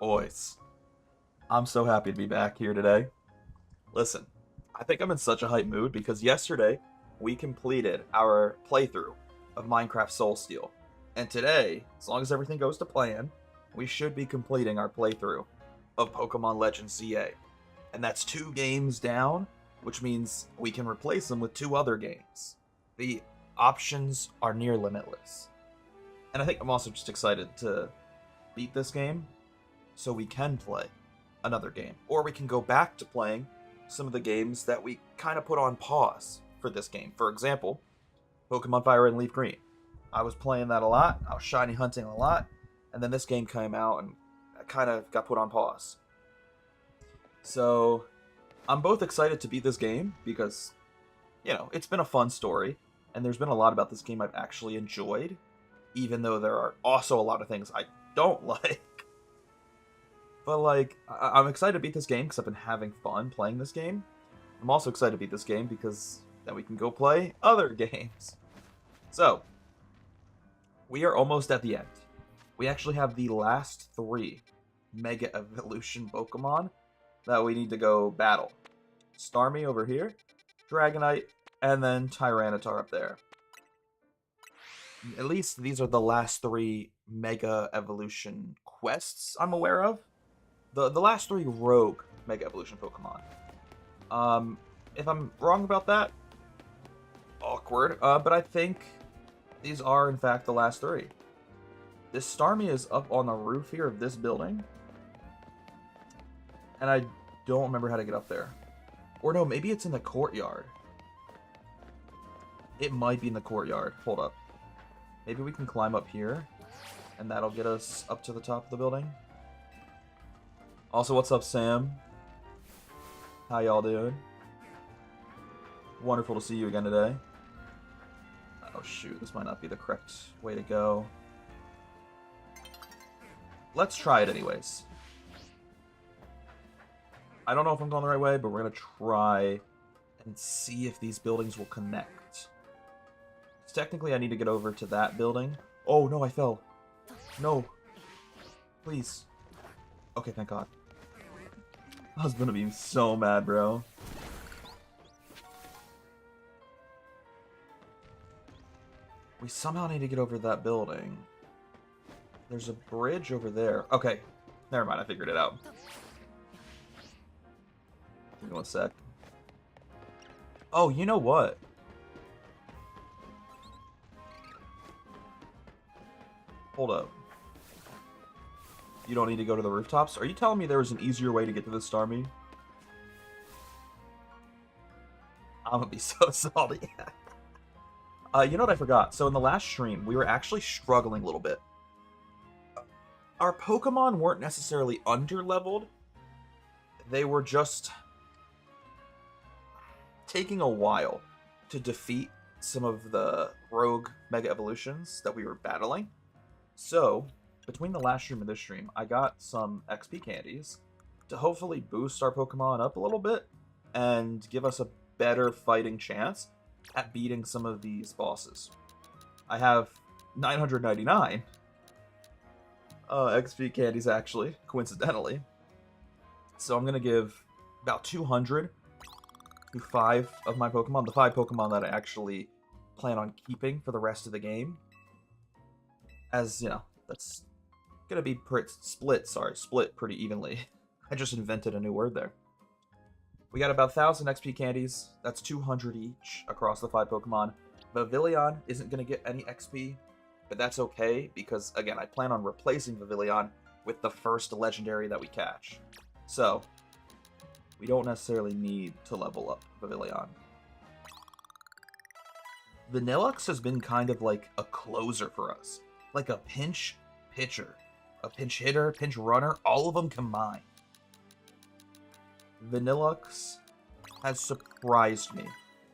Boys, I'm so happy to be back here today. Listen, I think I'm in such a hype mood because yesterday we completed our playthrough of Minecraft Soulsteel. And today, as long as everything goes to plan, we should be completing our playthrough of Pokemon Legends ZA. And that's 2 games down, which means we can replace them with 2 other games. The options are near limitless. And I think I'm also just excited to beat this game so we can play another game. Or we can go back to playing some of the games that we kind of put on pause for this game. For example, Pokemon Fire Red and Leaf Green. I was playing that a lot. I was shiny hunting a lot. And then this game came out and I kind of got put on pause. So I'm both excited to beat this game because, you know, it's been a fun story. And there's been a lot about this game I've actually enjoyed. Even though there are also a lot of things I don't like. But, like, I'm excited to beat this game because I've been having fun playing this game. I'm also excited to beat this game because then we can go play other games. So, we are almost at the end. We actually have the last 3 Mega Evolution Pokemon that we need to go battle. Starmie over here, Dragonite, and then Tyranitar up there. At least these are the last 3 Mega Evolution quests I'm aware of. The last 3 Rogue Mega Evolution Pokemon. If I'm wrong about that, awkward. But I think these are, in fact, the last 3. This Starmie is up on the roof here of this building. And I don't remember how to get up there. Or no, maybe it's in the courtyard. It might be in the courtyard. Hold up. Maybe we can climb up here. And that'll get us up to the top of the building. Also, what's up, Sam? How y'all doing? Wonderful to see you again today. Oh shoot, this might not be the correct way to go. Let's try it anyways. I don't know if I'm going the right way, but we're going to try and see if these buildings will connect. Technically, I need to get over to that building. Oh, no, I fell. No. Please. Okay, thank God. I was gonna be so mad, bro. We somehow need to get over that building. There's a bridge over there. Okay. Never mind, I figured it out. Give me 1 sec. Oh, you know what? Hold up. You don't need to go to the rooftops? Are you telling me there was an easier way to get to this Starmie? I'm gonna be so salty. You know what I forgot? So in the last stream, we were actually struggling a little bit. Our Pokemon weren't necessarily under-leveled. They were just taking a while to defeat some of the rogue Mega Evolutions that we were battling. So, between the last stream and this stream, I got some XP candies to hopefully boost our Pokemon up a little bit and give us a better fighting chance at beating some of these bosses. I have 999 XP candies, actually, coincidentally. So I'm going to give about 200 to 5 of my Pokemon, the 5 Pokemon that I actually plan on keeping for the rest of the game. As, you know, that's gonna be split pretty evenly. I just invented a new word there. We got about 1,000 XP candies. That's 200 each across the 5 Pokemon. Vivillon isn't gonna get any XP, but that's okay because, again, I plan on replacing Vivillon with the first legendary that we catch. So, we don't necessarily need to level up Vivillon. Vanillux has been kind of like a closer for us. Like a pinch pitcher, a pinch hitter, pinch runner, all of them combined. Vanillux has surprised me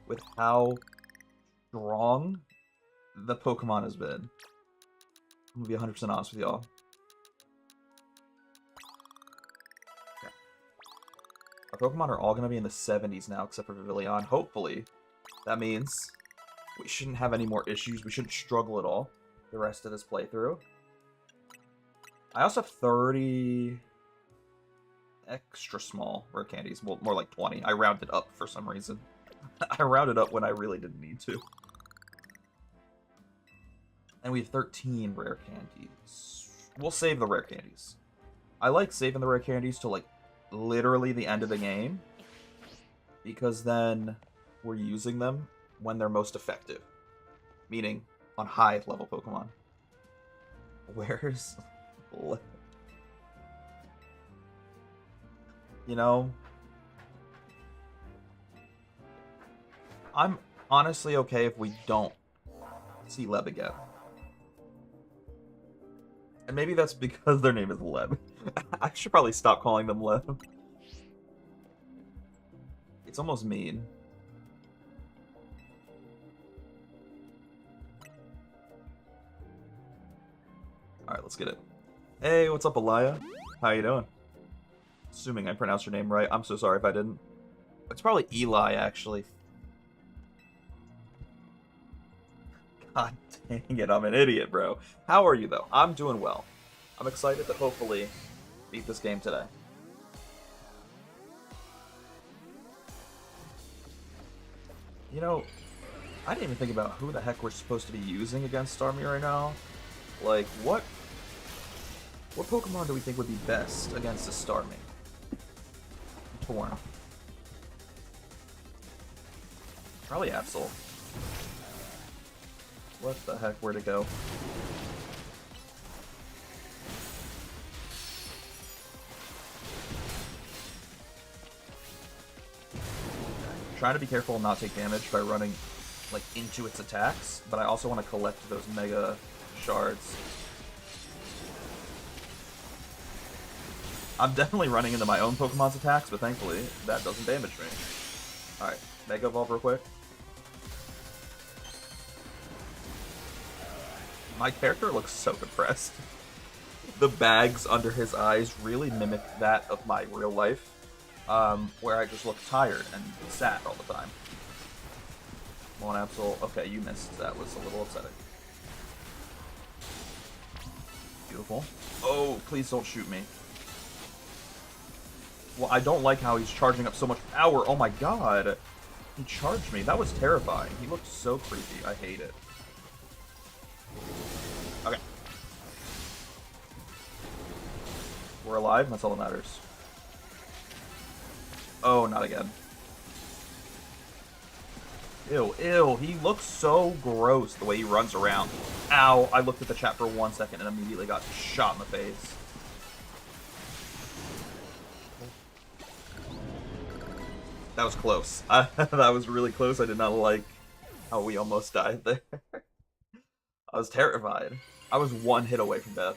with how strong the Pokemon has been. I'm gonna be 100% honest with y'all. Okay. Our Pokemon are all gonna be in the 70s now, except for Vivillon. Hopefully, that means we shouldn't have any more issues. We shouldn't struggle at all the rest of this playthrough. I also have 30 extra small rare candies. Well, more like 20. I rounded up for some reason. I rounded up when I really didn't need to. And we have 13 rare candies. We'll save the rare candies. I like saving the rare candies till, like, literally the end of the game. Because then we're using them when they're most effective. Meaning, on high level Pokemon. Where's... You know? I'm honestly okay if we don't see Leb again. And maybe that's because their name is Leb. I should probably stop calling them Leb. It's almost mean. Alright, let's get it. Hey, what's up, Alaya? How you doing? Assuming I pronounced your name right. I'm so sorry if I didn't. It's probably Eli, actually. God dang it, I'm an idiot, bro. How are you, though? I'm doing well. I'm excited to hopefully beat this game today. You know, I didn't even think about who the heck we're supposed to be using against Starmie right now. Like, what Pokemon do we think would be best against this Starmie? Torn. Probably Absol. What the heck? Where'd it go? Trying to be careful and not take damage by running like into its attacks, but I also want to collect those Mega Shards. I'm definitely running into my own Pokemon's attacks, but thankfully that doesn't damage me. Alright, Mega Evolve real quick. My character looks so depressed. The bags under his eyes really mimic that of my real life, where I just look tired and sad all the time. Come on, Absol. Okay, you missed. That was a little upsetting. Beautiful. Oh, please don't shoot me. Well, I don't like how he's charging up so much power. Oh my god. He charged me. That was terrifying. He looked so creepy. I hate it. Okay. We're alive. That's all that matters. Oh, not again. Ew, ew. He looks so gross the way he runs around. Ow. I looked at the chat for 1 second and immediately got shot in the face. That was close. That was really close. I did not like how we almost died there. I was terrified. I was one hit away from death.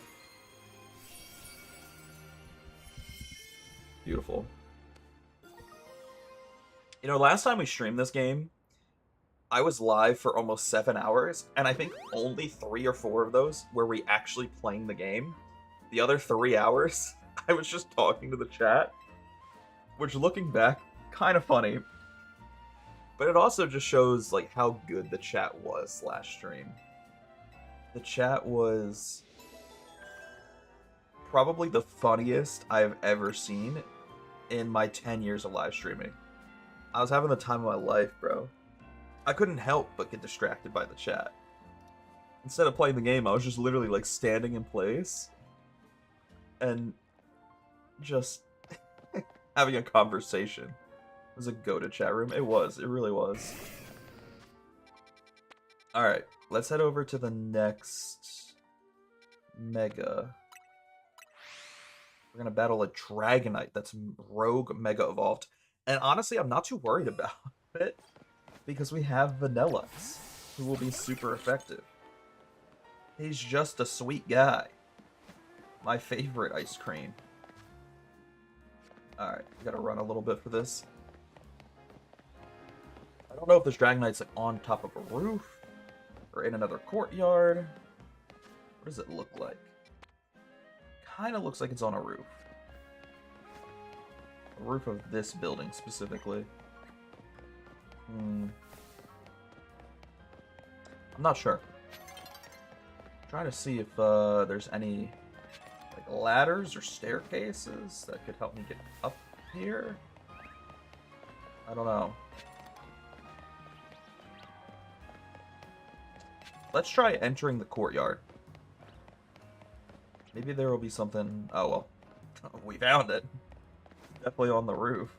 Beautiful. You know, last time we streamed this game, I was live for almost 7 hours, and I think only 3 or 4 of those were we actually playing the game. The other 3 hours, I was just talking to the chat, which, looking back, kind of funny. But it also just shows like how good the chat was last stream. The chat was probably the funniest I've ever seen in my 10 years of live streaming. I was having the time of my life, bro. I couldn't help but get distracted by the chat. Instead of playing the game, I was just literally like standing in place and just having a conversation. It was a go-to chat room. It was. It really was. Alright, let's head over to the next Mega. We're gonna battle a Dragonite that's Rogue Mega Evolved. And honestly, I'm not too worried about it, because we have Vanillux, who will be super effective. He's just a sweet guy. My favorite ice cream. Alright, we gotta run a little bit for this. I don't know if this Dragonite's like on top of a roof, or in another courtyard. What does it look like? Kinda looks like it's on a roof. The roof of this building, specifically. I'm not sure. I'm trying to see if there's any like ladders or staircases that could help me get up here. I don't know. Let's try entering the courtyard. Maybe there will be something. Oh well, we found it. Definitely on the roof.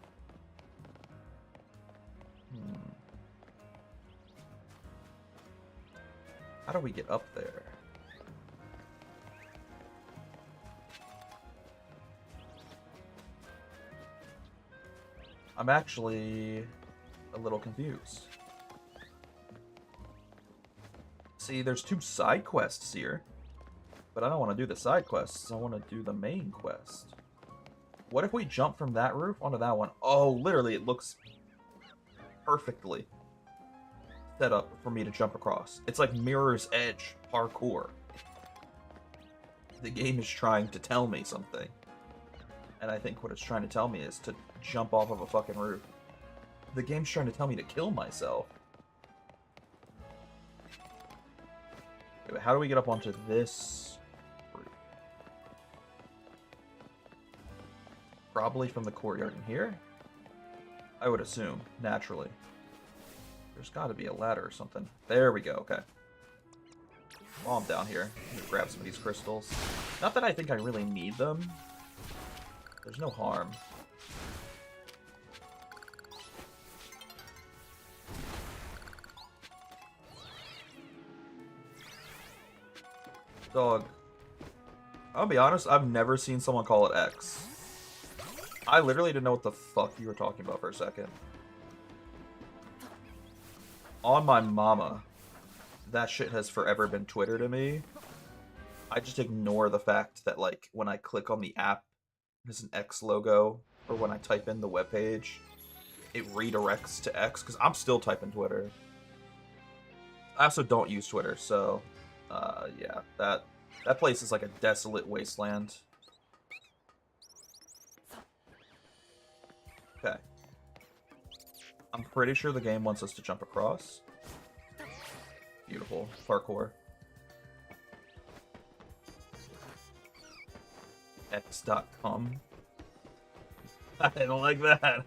How do we get up there? I'm actually a little confused. See, there's 2 side quests here. But I don't want to do the side quests. I want to do the main quest. What if we jump from that roof onto that one? Oh, literally, it looks perfectly set up for me to jump across. It's like Mirror's Edge parkour. The game is trying to tell me something. And I think what it's trying to tell me is to jump off of a fucking roof. The game's trying to tell me to kill myself. How do we get up onto this roof? Probably from the courtyard in here? I would assume, naturally. There's got to be a ladder or something. There we go, okay. While I'm down here, I'm gonna grab some of these crystals. Not that I think I really need them. There's no harm. Dog. I'll be honest, I've never seen someone call it X. I literally didn't know what the fuck you were talking about for a second. On my mama. That shit has forever been Twitter to me. I just ignore the fact that, like, when I click on the app, there's an X logo, or when I type in the webpage, it redirects to X, because I'm still typing Twitter. I also don't use Twitter, so, yeah, that place is like a desolate wasteland. Okay. I'm pretty sure the game wants us to jump across. Beautiful. Parkour. X.com. I don't like that.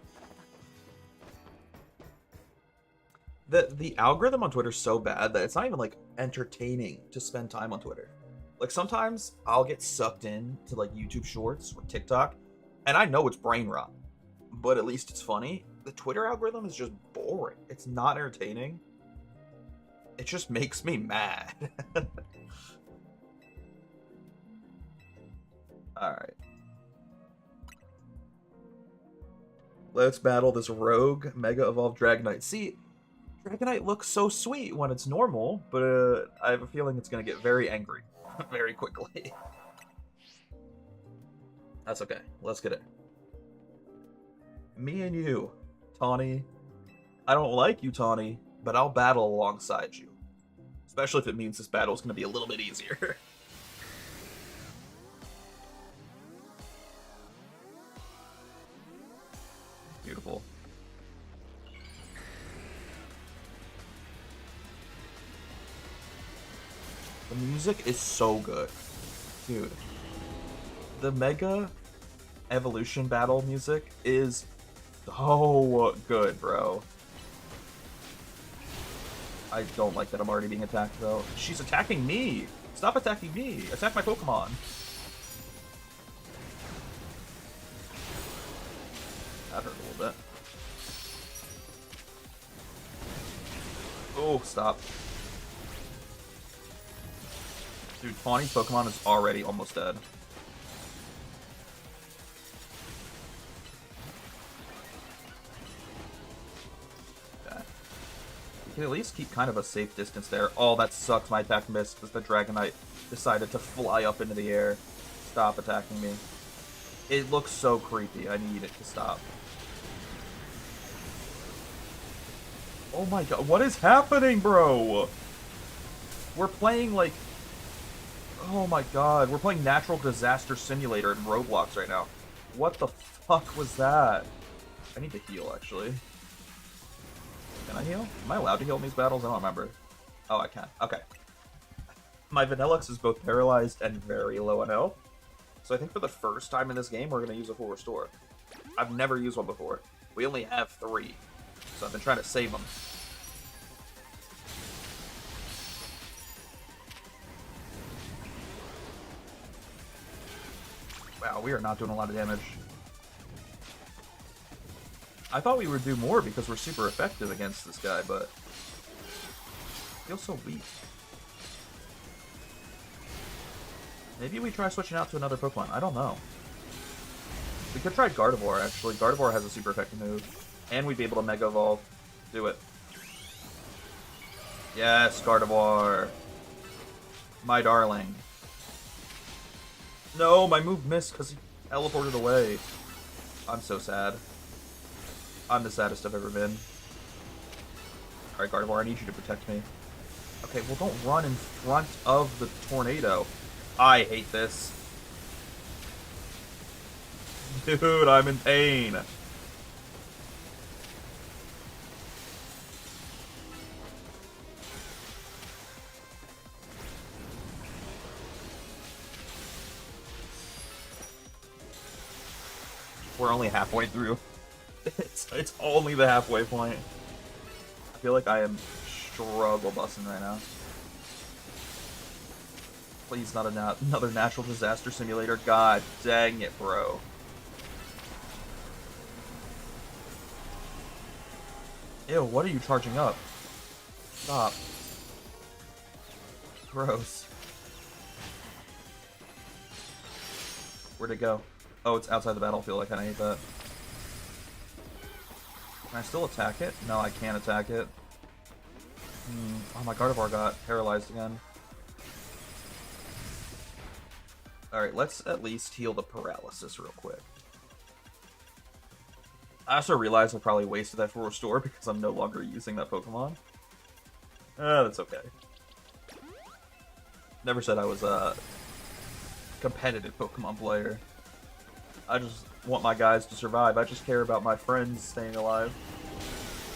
The algorithm on Twitter is so bad that it's not even, like, entertaining to spend time on Twitter. Like, sometimes I'll get sucked in to, like, YouTube Shorts or TikTok, and I know it's brain rot, but at least it's funny. The Twitter algorithm is just boring. It's not entertaining. It just makes me mad. Alright. Let's battle this rogue Mega Evolved Dragonite. See, Dragonite looks so sweet when it's normal, but I have a feeling it's going to get very angry very quickly. That's okay. Let's get it. Me and you, Tawny. I don't like you, Tawny, but I'll battle alongside you. Especially if it means this battle is going to be a little bit easier. Beautiful. The music is so good. Dude. The Mega Evolution battle music is so good, bro. I don't like that I'm already being attacked, though. She's attacking me! Stop attacking me! Attack my Pokemon! That hurt a little bit. Oh, stop. Dude, Tawny's Pokemon is already almost dead. Can at least keep kind of a safe distance there. Oh, that sucks. My attack missed because the Dragonite decided to fly up into the air. Stop attacking me. It looks so creepy. I need it to stop. Oh my god. What is happening, bro? We're playing like... Oh my god. We're playing Natural Disaster Simulator in Roblox right now. What the fuck was that? I need to heal, actually. Can I heal? Am I allowed to heal in these battles? I don't remember. Oh, I can. Okay. My Vanillux is both paralyzed and very low on health. So I think for the first time in this game, we're going to use a full restore. I've never used one before. We only have 3. So I've been trying to save them. Wow, we are not doing a lot of damage. I thought we would do more because we're super effective against this guy, but I feel so weak. Maybe we try switching out to another Pokemon. I don't know. We could try Gardevoir, actually. Gardevoir has a super effective move. And we'd be able to Mega Evolve. Do it. Yes, Gardevoir. My darling. No, my move missed because he teleported away. I'm so sad. I'm the saddest I've ever been. Alright, Gardevoir, I need you to protect me. Okay, well, don't run in front of the tornado. I hate this. Dude, I'm in pain. We're only halfway through. It's only the halfway point. I feel like I am struggle busting right now. Please, not another natural disaster simulator. God dang it, bro. Ew, what are you charging up? Stop. Gross. Where'd it go? Oh, it's outside the battlefield. I kind of hate that. Can I still attack it? No, I can't attack it. Oh, my Gardevoir got paralyzed again. Alright, let's at least heal the paralysis real quick. I also realized I probably wasted that for restore because I'm no longer using that Pokemon. That's okay. Never said I was a competitive Pokemon player. I just want my guys to survive. I just care about my friends staying alive.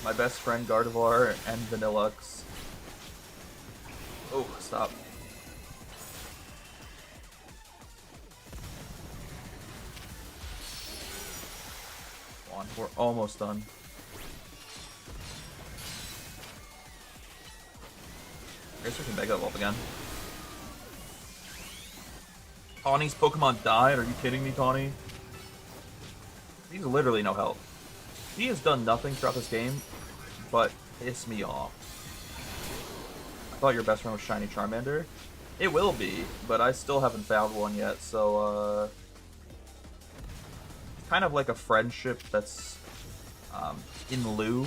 My best friend Gardevoir and Vanillux. Oh, stop. Come on, we're almost done. I guess we can Mega Evolve again. Tawny's Pokemon died? Are you kidding me, Tawny? He's literally no help. He has done nothing throughout this game but piss me off. I thought your best friend was Shiny Charmander. It will be, but I still haven't found one yet, so, kind of like a friendship that's, in lieu.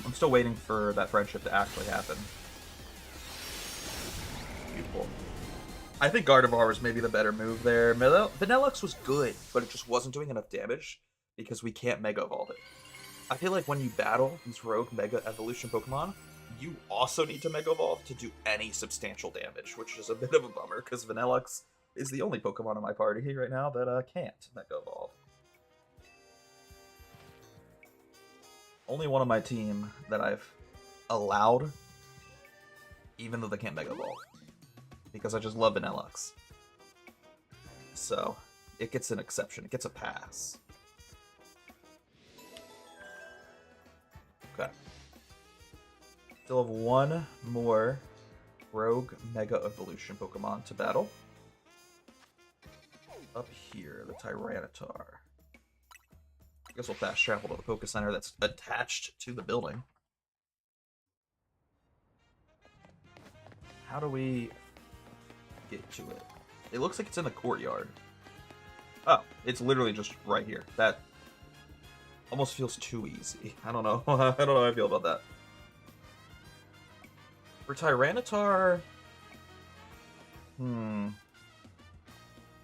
I'm still waiting for that friendship to actually happen. Beautiful. I think Gardevoir was maybe the better move there. Vanillux was good, but it just wasn't doing enough damage because we can't Mega Evolve it. I feel like when you battle these rogue Mega Evolution Pokemon, you also need to Mega Evolve to do any substantial damage, which is a bit of a bummer because Vanillux is the only Pokemon in my party right now that can't Mega Evolve. Only one on my team that I've allowed, even though they can't Mega Evolve. Because I just love Vanillux. So, it gets an exception. It gets a pass. Okay. Still have one more Rogue Mega Evolution Pokemon to battle. Up here, the Tyranitar. I guess we'll fast travel to the Poké Center that's attached to the building. How do we get to it? It looks like it's in the courtyard. Oh, it's literally just right here. That almost feels too easy. I don't know. I don't know how I feel about that. For Tyranitar,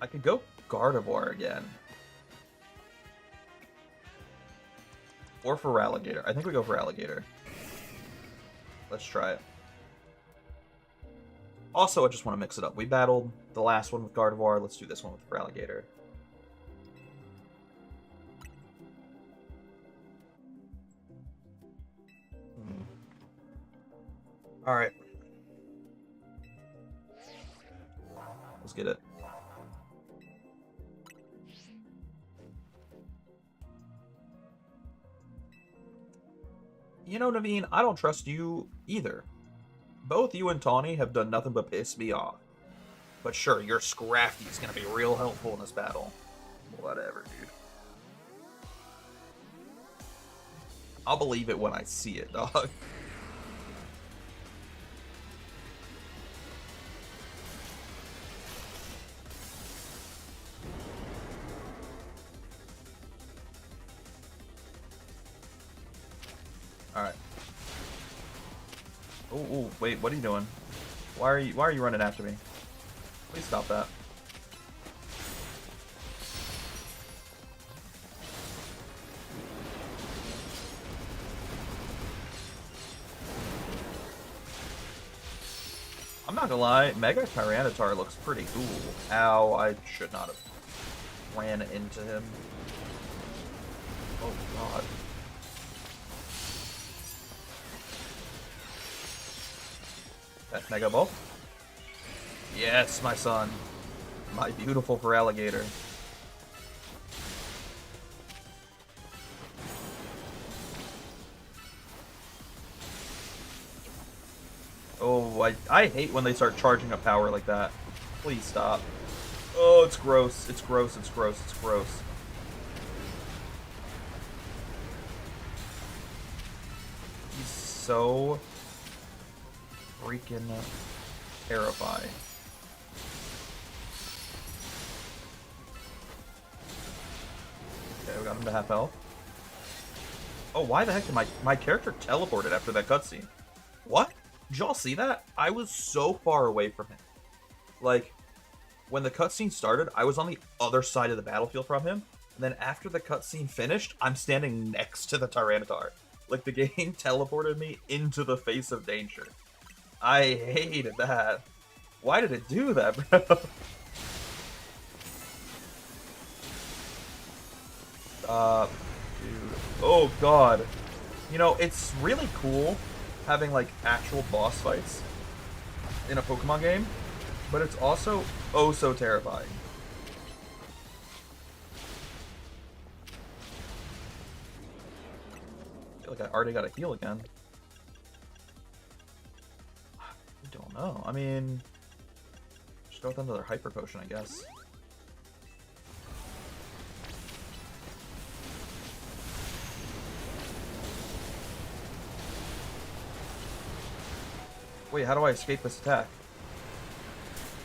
I could go Gardevoir again. Or for Alligator. I think we go for Alligator. Let's try it. Also, I just want to mix it up. We battled the last one with Gardevoir. Let's do this one with Alligator. Alright. Let's get it. You know, Naveen, I don't trust you either. Both you and Tawny have done nothing but piss me off. But sure, your Scrafty is going to be real helpful in this battle. Whatever, dude. I'll believe it when I see it, dog. Alright. Oh, wait, what are you doing? Why are you running after me? Please stop that. I'm not gonna lie, Mega Tyranitar looks pretty cool. Ow, I should not have ran into him. Oh god. That Mega Ball. Yes, my son. My beautiful Feraligatr. Oh, I hate when they start charging up power like that. Please stop. Oh, it's gross. It's gross. It's gross. It's gross. He's so freaking terrifying. Okay, we got him to half health. Oh, why the heck did my character teleported after that cutscene? What? Did y'all see that? I was so far away from him. Like, when the cutscene started, I was on the other side of the battlefield from him. And then after the cutscene finished, I'm standing next to the Tyranitar. Like, the game teleported me into the face of danger. I hated that. Why did it do that, bro? Dude. Oh, God. You know, it's really cool having, like, actual boss fights in a Pokemon game, but it's also oh so terrifying. I feel like I already got a heal again. I don't know. I mean, just go with another Hyper Potion, I guess. Wait, how do I escape this attack?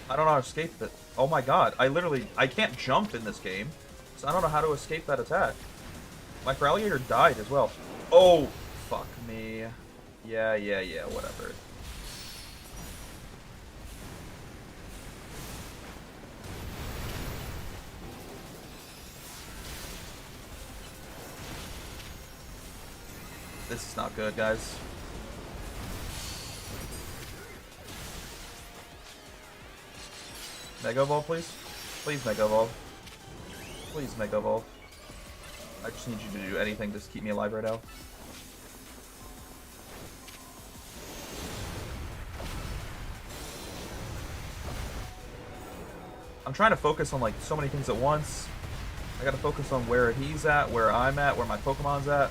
I don't know how to escape it. Oh my god, I can't jump in this game, so I don't know how to escape that attack. My Feraligatr died as well. Oh, fuck me. Yeah, whatever. This is not good, guys. Mega Evolve, please? Please Mega Evolve. Please Mega Evolve. I just need you to do anything just to keep me alive right now. I'm trying to focus on like so many things at once. I gotta focus on where he's at, where I'm at, where my Pokemon's at.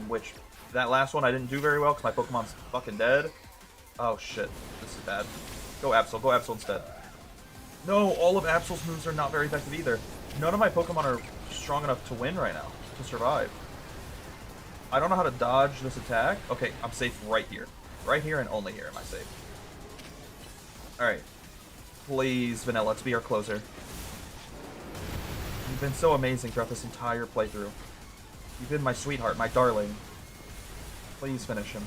Which, that last one I didn't do very well because my Pokemon's fucking dead. Oh shit, this is bad. Go Absol instead. No, all of Absol's moves are not very effective either. None of my Pokemon are strong enough to win right now, to survive. I don't know how to dodge this attack. Okay, I'm safe right here. Right here and only here am I safe. Alright. Please, Vanilluxe, be our closer. You've been so amazing throughout this entire playthrough. You've been my sweetheart, my darling. Please finish him.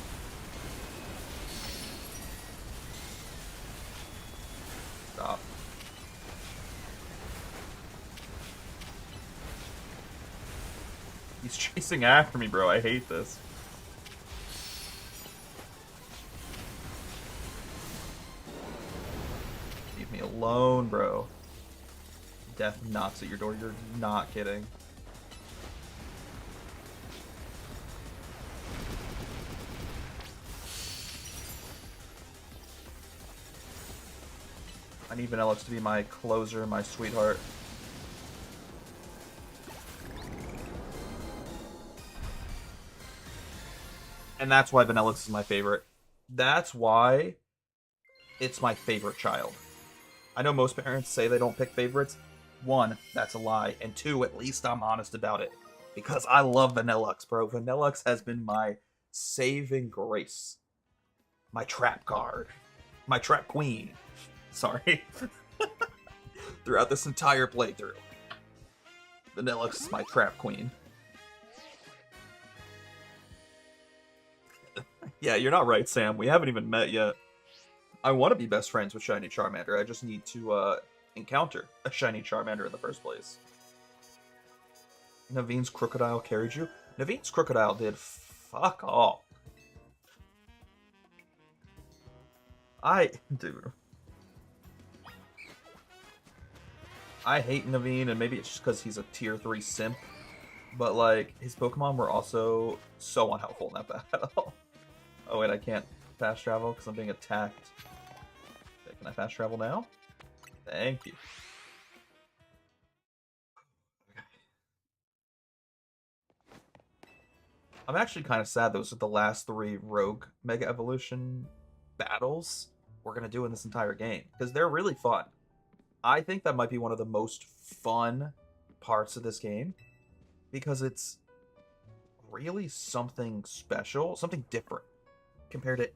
Stop. He's chasing after me, bro. I hate this. Leave me alone, bro. Death knocks at your door. You're not kidding. I need Vanilluxe to be my closer, my sweetheart. And that's why Vanilluxe is my favorite. That's why it's my favorite child. I know most parents say they don't pick favorites. One, that's a lie. And two, at least I'm honest about it. Because I love Vanilluxe, bro. Vanilluxe has been my saving grace. My trap card. My trap queen. Sorry. Throughout this entire playthrough. Vanilluxe is my trap queen. Yeah, you're not right, Sam. We haven't even met yet. I want to be best friends with Shiny Charmander. I just need to encounter a Shiny Charmander in the first place. Naveen's Crocodile carried you? Naveen's Crocodile did fuck all. Dude. I hate Naveen, and maybe it's just because he's a tier 3 simp. But, like, his Pokemon were also so unhelpful in that battle. Oh, wait, I can't fast travel because I'm being attacked. Okay, can I fast travel now? Thank you. I'm actually kind of sad those are the last 3 Rogue Mega Evolution battles we're going to do in this entire game, because they're really fun. I think that might be one of the most fun parts of this game, because it's really something special, something different compared to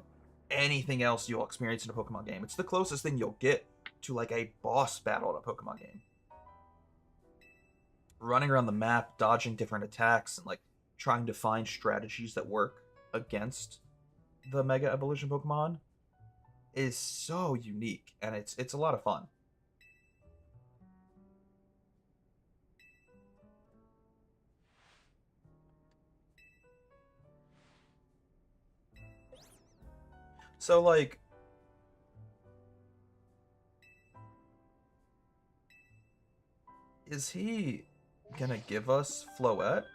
anything else you'll experience in a Pokemon game. It's the closest thing you'll get to like a boss battle in a Pokemon game. Running around the map, dodging different attacks, and like trying to find strategies that work against the Mega Evolution Pokemon is so unique, and it's a lot of fun. So, like, is he gonna give us Floette?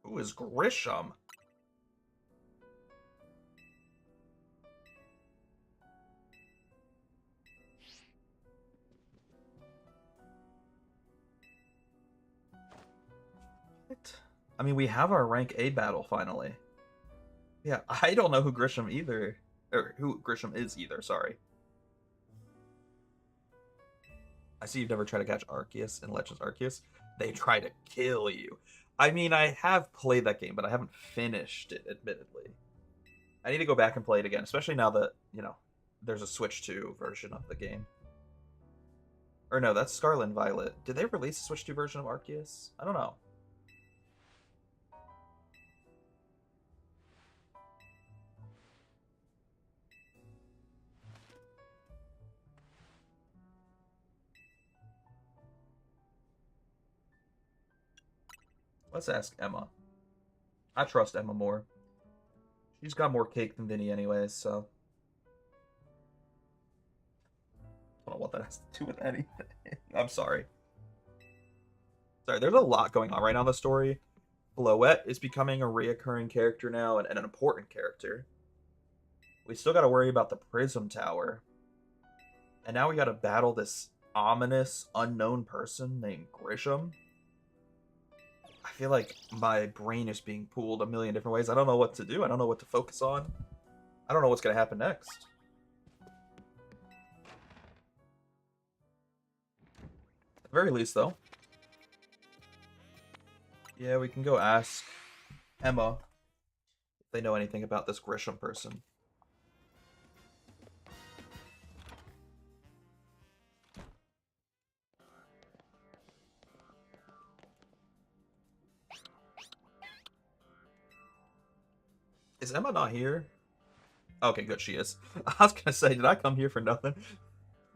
Who is Grisham? What? I mean, we have our rank A battle finally. Yeah, I don't know who Grisham either. Or who Grisham is either, sorry. I see you've never tried to catch Arceus in Legends Arceus. They try to kill you. I mean, I have played that game, but I haven't finished it, admittedly. I need to go back and play it again, especially now that, you know, there's a Switch 2 version of the game. Or no, that's Scarlet and Violet. Did they release a Switch 2 version of Arceus? I don't know. Let's ask Emma. I trust Emma more. She's got more cake than Vinny anyways, so... I don't know what that has to do with anything. I'm sorry. Sorry, there's a lot going on right now in the story. Floette is becoming a reoccurring character now, and an important character. We still gotta worry about the Prism Tower. And now we gotta battle this ominous, unknown person named Grisham. I feel like my brain is being pulled a million different ways. I don't know what to do. I don't know what to focus on. I don't know what's gonna happen next. At the very least, though. Yeah, we can go ask Emma if they know anything about this Grisham person. Is Emma not here? Okay, good, she is. I was gonna say, did I come here for nothing?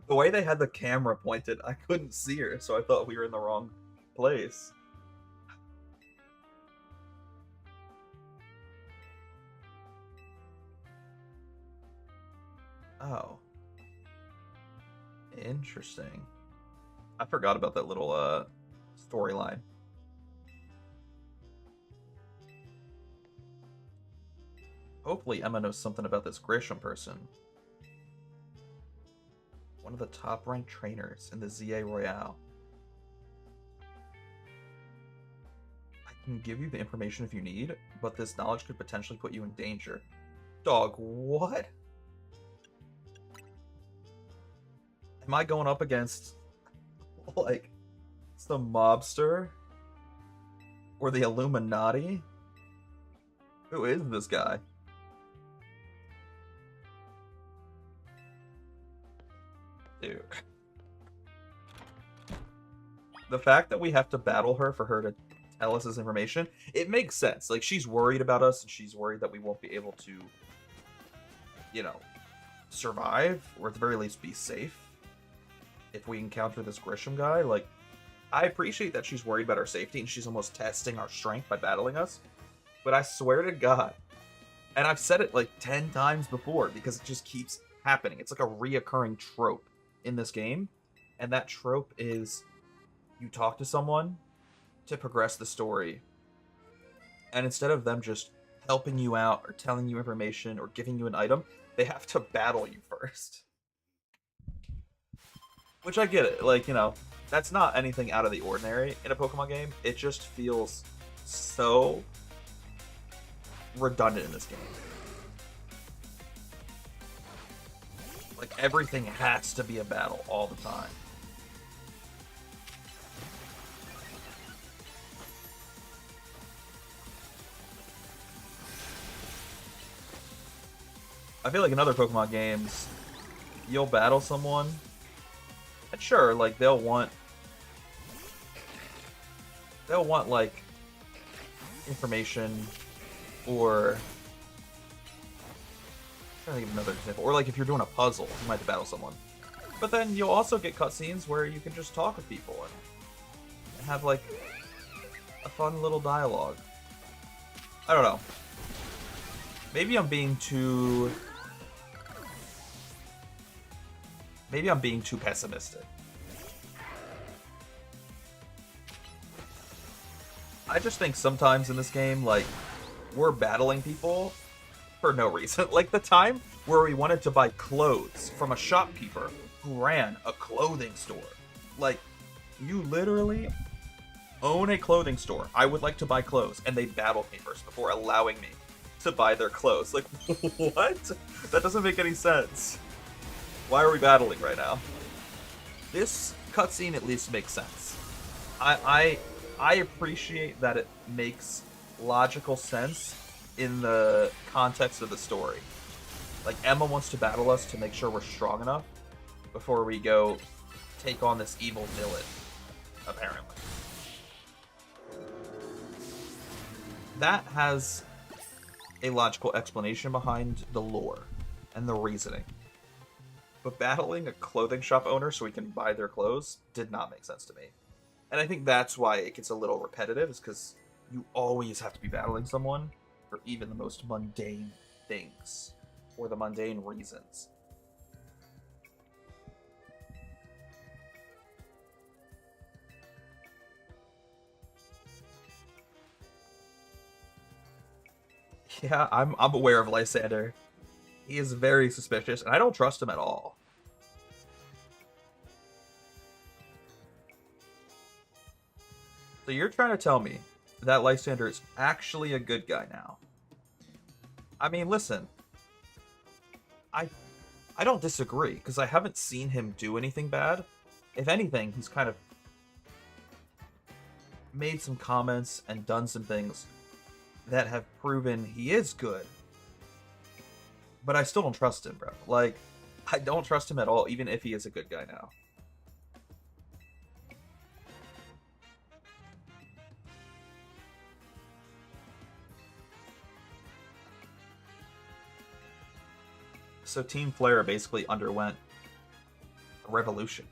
The way they had the camera pointed, I couldn't see her, so I thought we were in the wrong place. Oh. Interesting. I forgot about that little storyline. Hopefully Emma knows something about this Grisham person. One of the top ranked trainers in the ZA Royale. I can give you the information if you need, but this knowledge could potentially put you in danger. Dog, what? Am I going up against, like, some mobster? Or the Illuminati? Who is this guy? Dude. The fact that we have to battle her for her to tell us this information, it makes sense. Like, she's worried about us, and she's worried that we won't be able to, you know, survive, or at the very least be safe if we encounter this Grisham guy. Like, I appreciate that she's worried about our safety, and she's almost testing our strength by battling us. But I swear to God, and I've said it like 10 times before, because it just keeps happening. It's like a reoccurring trope in this game. And that trope is you talk to someone to progress the story, and instead of them just helping you out or telling you information or giving you an item, they have to battle you first. Which I get it. Like, you know, that's not anything out of the ordinary in a Pokemon game. It just feels so redundant in this game. Like, everything has to be a battle all the time. I feel like in other Pokemon games, you'll battle someone, and sure, like, they'll want like information, or I'm trying to think of another example. Or like if you're doing a puzzle, you might have to battle someone. But then you'll also get cutscenes where you can just talk with people and have like a fun little dialogue. I don't know. Maybe I'm being too pessimistic. I just think sometimes in this game, like, we're battling people for no reason. Like the time where we wanted to buy clothes from a shopkeeper who ran a clothing store. Like, you literally own a clothing store. I would like to buy clothes, and they battled me first before allowing me to buy their clothes. Like, what? That doesn't make any sense. Why are we battling right now? This cutscene at least makes sense. I appreciate that it makes logical sense in the context of the story. Like, Emma wants to battle us to make sure we're strong enough before we go take on this evil villain, apparently. That has a logical explanation behind the lore and the reasoning. But battling a clothing shop owner so we can buy their clothes did not make sense to me. And I think that's why it gets a little repetitive, is because you always have to be battling someone for even the most mundane things, or the mundane reasons. Yeah, I'm aware of Lysander. He is very suspicious, and I don't trust him at all. So you're trying to tell me that Lysander is actually a good guy now? I mean, listen. I don't disagree, because I haven't seen him do anything bad. If anything, he's kind of made some comments and done some things that have proven he is good. But I still don't trust him, bro. Like, I don't trust him at all, even if he is a good guy now. So Team Flare basically underwent a revolution.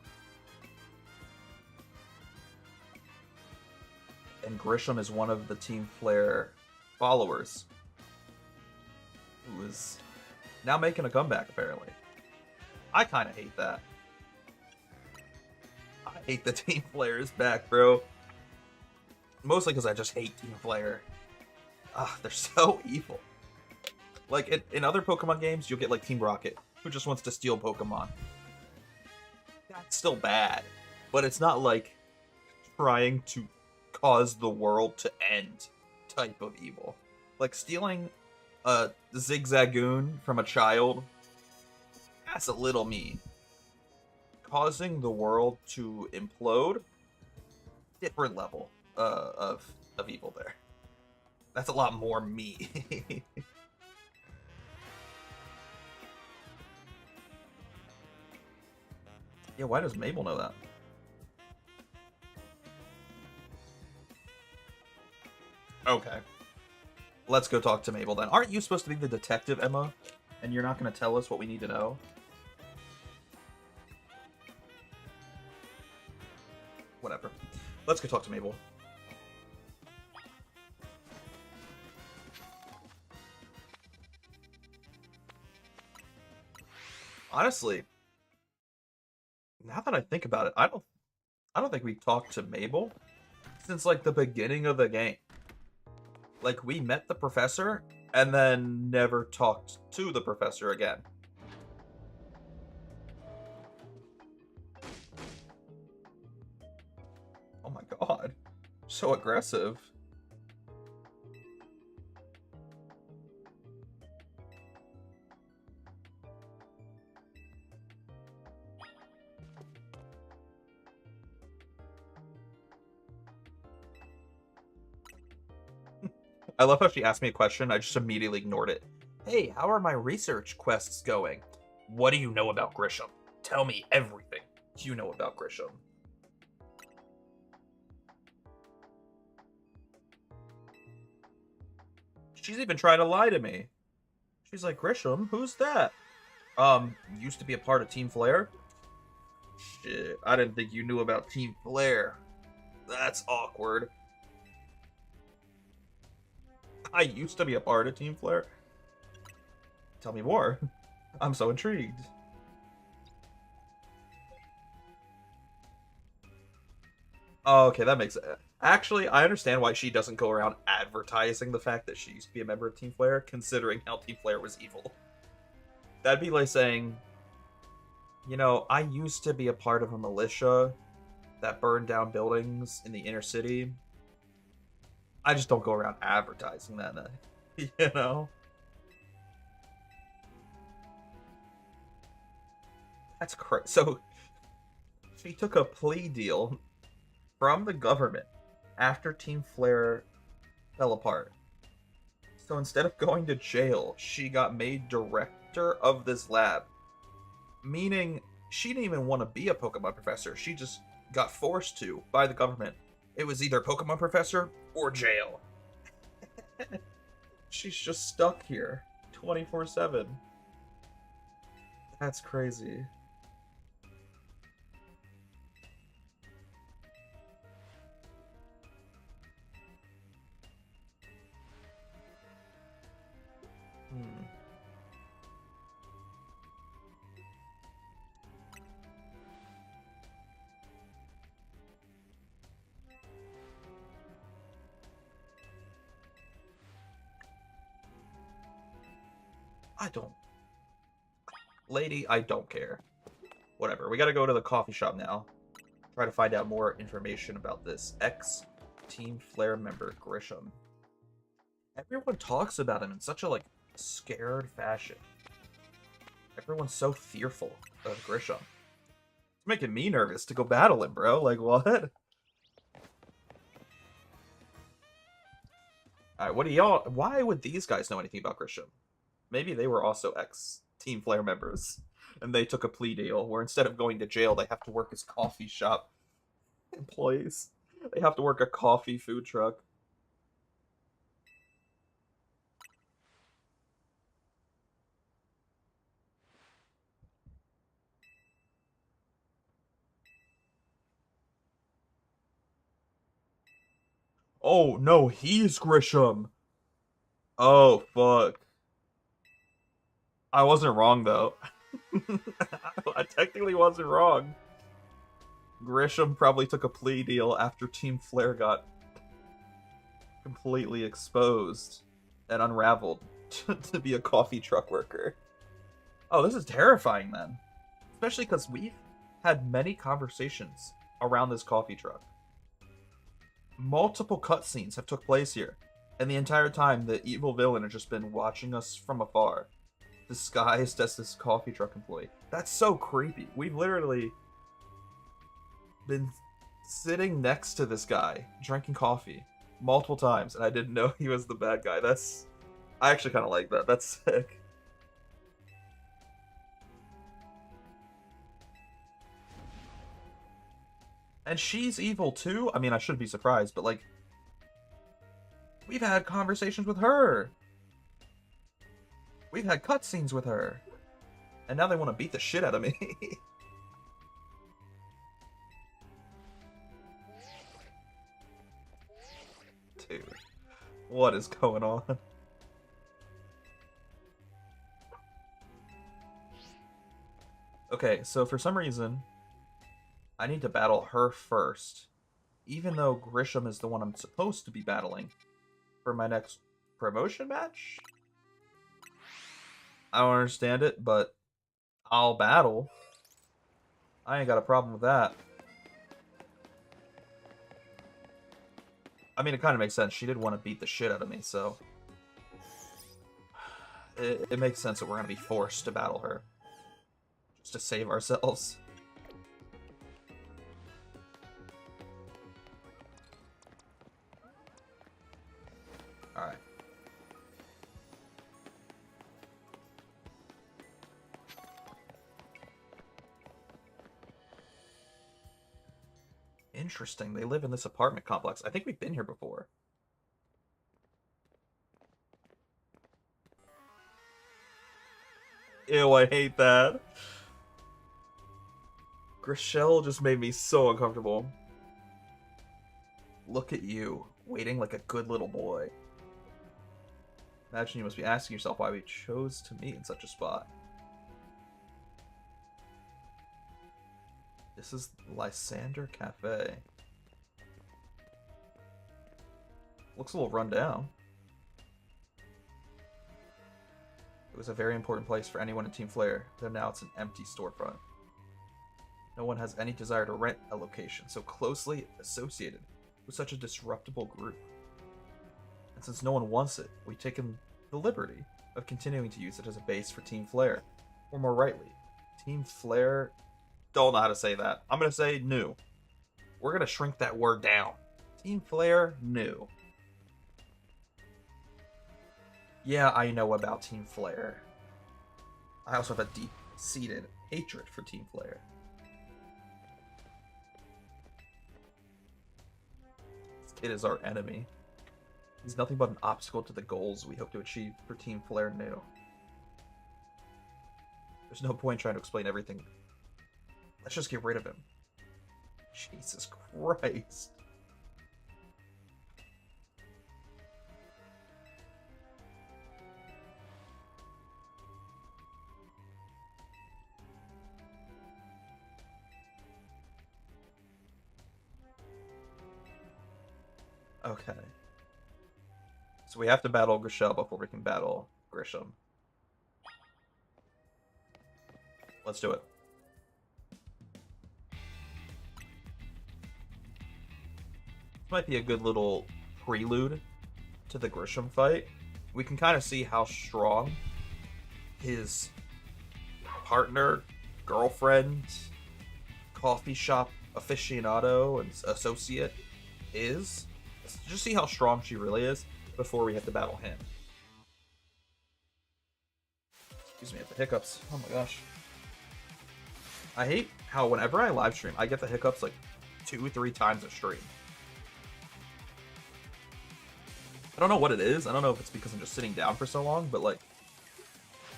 And Grisham is one of the Team Flare followers who is now making a comeback, apparently. I kind of hate that. I hate the Team Flare is back, bro. Mostly because I just hate Team Flare. Ah, they're so evil. Like, in other Pokemon games, you'll get, like, Team Rocket, who just wants to steal Pokemon. That's still bad. But it's not, like, trying to cause the world to end type of evil. Like, stealing a Zigzagoon from a child, that's a little mean. Causing the world to implode, different level of evil there. That's a lot more me. Yeah, why does Mabel know that? Okay. Let's go talk to Mabel then. Aren't you supposed to be the detective, Emma? And you're not going to tell us what we need to know? Whatever. Let's go talk to Mabel. Honestly, now that I think about it, I don't think we talked to Mabel since like the beginning of the game. Like we met the professor and then never talked to the professor again. Oh my god. So aggressive. I love how she asked me a question. I just immediately ignored it. Hey, how are my research quests going? What do you know about Grisham? Tell me everything you know about Grisham. She's even trying to lie to me. She's like, Grisham, who's that? Used to be a part of Team Flare? Shit, I didn't think you knew about Team Flare. That's awkward. I used to be a part of Team Flare. Tell me more. I'm so intrigued. Oh, okay, that makes it. Actually, I understand why she doesn't go around advertising the fact that she used to be a member of Team Flare, considering how Team Flare was evil. That'd be like saying, you know, I used to be a part of a militia that burned down buildings in the inner city. I just don't go around advertising that, you know? That's crazy. So, she took a plea deal from the government after Team Flare fell apart. So instead of going to jail, she got made director of this lab. Meaning, she didn't even want to be a Pokemon professor. She just got forced to by the government. It was either Pokemon professor or jail. She's just stuck here 24/7. That's crazy. Hmm. I don't. Lady, I don't care. Whatever. We gotta go to the coffee shop now. Try to find out more information about this ex-Team Flare member, Grisham. Everyone talks about him in such a, like, scared fashion. Everyone's so fearful of Grisham. It's making me nervous to go battle him, bro. Like, what? Alright, what do y'all... Why would these guys know anything about Grisham? Maybe they were also ex-Team Flare members. And they took a plea deal where instead of going to jail, they have to work as coffee shop employees. They have to work a coffee food truck. Oh, no, he's Grisham. Oh, fuck. I wasn't wrong, though. I technically wasn't wrong. Grisham probably took a plea deal after Team Flare got completely exposed and unraveled to be a coffee truck worker. Oh, this is terrifying then. Especially because we've had many conversations around this coffee truck. Multiple cutscenes have took place here, and the entire time the evil villain has just been watching us from afar, disguised as this coffee truck employee. That's so creepy. We've literally been sitting next to this guy, drinking coffee, multiple times, and I didn't know he was the bad guy. I actually kind of like that. That's sick. And she's evil too? I mean, I shouldn't be surprised, but like, We've had conversations with her. We've had cutscenes with her. And now they want to beat the shit out of me. Dude, what is going on? Okay, so for some reason, I need to battle her first. Even though Grisham is the one I'm supposed to be battling for my next promotion match? I don't understand it, but I'll battle. I ain't got a problem with that. I mean, it kind of makes sense. She did want to beat the shit out of me, so... It makes sense that we're going to be forced to battle her. Just to save ourselves. Alright. Interesting. They live in this apartment complex. I think we've been here before. Ew, I hate that. Grishel just made me so uncomfortable. Look at you, waiting like a good little boy. Imagine you must be asking yourself why we chose to meet in such a spot. This is Lysander Cafe. Looks a little run down. It was a very important place for anyone in Team Flare, though now it's an empty storefront. No one has any desire to rent a location so closely associated with such a disruptible group. And since no one wants it, we've taken the liberty of continuing to use it as a base for Team Flare. Or more rightly, Team Flare... Don't know how to say that. I'm going to say new. We're going to shrink that word down. Team Flare, new. Yeah, I know about Team Flare. I also have a deep-seated hatred for Team Flare. This kid is our enemy. He's nothing but an obstacle to the goals we hope to achieve for Team Flare new. There's no point trying to explain everything. Let's just get rid of him. Jesus Christ. Okay. So we have to battle Grishel before we can battle Grisham. Let's do it. This might be a good little prelude to the Grisham fight. We can kind of see how strong his partner, girlfriend, coffee shop aficionado, and associate is. Let's just see how strong she really is before we have to battle him. Excuse me, I have the hiccups. Oh my gosh. I hate how whenever I live stream, I get the hiccups like 2 or 3 times a stream. I don't know what it is. I don't know if it's because I'm just sitting down for so long, but like,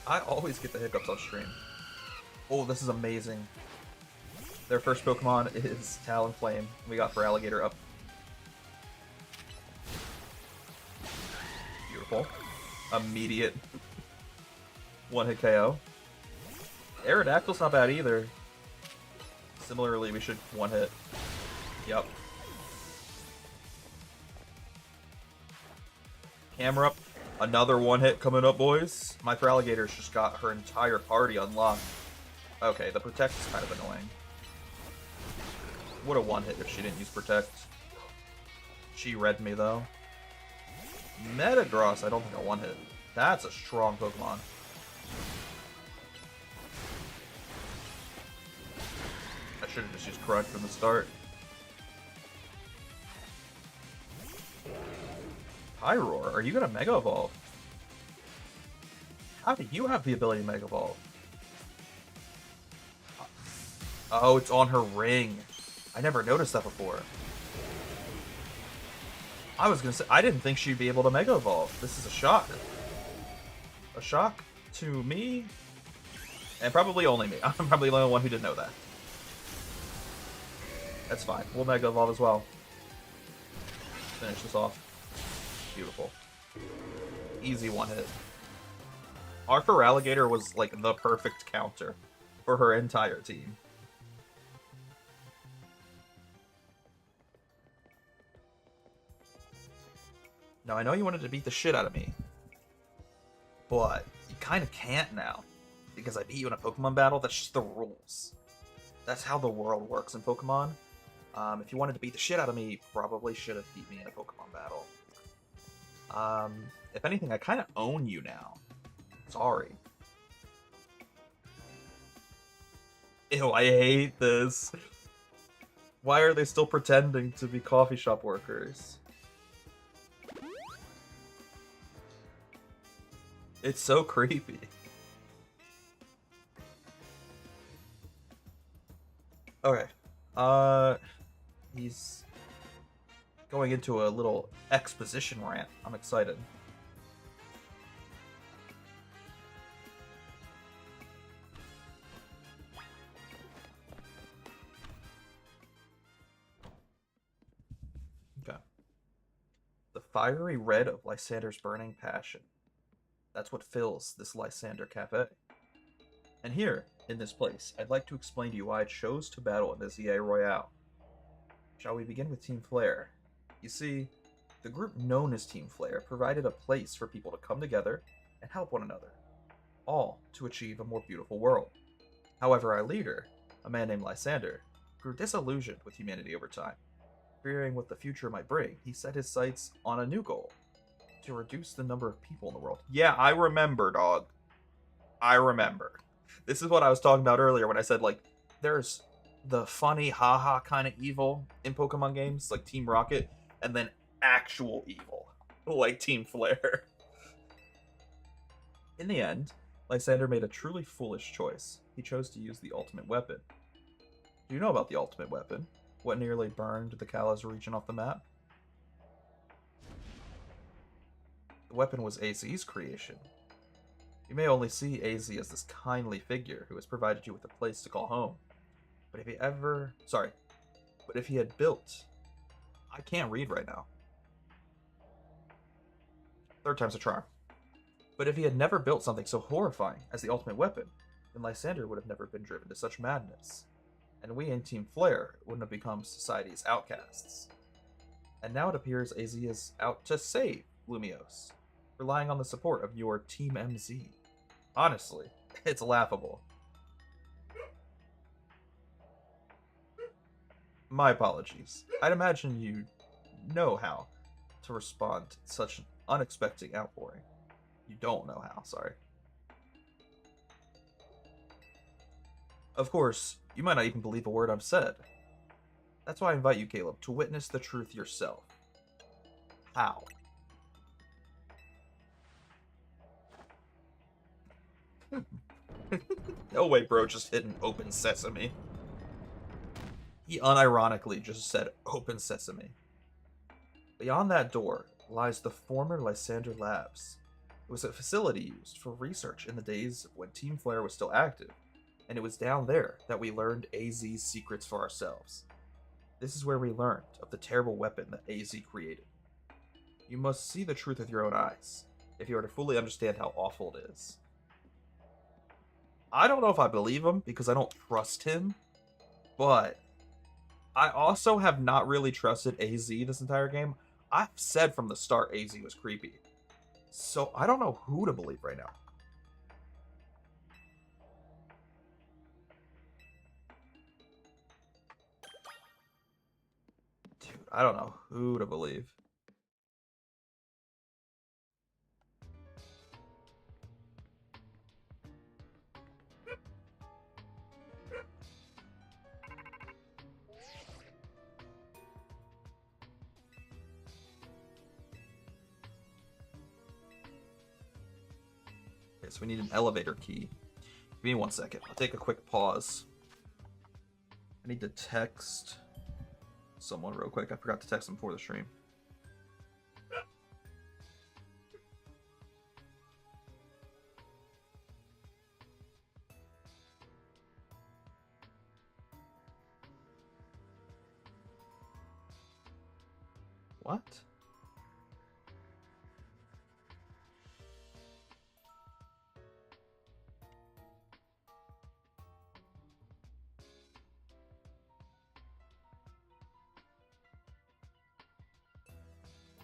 I always get the hiccups on stream. Oh, this is amazing. Their first Pokemon is Talonflame. We got Feraligatr up. Beautiful. Immediate one-hit KO. Aerodactyl's not bad either. Similarly, we should one-hit. Yep. Camera up. Another one-hit coming up, boys. My Feraligator's just got her entire party unlocked. Okay, the Protect is kind of annoying. Would have one-hit if she didn't use Protect. She read me, though. Metagross, I don't think I one-hit. That's a strong Pokemon. I should have just used Crunch from the start. Pyroar, are you gonna Mega Evolve? How do you have the ability to Mega Evolve? Oh, it's on her ring. I never noticed that before. I was gonna say, I didn't think she'd be able to Mega Evolve. This is a shock. A shock to me, and probably only me. I'm probably the only one who didn't know that. That's fine. We'll Mega Evolve as well. Finish this off. Beautiful. Easy one hit. Our Feraligatr was like the perfect counter for her entire team. Now, I know you wanted to beat the shit out of me, but you kind of can't now, because I beat you in a Pokemon battle. That's just the rules. That's how the world works in Pokemon. If you wanted to beat the shit out of me, you probably should have beat me in a Pokemon battle. If anything, I kind of own you now. Sorry. Ew, I hate this. Why are they still pretending to be coffee shop workers? It's so creepy. Okay. He's going into a little exposition rant. I'm excited. Okay. The fiery red of Lysander's burning passion. That's what fills this Lysander Cafe. And here, in this place, I'd like to explain to you why I chose to battle in this EA Royale. Shall we begin with Team Flare? You see, the group known as Team Flare provided a place for people to come together and help one another, all to achieve a more beautiful world. However, our leader, a man named Lysander, grew disillusioned with humanity over time. Fearing what the future might bring, he set his sights on a new goal, to reduce the number of people in the world. Yeah, I remember, dog. I remember. This is what I was talking about earlier when I said, like, there's the funny, haha kind of evil in Pokemon games, like Team Rocket, and then actual evil, like Team Flare. In the end, Lysander made a truly foolish choice. He chose to use the ultimate weapon. Do you know about the ultimate weapon? What nearly burned the Kalos region off the map? The weapon was AZ's creation. You may only see AZ as this kindly figure who has provided you with a place to call home. But if he had built... I can't read right now. Third time's a charm. But if he had never built something so horrifying as the ultimate weapon, then Lysander would have never been driven to such madness. And we in Team Flare wouldn't have become society's outcasts. And now it appears AZ is out to save Lumiose, relying on the support of your Team MZ. Honestly, it's laughable. My apologies. I'd imagine you know how to respond to such an unexpected outpouring. You don't know how, sorry. Of course, you might not even believe a word I've said. That's why I invite you, Caleb, to witness the truth yourself. How? No way, bro, just hit an open sesame. He unironically just said open sesame. Beyond that door lies the former Lysander Labs. It was a facility used for research in the days when Team Flare was still active, and it was down there that we learned AZ's secrets for ourselves. This is where we learned of the terrible weapon that AZ created. You must see the truth with your own eyes, if you are to fully understand how awful it is. I don't know if I believe him, because I don't trust him, but I also have not really trusted AZ this entire game. I've said from the start AZ was creepy. So I don't know who to believe right now. Dude, I don't know who to believe. Okay, so we need an elevator key. Give me 1 second. I'll take a quick pause. I need to text someone real quick. I forgot to text them before the stream. What?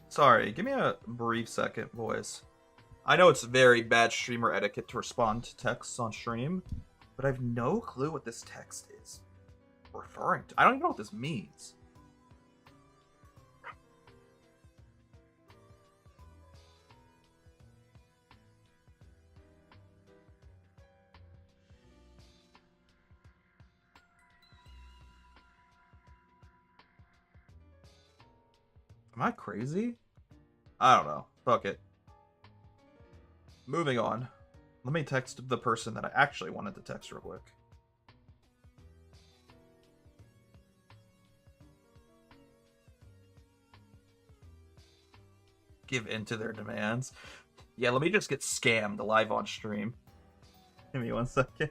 Sorry, give me a brief second, boys. I know it's very bad streamer etiquette to respond to texts on stream, but I have no clue what this text is referring to. I don't even know what this means. Am I crazy? I don't know. Fuck it. Moving on. Let me text the person that I actually wanted to text real quick. Give in to their demands. Yeah, let me just get scammed live on stream. Give me 1 second.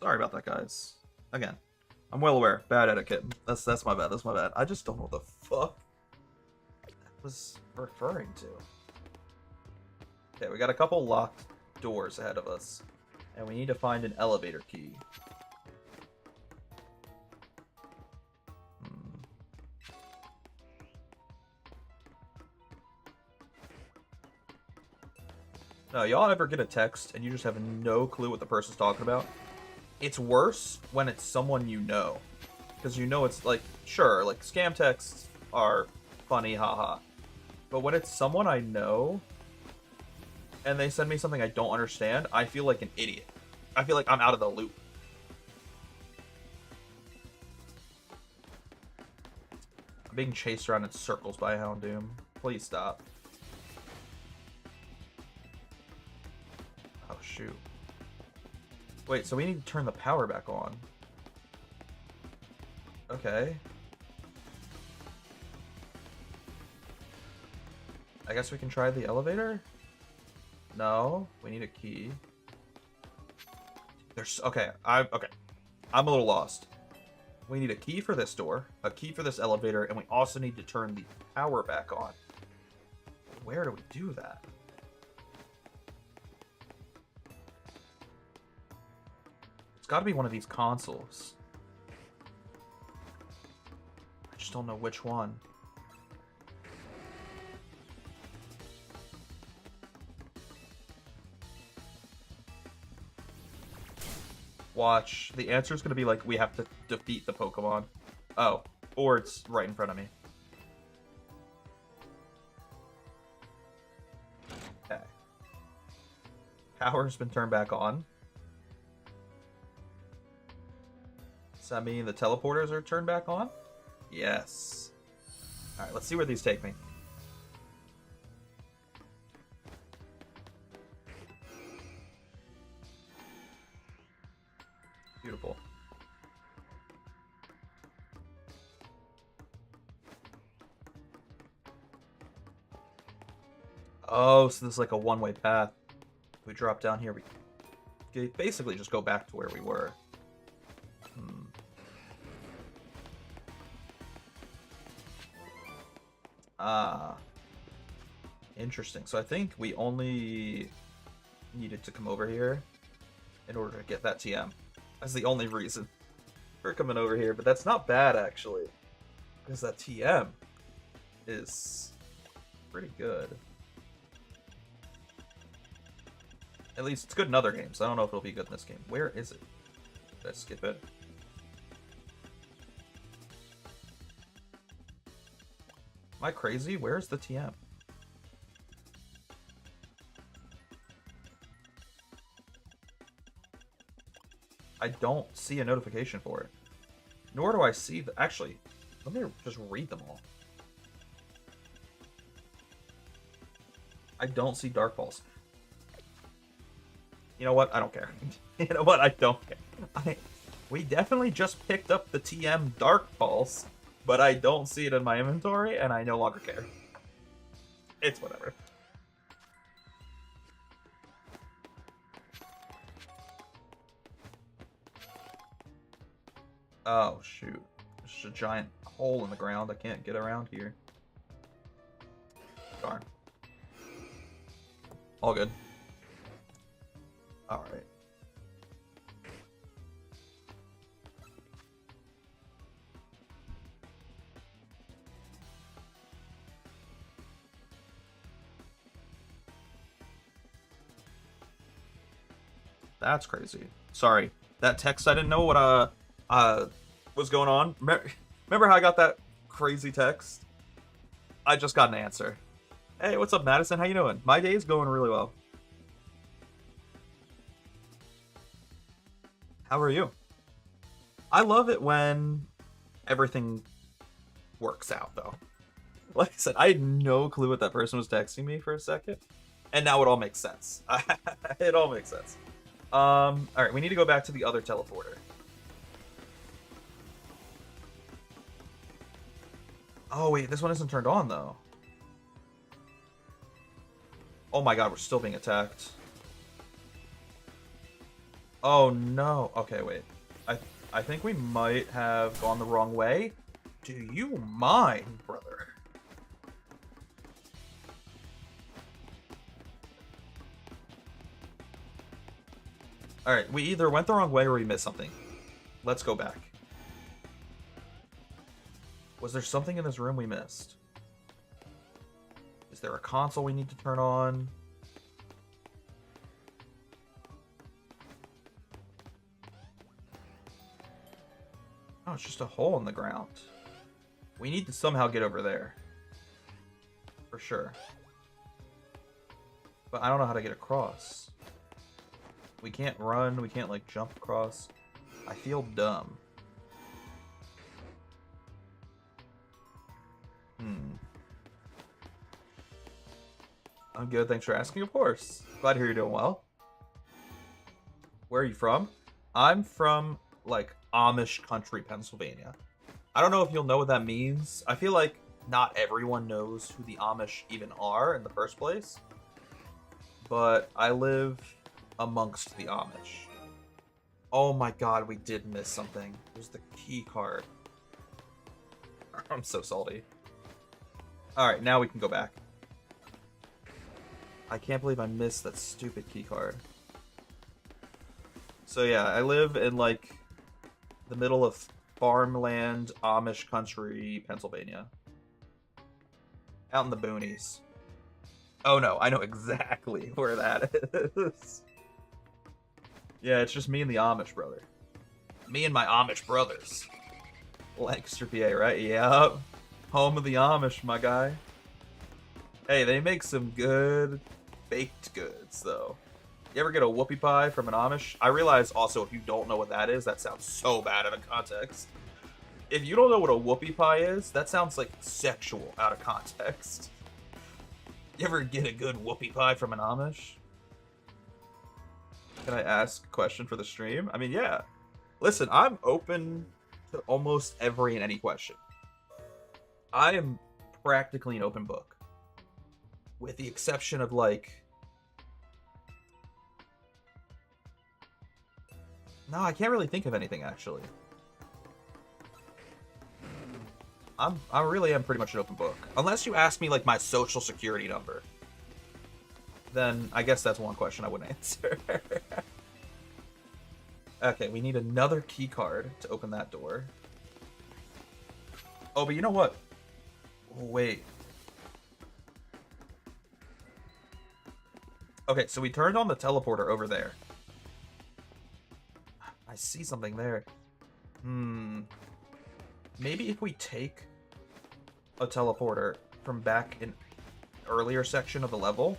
Sorry about that, guys. Again, I'm well aware. Bad etiquette. That's my bad. That's my bad. I just don't know what the fuck that was referring to. Okay, we got a couple locked doors ahead of us, and we need to find an elevator key. No, y'all ever get a text and you just have no clue what the person's talking about? It's worse when it's someone you know. Because you know it's like, sure, like scam texts are funny, haha. But when it's someone I know and they send me something I don't understand, I feel like an idiot. I feel like I'm out of the loop. I'm being chased around in circles by Houndoom. Please stop. Oh, shoot. Wait, so we need to turn the power back on. Okay. I guess we can try the elevator? No, we need a key. There's okay, I'm a little lost. We need a key for this door, a key for this elevator, and we also need to turn the power back on. Where do we do that? It's got to be one of these consoles. I just don't know which one. Watch. The answer is going to be like, we have to defeat the Pokemon. Oh. Or it's right in front of me. Okay. Power's been turned back on. Does that mean the teleporters are turned back on? Yes. Alright, let's see where these take me. Beautiful. Oh, so this is like a one-way path. If we drop down here, we basically just go back to where we were. Ah. Interesting. So I think we only needed to come over here in order to get that TM. That's the only reason for coming over here, but that's not bad actually, because that TM is pretty good. At least it's good in other games. I don't know if it'll be good in this game. Where is it? Did I skip it? Am I crazy? Where's the TM? I don't see a notification for it. Nor do I see the... Actually, let me just read them all. I don't see Dark Pulse. You know what? I don't care. You know what? I don't care. We definitely just picked up the TM Dark Pulse, but I don't see it in my inventory, and I no longer care. It's whatever. Oh, shoot. There's just a giant hole in the ground. I can't get around here. Darn. All good. Alright. That's crazy. Sorry. That text, I didn't know what was going on. Remember how I got that crazy text? I just got an answer. Hey, what's up, Madison? How you doing? My day's going really well. How are you? I love it when everything works out, though. Like I said, I had no clue what that person was texting me for a second, and now it all makes sense. It all makes sense. All right, we need to go back to the other teleporter. Oh wait, this one isn't turned on though. Oh my god, we're still being attacked. Oh no. Okay, wait. I think we might have gone the wrong way. Do you mind, brother? Alright, we either went the wrong way or we missed something. Let's go back. Was there something in this room we missed? Is there a console we need to turn on? Oh, it's just a hole in the ground. We need to somehow get over there. For sure. But I don't know how to get across. We can't run, we can't like jump across. I feel dumb. I'm good, thanks for asking, of course. Glad to hear you're doing well. Where are you from? I'm from, like, Amish country, Pennsylvania. I don't know if you'll know what that means. I feel like not everyone knows who the Amish even are in the first place. But I live amongst the Amish. Oh my god, we did miss something. It was the key card. I'm so salty. Alright, now we can go back. I can't believe I missed that stupid key card. So yeah, I live in like the middle of farmland, Amish country, Pennsylvania. Out in the boonies. Oh no, I know exactly where that is. Yeah, it's just me and the Amish brother. Me and my Amish brothers. Lancaster, PA, right? Yep. Home of the Amish, my guy. Hey, they make some good baked goods, though. You ever get a whoopie pie from an Amish? I realize also if you don't know what that is, that sounds so bad out of context. If you don't know what a whoopie pie is, that sounds like sexual out of context. You ever get a good whoopie pie from an Amish? Can I ask a question for the stream? I mean, yeah. Listen, I'm open to almost every and any question. I am practically an open book. With the exception of, like... No, I can't really think of anything, actually. I really am pretty much an open book. Unless you ask me, like, my social security number. Then I guess that's one question I wouldn't answer. Okay, we need another key card to open that door. Oh, but you know what? Wait. Okay, so we turned on the teleporter over there. I see something there. Maybe if we take a teleporter from back in earlier section of the level,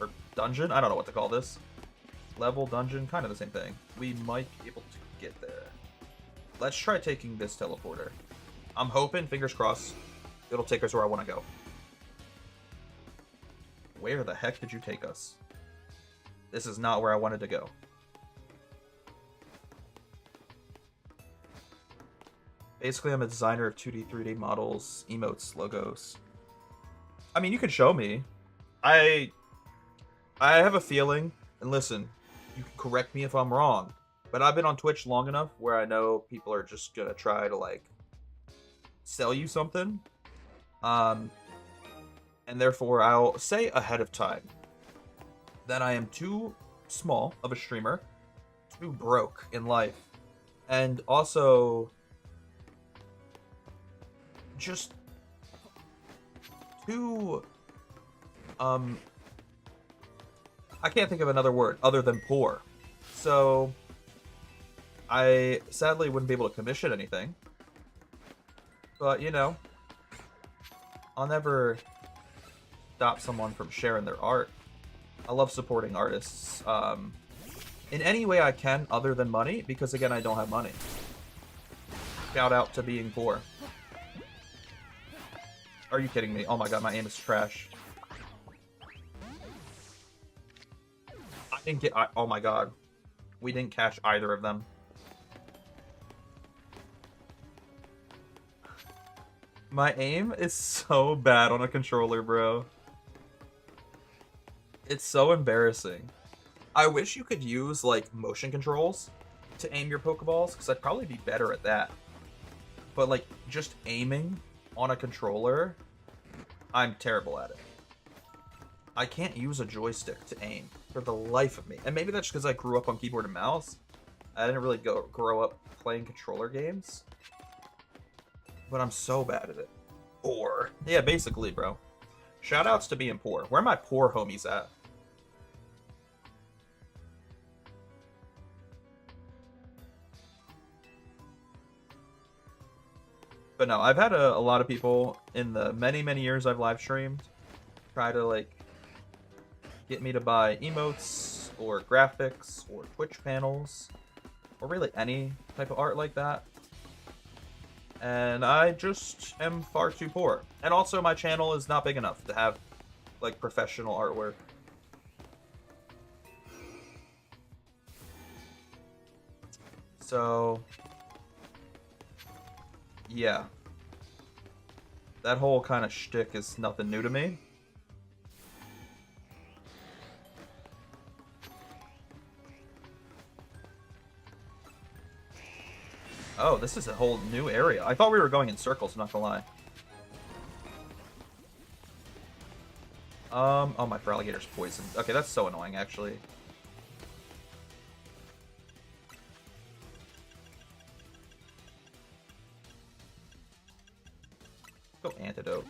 or dungeon, I don't know what to call this. Level, dungeon, kind of the same thing. We might be able to get there. Let's try taking this teleporter. I'm hoping, fingers crossed, it'll take us where I want to go. Where the heck did you take us? This is not where I wanted to go. Basically, I'm a designer of 2D, 3D models, emotes, logos. I mean, you can show me. I have a feeling, and listen, you can correct me if I'm wrong. But I've been on Twitch long enough where I know people are just gonna try to like sell you something. And therefore I'll say ahead of time that I am too small of a streamer, too broke in life, and also just too I can't think of another word other than poor. So I sadly wouldn't be able to commission anything. But you know, I'll never stop someone from sharing their art. I love supporting artists in any way I can other than money, because again, I don't have money. Shout out to being poor. Are you kidding me? Oh my god, my aim is trash. I didn't get... oh my god. We didn't catch either of them. My aim is so bad on a controller, bro. It's so embarrassing. I wish you could use, like, motion controls to aim your Pokeballs, because I'd probably be better at that. But, like, just aiming on a controller, I'm terrible at it. I can't use a joystick to aim for the life of me. And maybe that's because I grew up on keyboard and mouse. I didn't really grow up playing controller games. But I'm so bad at it. Poor. Yeah, basically, bro. Shoutouts to being poor. Where are my poor homies at? But no, I've had a lot of people in the many, many years I've live streamed try to, like, get me to buy emotes or graphics or Twitch panels or really any type of art like that. And I just am far too poor. And also my channel is not big enough to have, like, professional artwork. So, yeah. That whole kind of shtick is nothing new to me. Oh, this is a whole new area. I thought we were going in circles, not gonna lie. Oh, my Feraligator's poisoned. Okay, that's so annoying, actually. Go antidote.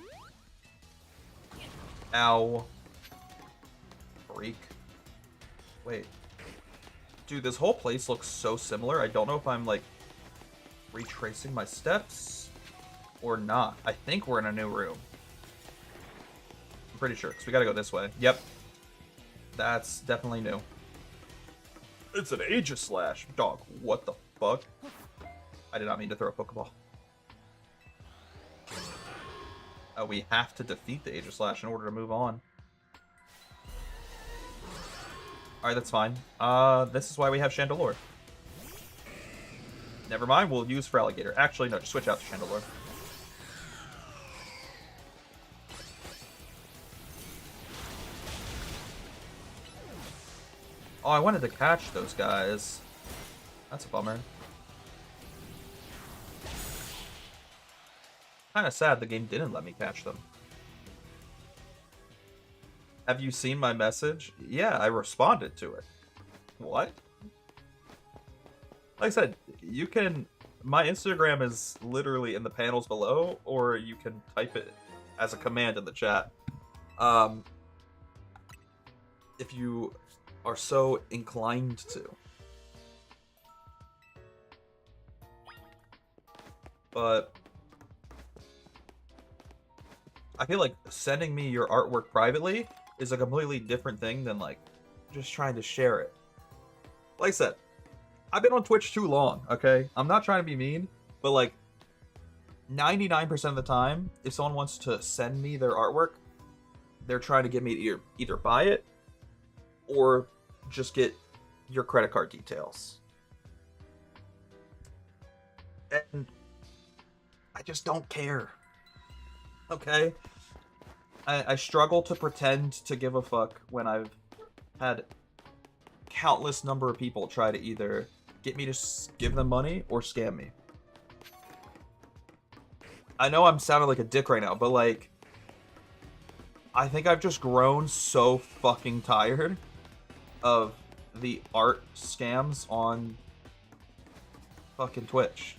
Ow. Freak. Wait. Dude, this whole place looks so similar. I don't know if I'm, like, retracing my steps or not. I think we're in a new room. I'm pretty sure, because we gotta go this way. Yep. That's definitely new. It's an Aegislash. Dog, what the fuck? I did not mean to throw a Pokeball. We have to defeat the Aegislash in order to move on. Alright, that's fine. This is why we have Chandelure. Never mind, we'll use Feraligator. Actually, no, just switch out to Chandelure. Oh, I wanted to catch those guys. That's a bummer. Kind of sad the game didn't let me catch them. Have you seen my message? Yeah, I responded to it. What? Like I said, you can... My Instagram is literally in the panels below, or you can type it as a command in the chat. If you are so inclined to. But I feel like sending me your artwork privately is a completely different thing than, like, just trying to share it. Like I said, I've been on Twitch too long, okay? I'm not trying to be mean, but, like, 99% of the time, if someone wants to send me their artwork, they're trying to get me to either buy it or just get your credit card details. And I just don't care. Okay? I struggle to pretend to give a fuck when I've had countless number of people try to either get me to give them money or scam me. I know I'm sounding like a dick right now, but like, I think I've just grown so fucking tired of the art scams on fucking Twitch.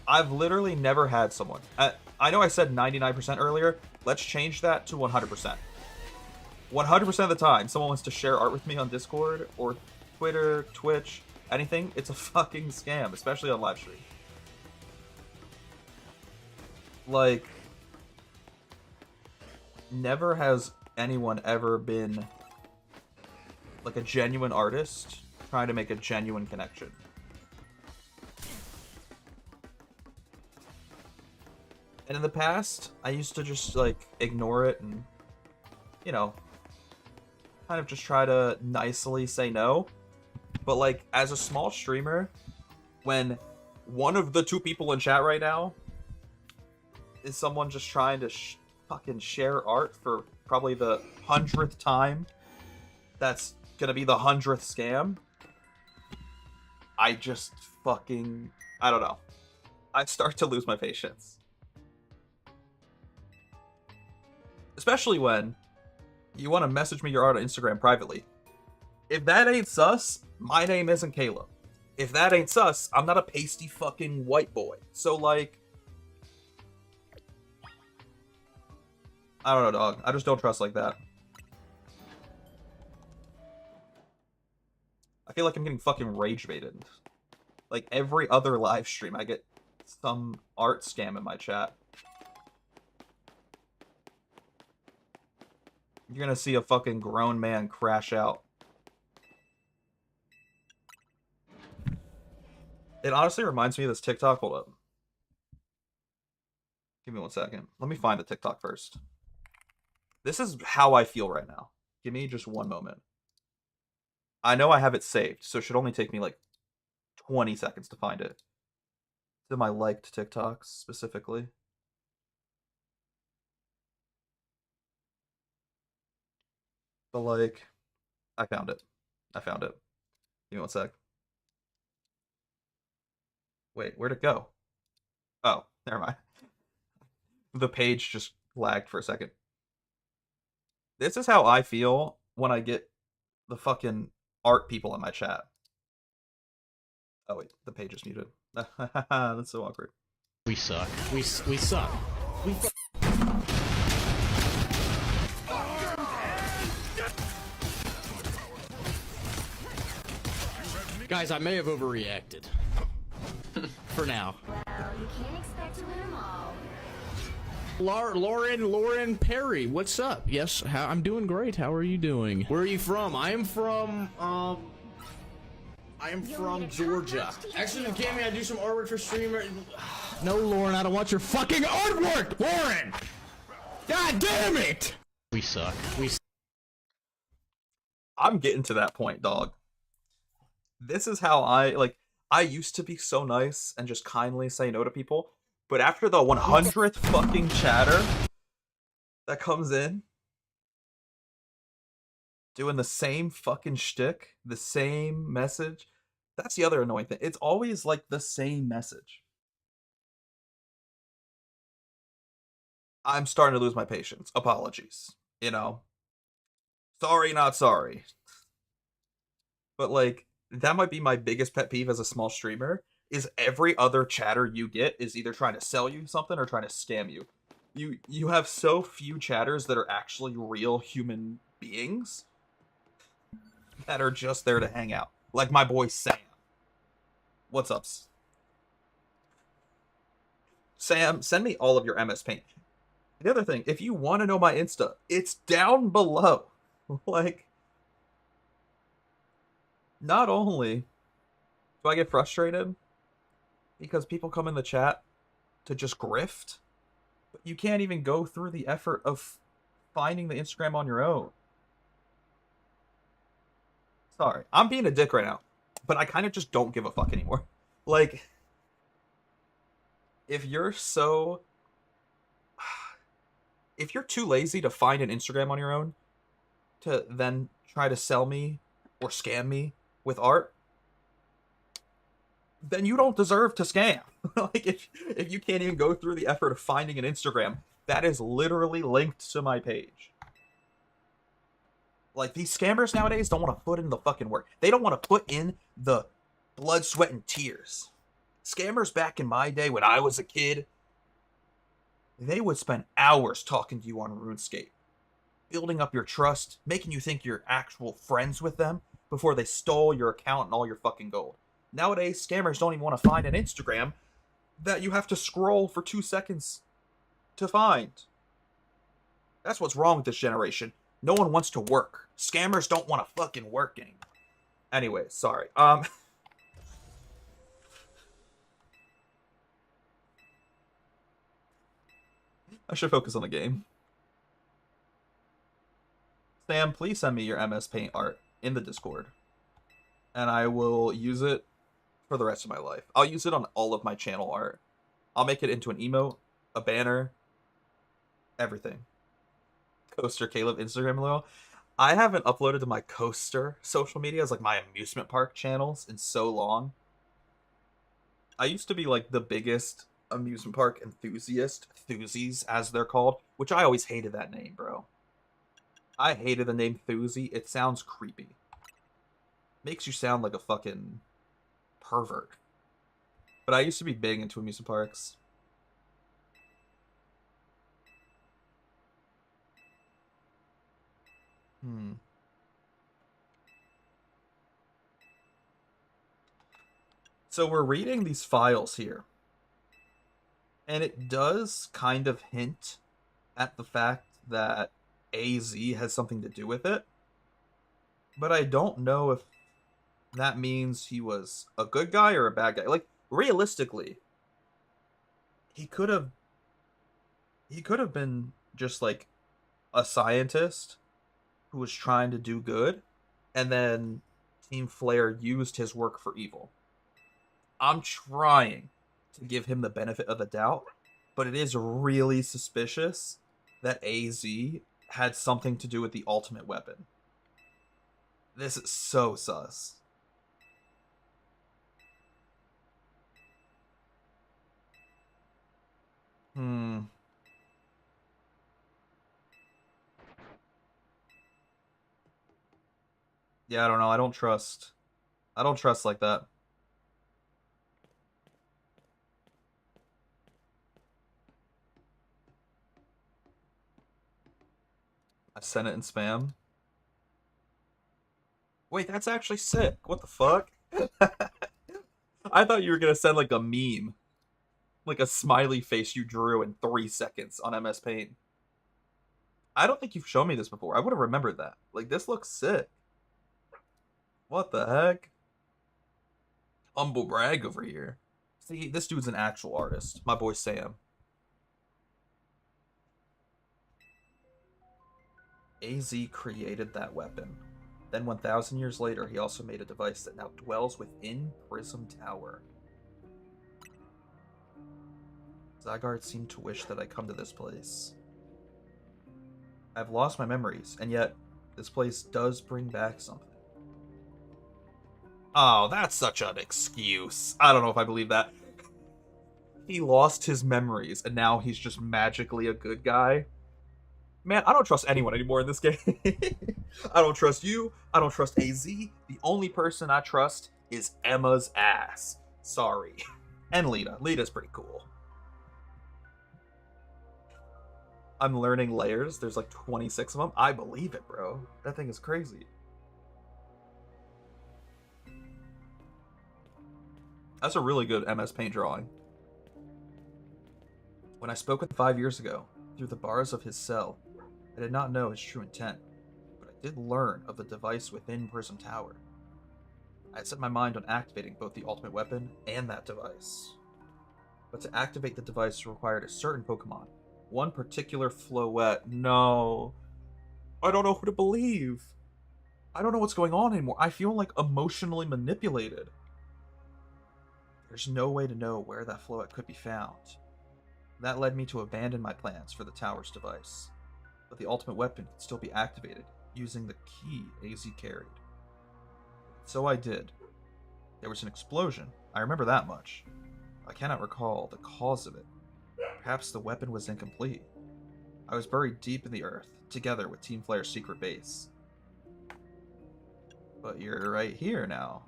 I've literally never had someone. I know I said 99% earlier. Let's change that to 100%. 100% of the time, someone wants to share art with me on Discord or Twitter, Twitch, anything, it's a fucking scam, especially on live stream. Like, never has anyone ever been like a genuine artist trying to make a genuine connection. And in the past, I used to just like ignore it and, you know, kind of just try to nicely say no. But like, as a small streamer, when one of the two people in chat right now is someone just trying to fucking share art for probably the 100th time, that's gonna be the 100th scam, I just fucking, I don't know. I start to lose my patience. Especially when you want to message me your art on Instagram privately. If that ain't sus, my name isn't Caleb. If that ain't sus, I'm not a pasty fucking white boy. So like, I don't know, dog. I just don't trust like that. I feel like I'm getting fucking rage baited. Like every other live stream, I get some art scam in my chat. You're gonna see a fucking grown man crash out. It honestly reminds me of this TikTok. Hold up. Give me 1 second. Let me find the TikTok first. This is how I feel right now. Give me just 1 moment. I know I have it saved, so it should only take me like 20 seconds to find it. To my liked TikToks specifically. But like, I found it. I found it. Give me 1 sec. Wait, where'd it go? Oh, never mind. The page just lagged for a second. This is how I feel when I get the fucking art people in my chat. Oh wait, the page is muted. That's so awkward. We suck. We suck. Guys, I may have overreacted. For now. Well, you can't expect to win them all. Lauren Perry, what's up? Yes, I'm doing great. How are you doing? Where are you from? I am from Georgia. Actually, Cammy, I do some artwork for streamer. No, Lauren, I don't want your fucking artwork, Lauren. God damn it! We suck. I'm getting to that point, dog. This is how I used to be so nice and just kindly say no to people, but after the 100th fucking chatter that comes in, doing the same fucking shtick, the same message, that's the other annoying thing. It's always like the same message. I'm starting to lose my patience. Apologies. You know? Sorry, not sorry. But like, that might be my biggest pet peeve as a small streamer, is every other chatter you get is either trying to sell you something or trying to scam you. You have so few chatters that are actually real human beings that are just there to hang out. Like my boy Sam. What's up? Sam, send me all of your MS Paint. The other thing, if you want to know my Insta, it's down below. Like, not only do I get frustrated because people come in the chat to just grift, but you can't even go through the effort of finding the Instagram on your own. Sorry, I'm being a dick right now, but I kind of just don't give a fuck anymore. Like, if you're too lazy to find an Instagram on your own to then try to sell me or scam me with art, then you don't deserve to scam. Like if you can't even go through the effort of finding an Instagram that is literally linked to my page. Like, these scammers nowadays don't want to put in the fucking work. They don't want to put in the blood, sweat, and tears. Scammers back in my day when I was a kid, they would spend hours talking to you on RuneScape, building up your trust, making you think you're actual friends with them before they stole your account and all your fucking gold. Nowadays, scammers don't even want to find an Instagram that you have to scroll for 2 seconds to find. That's what's wrong with this generation. No one wants to work. Scammers don't want to fucking work anymore. Anyway, sorry. I should focus on the game. Sam, please send me your MS Paint art in the Discord. And I will use it for the rest of my life. I'll use it on all of my channel art. I'll make it into an emote, a banner, everything. Coaster Caleb Instagram logo. I haven't uploaded to my Coaster social medias, like my amusement park channels, in so long. I used to be like the biggest amusement park enthusiast, Thusies as they're called, which I always hated that name, bro. I hated the name Thusie. It sounds creepy. Makes you sound like a fucking pervert. But I used to be big into amusement parks. So we're reading these files here. And it does kind of hint at the fact that AZ has something to do with it. But I don't know if that means he was a good guy or a bad guy. Like, realistically, he could have been just like a scientist who was trying to do good, and then Team Flare used his work for evil. I'm trying to give him the benefit of the doubt, but it is really suspicious that AZ had something to do with the ultimate weapon. This is so sus. Yeah, I don't know. I don't trust like that. I sent it in spam. Wait, that's actually sick. What the fuck? I thought you were gonna send like a meme. Like a smiley face you drew in 3 seconds on MS Paint. I don't think you've shown me this before. I would have remembered that. Like, this looks sick. What the heck? Humble brag over here. See, this dude's an actual artist. My boy Sam. AZ created that weapon. Then 1,000 years later, he also made a device that now dwells within Prism Tower. Zygarde seemed to wish that I come to this place. I've lost my memories, and yet this place does bring back something. Oh, that's such an excuse. I don't know if I believe that. He lost his memories, and now he's just magically a good guy. Man, I don't trust anyone anymore in this game. I don't trust you. I don't trust AZ. The only person I trust is Emma's ass. Sorry. And Lita. Lita's pretty cool. I'm learning layers. There's like 26 of them. I believe it, bro. That thing is crazy. That's a really good MS Paint drawing. When I spoke with him 5 years ago, through the bars of his cell, I did not know his true intent, but I did learn of the device within Prism Tower. I had set my mind on activating both the ultimate weapon and that device. But to activate the device required a certain Pokemon. One particular Floette. No. I don't know who to believe. I don't know what's going on anymore. I feel like emotionally manipulated. There's no way to know where that Floette could be found. That led me to abandon my plans for the tower's device. But the ultimate weapon could still be activated using the key AZ carried. So I did. There was an explosion. I remember that much. I cannot recall the cause of it. Perhaps the weapon was incomplete. I was buried deep in the earth, together with Team Flare's secret base. But you're right here now.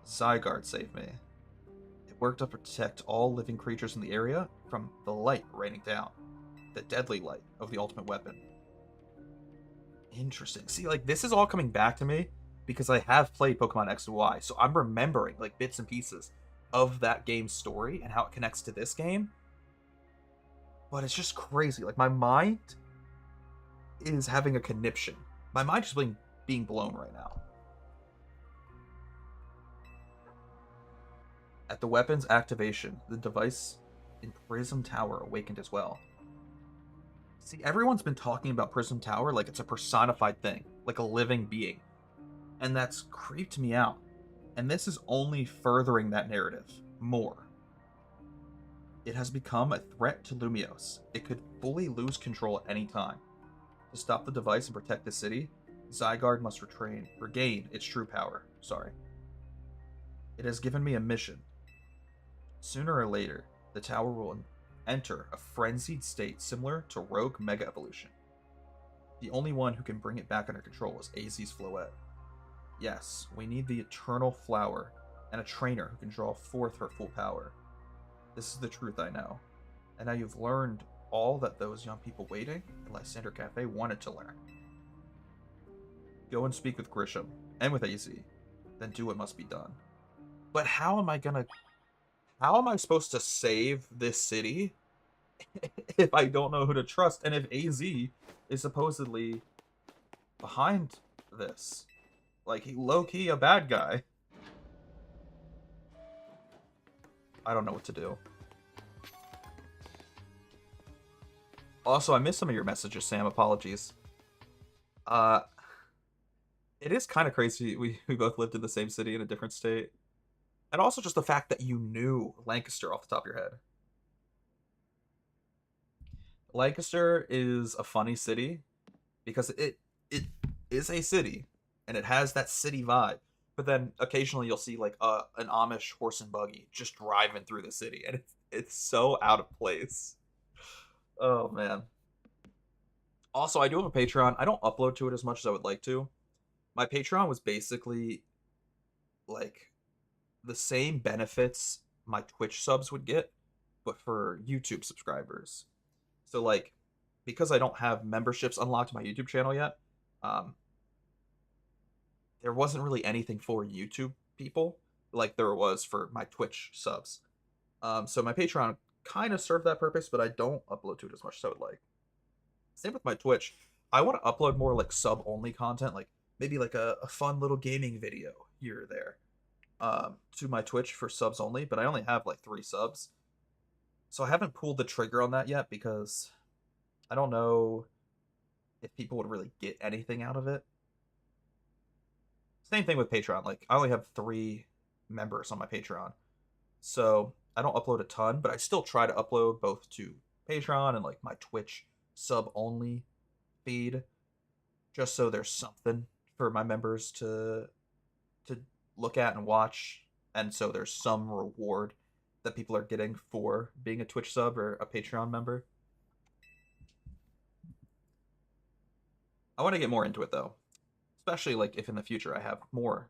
Zygarde saved me. It worked to protect all living creatures in the area from the light raining down. The deadly light of the ultimate weapon. Interesting. See, like, this is all coming back to me because I have played Pokemon X and Y, so I'm remembering, like, bits and pieces of that game's story and how it connects to this game. But it's just crazy. Like, my mind is having a conniption. My mind is being blown right now. At the weapon's activation, the device in Prism Tower awakened as well. See, everyone's been talking about Prism Tower like it's a personified thing, like a living being. And that's creeped me out. And this is only furthering that narrative more. It has become a threat to Lumiose. It could fully lose control at any time. To stop the device and protect the city, Zygarde must regain its true power. Sorry. It has given me a mission. Sooner or later, the tower will enter a frenzied state similar to Rogue Mega Evolution. The only one who can bring it back under control is AZ's Floette. Yes, we need the Eternal Flower and a trainer who can draw forth her full power. This is the truth I know. And now you've learned all that those young people waiting in Lysander Cafe wanted to learn. Go and speak with Grisham and with AZ, then do what must be done. But how am I supposed to save this city if I don't know who to trust and if AZ is supposedly behind this? Like, he low-key a bad guy. I don't know what to do. Also, I missed some of your messages, Sam. Apologies. It is kind of crazy we both lived in the same city in a different state. And also just the fact that you knew Lancaster off the top of your head. Lancaster is a funny city because it is a city and it has that city vibe. But then occasionally you'll see like an Amish horse and buggy just driving through the city, and it's so out of place. Oh man. Also, I do have a Patreon. I don't upload to it as much as I would like to. My Patreon was basically like the same benefits my Twitch subs would get, but for YouTube subscribers. So like, because I don't have memberships unlocked to my YouTube channel yet, there wasn't really anything for YouTube people like there was for my Twitch subs. So my Patreon kind of served that purpose, but I don't upload to it as much as I would like. Same with my Twitch. I want to upload more like sub-only content, like maybe like a fun little gaming video here or there to my Twitch for subs only, but I only have like 3 subs. So I haven't pulled the trigger on that yet because I don't know if people would really get anything out of it. Same thing with Patreon. Like, I only have 3 members on my Patreon. So I don't upload a ton, but I still try to upload both to Patreon and like my Twitch sub-only feed, just so there's something for my members to look at and watch, and so there's some reward that people are getting for being a Twitch sub or a Patreon member. I want to get more into it though, especially like if in the future I have more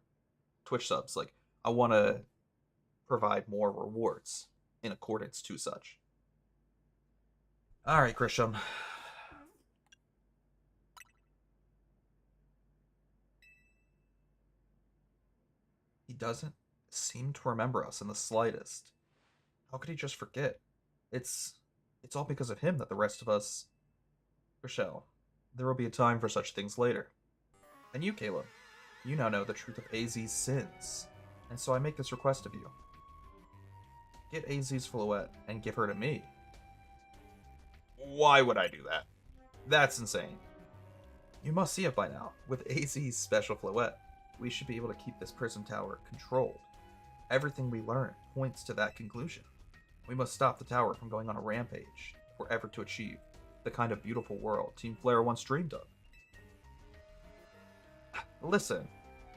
Twitch subs. Like, I want to provide more rewards in accordance to such. All right, Grisham. He doesn't seem to remember us in the slightest. How could he just forget? It's all because of him that the rest of us... Rochelle, there will be a time for such things later. And you, Caleb, you now know the truth of AZ's sins, and so I make this request of you. Get AZ's Floette and give her to me. Why would I do that? That's insane. You must see it by now. With AZ's special Floette, we should be able to keep this Prism Tower controlled. Everything we learn points to that conclusion. We must stop the tower from going on a rampage if we're ever to achieve the kind of beautiful world Team Flare once dreamed of. Listen,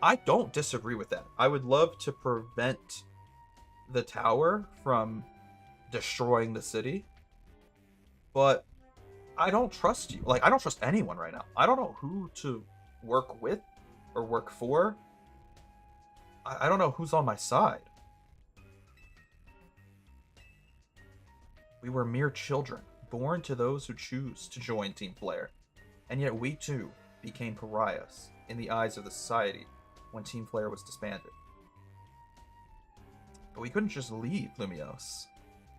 I don't disagree with that. I would love to prevent the tower from destroying the city, but I don't trust you. Like, I don't trust anyone right now. I don't know who to work with or work for. I don't know who's on my side. We were mere children, born to those who choose to join Team Flare. And yet we too became pariahs in the eyes of the society when Team Flare was disbanded. But we couldn't just leave Lumiose.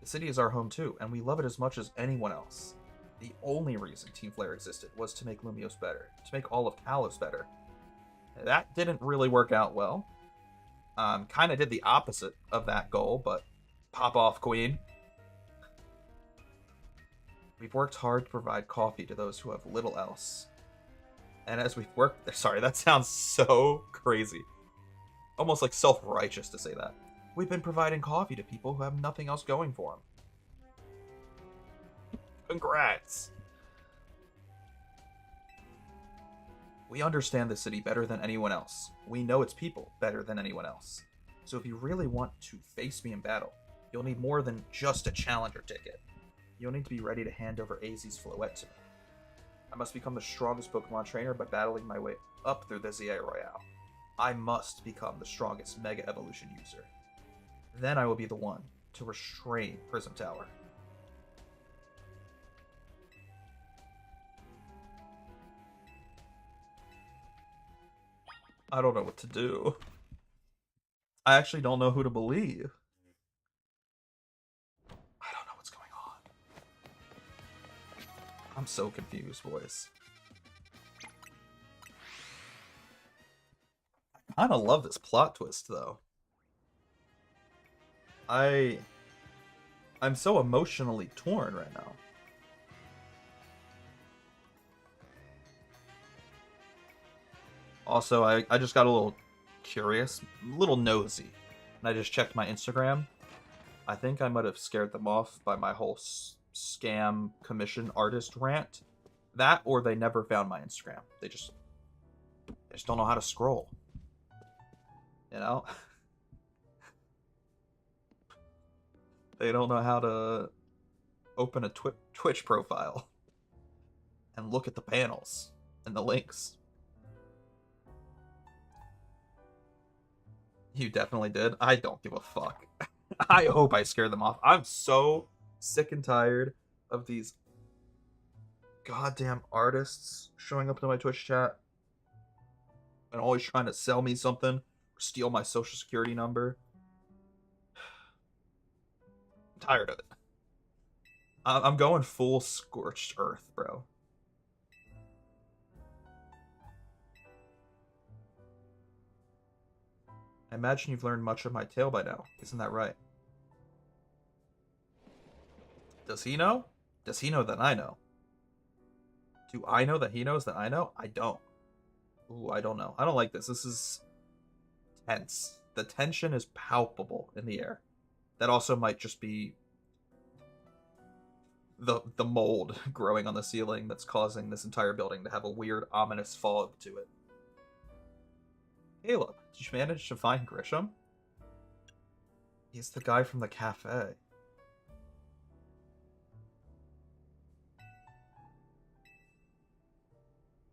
The city is our home too, and we love it as much as anyone else. The only reason Team Flare existed was to make Lumiose better, to make all of Kalos better. That didn't really work out well. Kind of did the opposite of that goal, but pop off, Queen. We've worked hard to provide coffee to those who have little else. And as we've worked... Sorry, that sounds so crazy. Almost like self-righteous to say that. We've been providing coffee to people who have nothing else going for them. Congrats! We understand the city better than anyone else. We know its people better than anyone else. So if you really want to face me in battle, you'll need more than just a challenger ticket. You'll need to be ready to hand over AZ's Floette to me. I must become the strongest Pokemon trainer by battling my way up through the ZA Royale. I must become the strongest Mega Evolution user. Then I will be the one to restrain Prism Tower. I don't know what to do. I actually don't know who to believe. I don't know what's going on. I'm so confused, boys. I kind of love this plot twist, though. I'm so emotionally torn right now. Also, I just got a little curious, a little nosy, and I just checked my Instagram. I think I might have scared them off by my whole scam commission artist rant. That, or they never found my Instagram. They just don't know how to scroll. You know? They don't know how to open a Twitch profile and look at the panels and the links. You definitely did. I don't give a fuck. I hope I scared them off. I'm so sick and tired of these goddamn artists showing up to my Twitch chat and always trying to sell me something or steal my social security number. I'm tired of it. I'm going full scorched earth, bro. I imagine you've learned much of my tale by now. Isn't that right? Does he know? Does he know that I know? Do I know that he knows that I know? I don't. Ooh, I don't know. I don't like this. This is tense. The tension is palpable in the air. That also might just be the mold growing on the ceiling that's causing this entire building to have a weird, ominous fog to it. Caleb, did you manage to find Grisham? He's the guy from the cafe.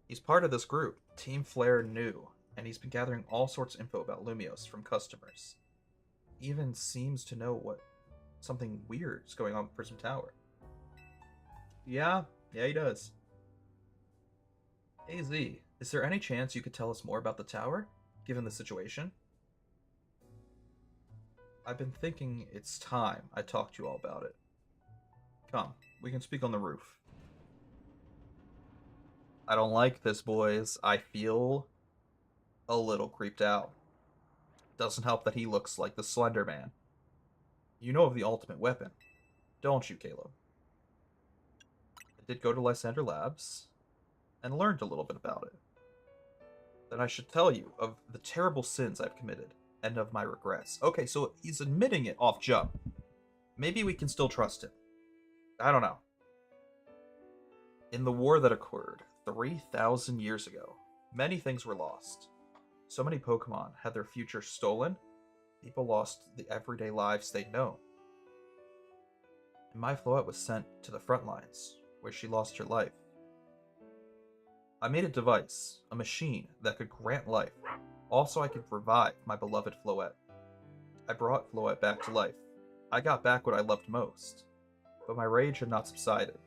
He's part of this group, Team Flare New, and he's been gathering all sorts of info about Lumiose from customers. He even seems to know what something weird is going on with Prism Tower. Yeah, he does. AZ, is there any chance you could tell us more about the tower, given the situation? I've been thinking it's time I talked to you all about it. Come, we can speak on the roof. I don't like this, boys. I feel a little creeped out. Doesn't help that he looks like the Slender Man. You know of the ultimate weapon, don't you, Caleb? I did go to Lysander Labs and learned a little bit about it. Then I should tell you of the terrible sins I've committed and of my regrets. Okay, so he's admitting it off jump. Maybe we can still trust him. I don't know. In the war that occurred 3,000 years ago, many things were lost. So many Pokemon had their future stolen. People lost the everyday lives they'd known. And my Floette was sent to the front lines, where she lost her life. I made a device, a machine that could grant life. Also, I could revive my beloved Floette. I brought Floette back to life. I got back what I loved most. But my rage had not subsided.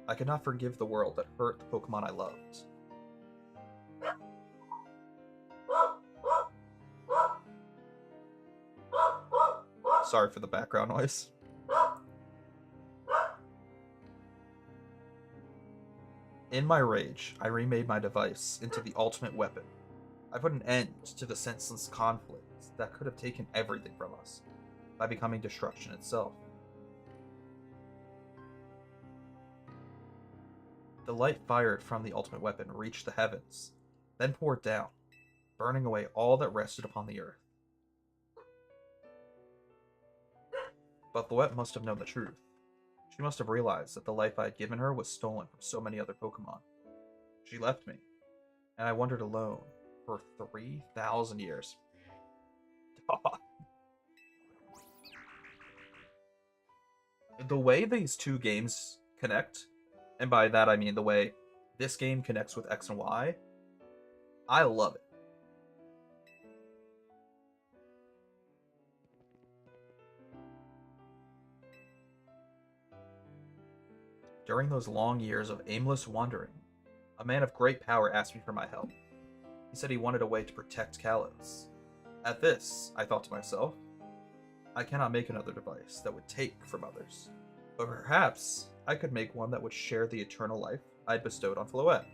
I could not forgive the world that hurt the Pokemon I loved. Sorry for the background noise. In my rage, I remade my device into the ultimate weapon. I put an end to the senseless conflict that could have taken everything from us by becoming destruction itself. The light fired from the ultimate weapon reached the heavens, then poured down, burning away all that rested upon the earth. But Floette must have known the truth. She must have realized that the life I had given her was stolen from so many other Pokemon. She left me, and I wandered alone for 3,000 years. The way these two games connect, and by that I mean the way this game connects with X and Y, I love it. During those long years of aimless wandering, a man of great power asked me for my help. He said he wanted a way to protect Kalos. At this, I thought to myself, I cannot make another device that would take from others, but perhaps I could make one that would share the eternal life I had bestowed on Floette.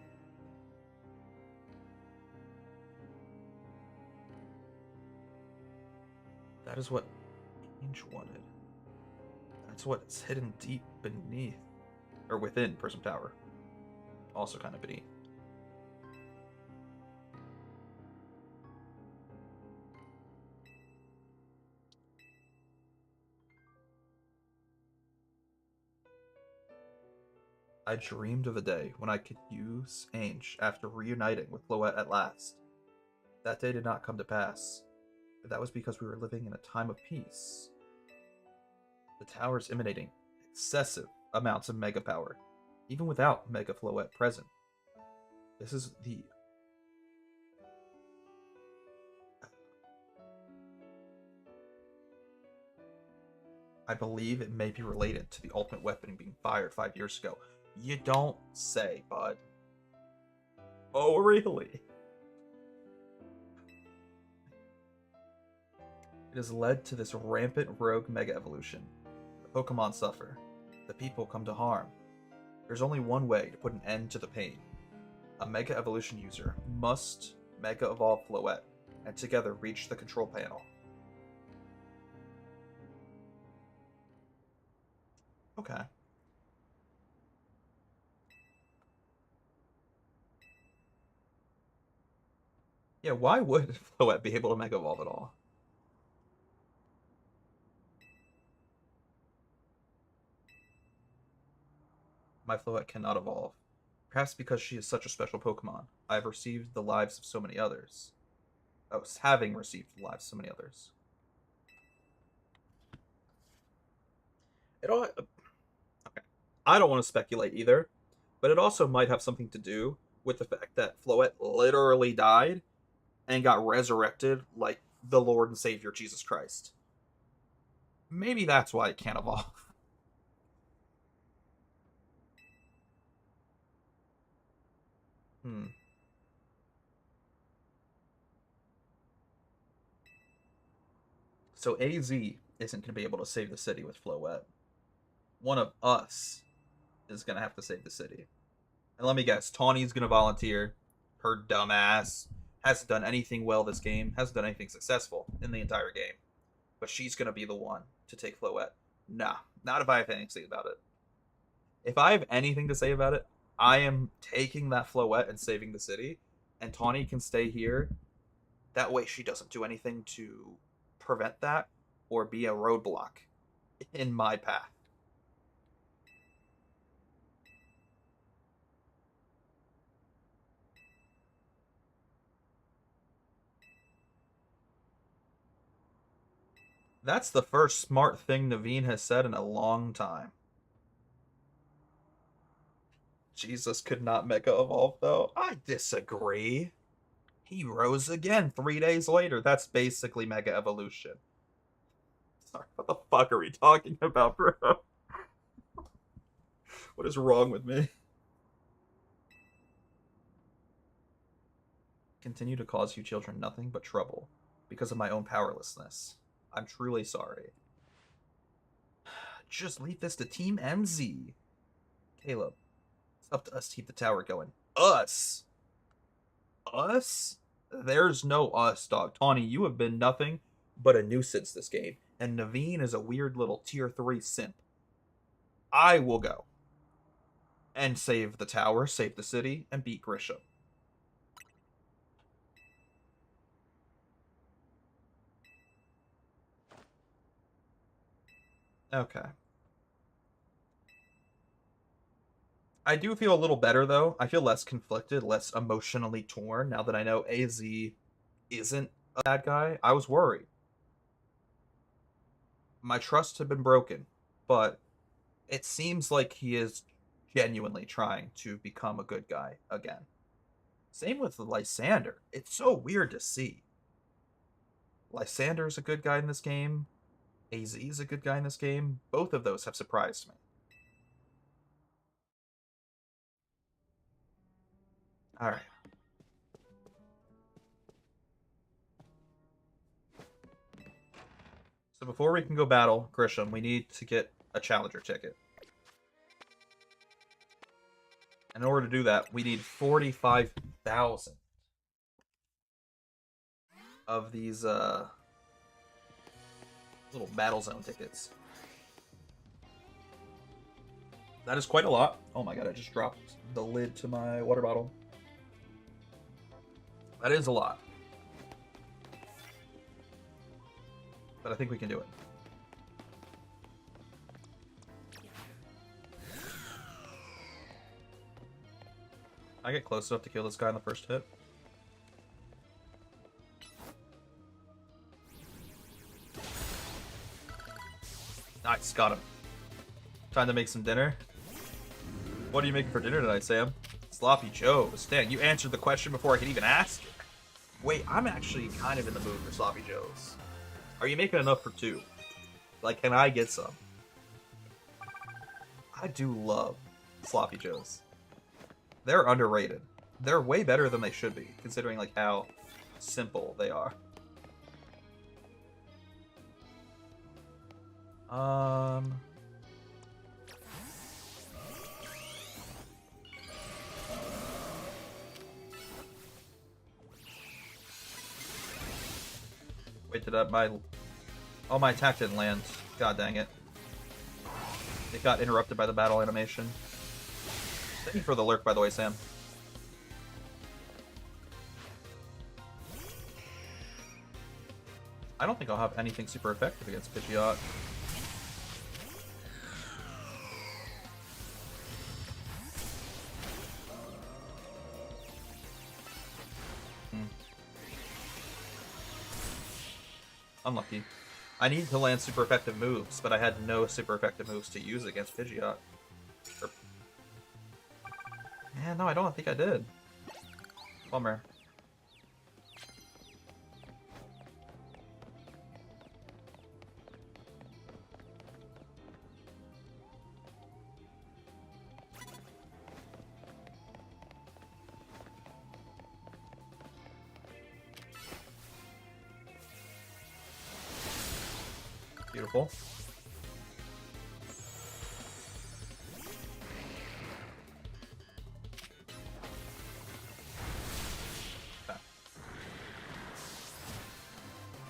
That is what Ainge wanted. That's what's hidden deep beneath. Or within Prism Tower. Also kind of beneath. I dreamed of a day when I could use Ainge after reuniting with Floette at last. That day did not come to pass, but that was because we were living in a time of peace. The tower's emanating excessive amounts of mega power, even without Mega Floette present. This is the I believe it may be related to the ultimate weapon being fired 5 years ago. You don't say, bud. Oh, really? It has led to this rampant rogue mega evolution. The Pokemon suffer. The people come to harm. There's only one way to put an end to the pain. A Mega Evolution user must Mega Evolve Floette and together reach the control panel. Okay. Yeah, why would Floette be able to Mega Evolve at all? My Floette cannot evolve. Perhaps because she is such a special Pokemon. I have received the lives of so many others. Oh, having received the lives of so many others. It all... Okay. I don't want to speculate either, but it also might have something to do with the fact that Floette literally died and got resurrected like the Lord and Savior Jesus Christ. Maybe that's why it can't evolve. So AZ isn't going to be able to save the city with Floette. One of us is going to have to save the city. And let me guess, Tawny's going to volunteer. Her dumbass hasn't done anything well this game, hasn't done anything successful in the entire game. But she's going to be the one to take Floette. Nah, not if I have anything to say about it. If I have anything to say about it, I am taking that Floette and saving the city, and Tawny can stay here. That way she doesn't do anything to prevent that or be a roadblock in my path. That's the first smart thing Naveen has said in a long time. Jesus could not Mega Evolve, though. I disagree. He rose again 3 days later. That's basically Mega Evolution. Sorry, what the fuck are we talking about, bro? What is wrong with me? Continue to cause you children nothing but trouble because of my own powerlessness. I'm truly sorry. Just leave this to Team MZ. Caleb, it's up to us to keep the tower going. Us? Us? There's no us, dog. Tawny, you have been nothing but a nuisance this game. And Naveen is a weird little tier 3 simp. I will go and save the tower, save the city, and beat Grisham. Okay. I do feel a little better, though. I feel less conflicted, less emotionally torn, now that I know AZ isn't a bad guy. I was worried. My trust had been broken, but it seems like he is genuinely trying to become a good guy again. Same with Lysander. It's so weird to see. Lysander's a good guy in this game. AZ is a good guy in this game. Both of those have surprised me. Alright. So before we can go battle Grisham, we need to get a challenger ticket. In order to do that, we need 45,000 of these little battle zone tickets. That is quite a lot. Oh my god, I just dropped the lid to my water bottle. That is a lot. But I think we can do it. I get close enough to kill this guy in the first hit. Nice, got him. Time to make some dinner. What are you making for dinner tonight, Sam? Sloppy Joes. Dang, you answered the question before I could even ask. Wait, I'm actually kind of in the mood for Sloppy Joes. Are you making enough for 2? Like, can I get some? I do love Sloppy Joes. They're underrated. They're way better than they should be, considering like how simple they are. Wait, did my... Oh, my attack didn't land. God dang it. It got interrupted by the battle animation. Thank you for the lurk, by the way, Sam. I don't think I'll have anything super effective against Pidgeot. Unlucky. I needed to land super effective moves, but I had no super effective moves to use against Pidgeot. Yeah, no, I don't think I did. Bummer. Beautiful. Okay.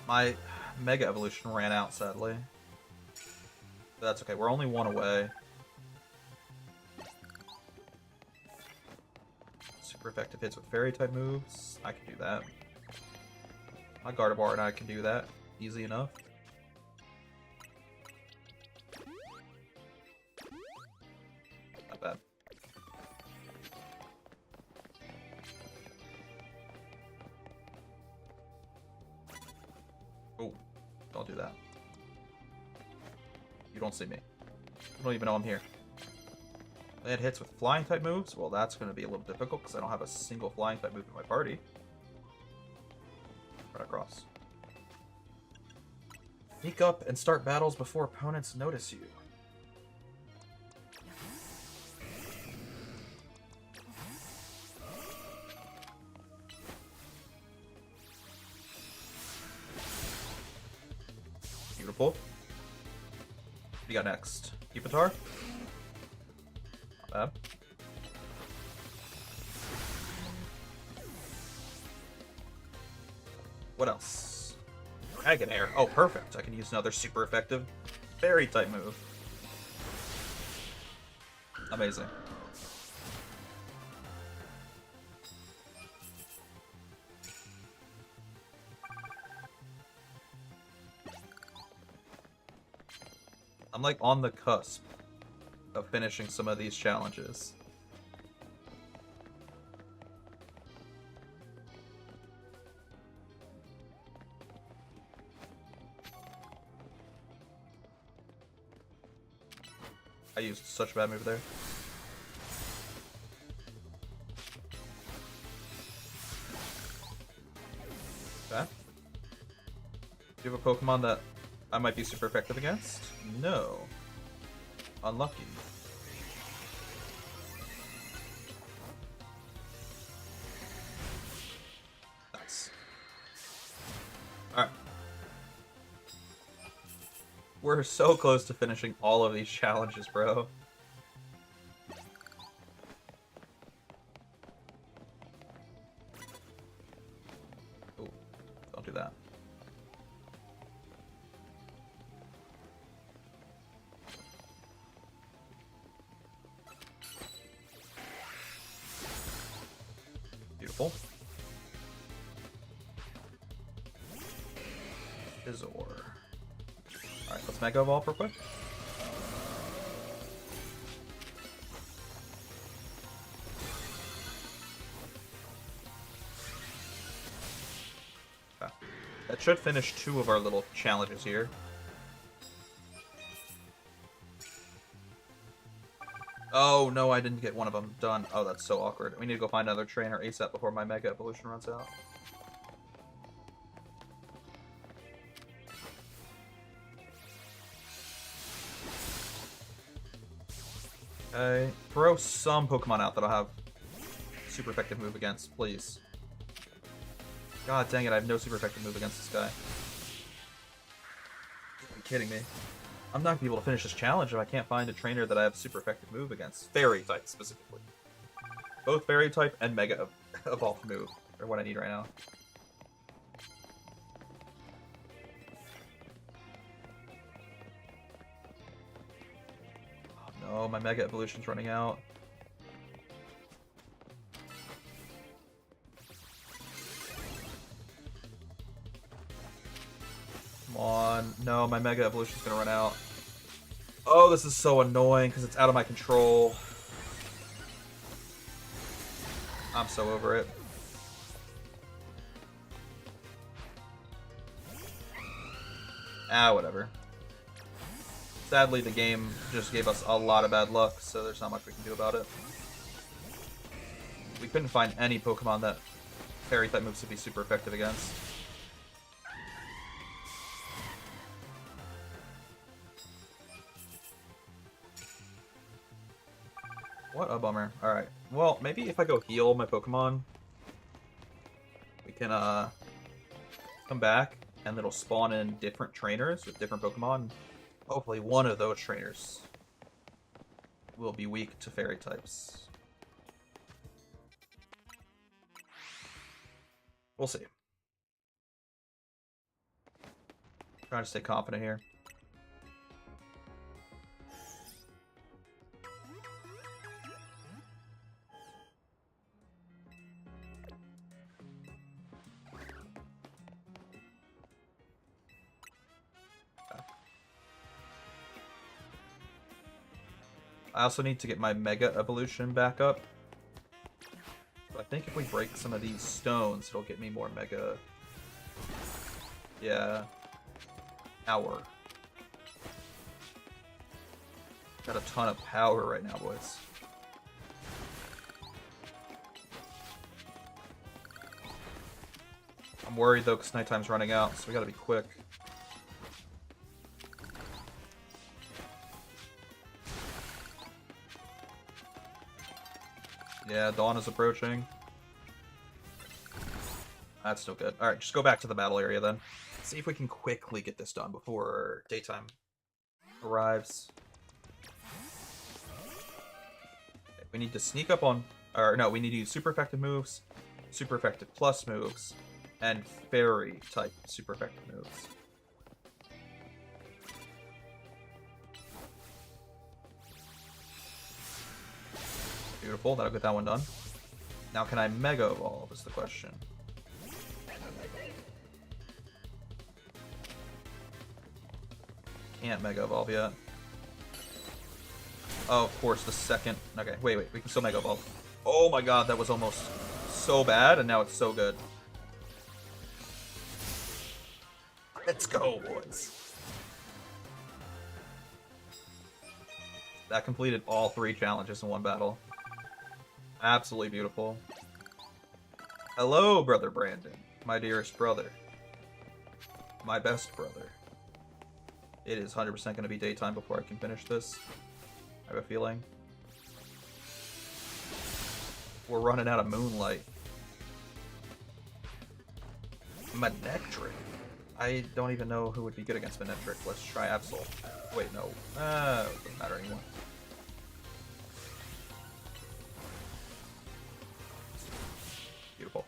My Mega Evolution ran out, sadly. But that's okay, we're only 1 away. Super effective hits with Fairy-type moves. I can do that. My Gardevoir and I can do that. Easy enough. Not bad. Oh, don't do that. You don't see me. You don't even know I'm here. They had hits with flying type moves. Well, that's going to be a little difficult because I don't have a single flying type move in my party. Right across. Sneak up and start battles before opponents notice you. Beautiful. What do you got next? Kipatar? Not bad. What else? Dragonair. Oh, perfect. I can use another super effective fairy type move. Amazing. I'm like on the cusp of finishing some of these challenges. I used such a bad move there. Okay. Do you have a Pokemon that I might be super effective against? No. Unlucky. Nice. Alright. We're so close to finishing all of these challenges, bro. Ooh, don't do that. Beautiful. Scizor. Alright, let's Mega Evolve real quick. Okay. That should finish 2 of our little challenges here. Oh, no, I didn't get one of them done. Oh, that's so awkward. We need to go find another trainer ASAP before my Mega Evolution runs out. Okay, throw some Pokemon out that I'll have super effective move against, please. God dang it, I have no super effective move against this guy. Are you kidding me? I'm not gonna be able to finish this challenge if I can't find a trainer that I have super effective move against. Fairy type, specifically. Both Fairy type and Mega Evolve move are what I need right now. Oh, my Mega Evolution's running out. Come on. No, my Mega Evolution's gonna run out. Oh, this is so annoying because it's out of my control. I'm so over it. Ah, whatever. Sadly, the game just gave us a lot of bad luck, so there's not much we can do about it. We couldn't find any Pokemon that Fairy-type moves would be super effective against. What a bummer. Alright. Well, maybe if I go heal my Pokemon, we can come back, and it'll spawn in different trainers with different Pokemon. Hopefully one of those trainers will be weak to fairy types. We'll see. Trying to stay confident here. I also need to get my Mega Evolution back up. But I think if we break some of these stones, it'll get me more Mega... Yeah. Power. Got a ton of power right now, boys. I'm worried though, because nighttime's running out, so we gotta be quick. Yeah, dawn is approaching. That's still good. Alright, just go back to the battle area then. See if we can quickly get this done before daytime arrives. Okay, we need to sneak up on... Or no, we need to use super effective moves, super effective plus moves, and fairy type super effective moves. Beautiful, that'll get that one done. Now can I Mega Evolve is the question. Can't Mega Evolve yet. Oh, of course, the second... Okay, wait, we can still Mega Evolve. Oh my god, that was almost so bad, and now it's so good. Let's go, boys. That completed all 3 challenges in one battle. Absolutely beautiful. Hello, Brother Brandon. My dearest brother. My best brother. It is 100% going to be daytime before I can finish this. I have a feeling. We're running out of moonlight. Manectric. I don't even know who would be good against Manectric. Let's try Absol. Wait, no. It doesn't matter anymore. Beautiful.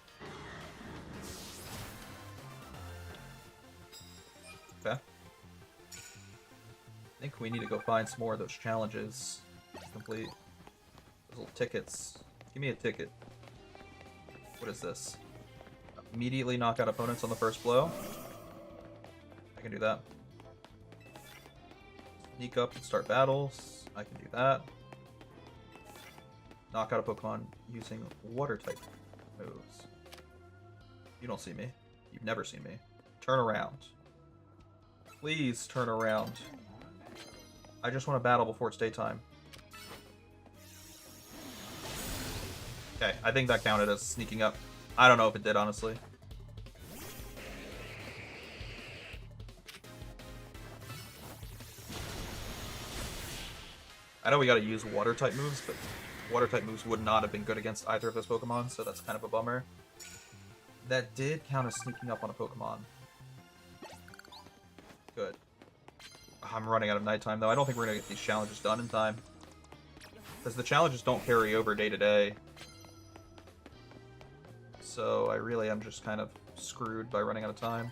Okay. I think we need to go find some more of those challenges to complete. Those little tickets. Give me a ticket. What is this? Immediately knock out opponents on the first blow. I can do that. Sneak up and start battles. I can do that. Knock out a Pokemon using water type moves. You don't see me. You've never seen me. Turn around. Please turn around. I just want to battle before it's daytime. Okay, I think that counted as sneaking up. I don't know if it did, honestly. I know we gotta use water type moves, but water type moves would not have been good against either of those Pokemon, so that's kind of a bummer. That did count as sneaking up on a Pokemon. Good. I'm running out of nighttime, though. I don't think we're gonna get these challenges done in time. Because the challenges don't carry over day to day. So I really am just kind of screwed by running out of time.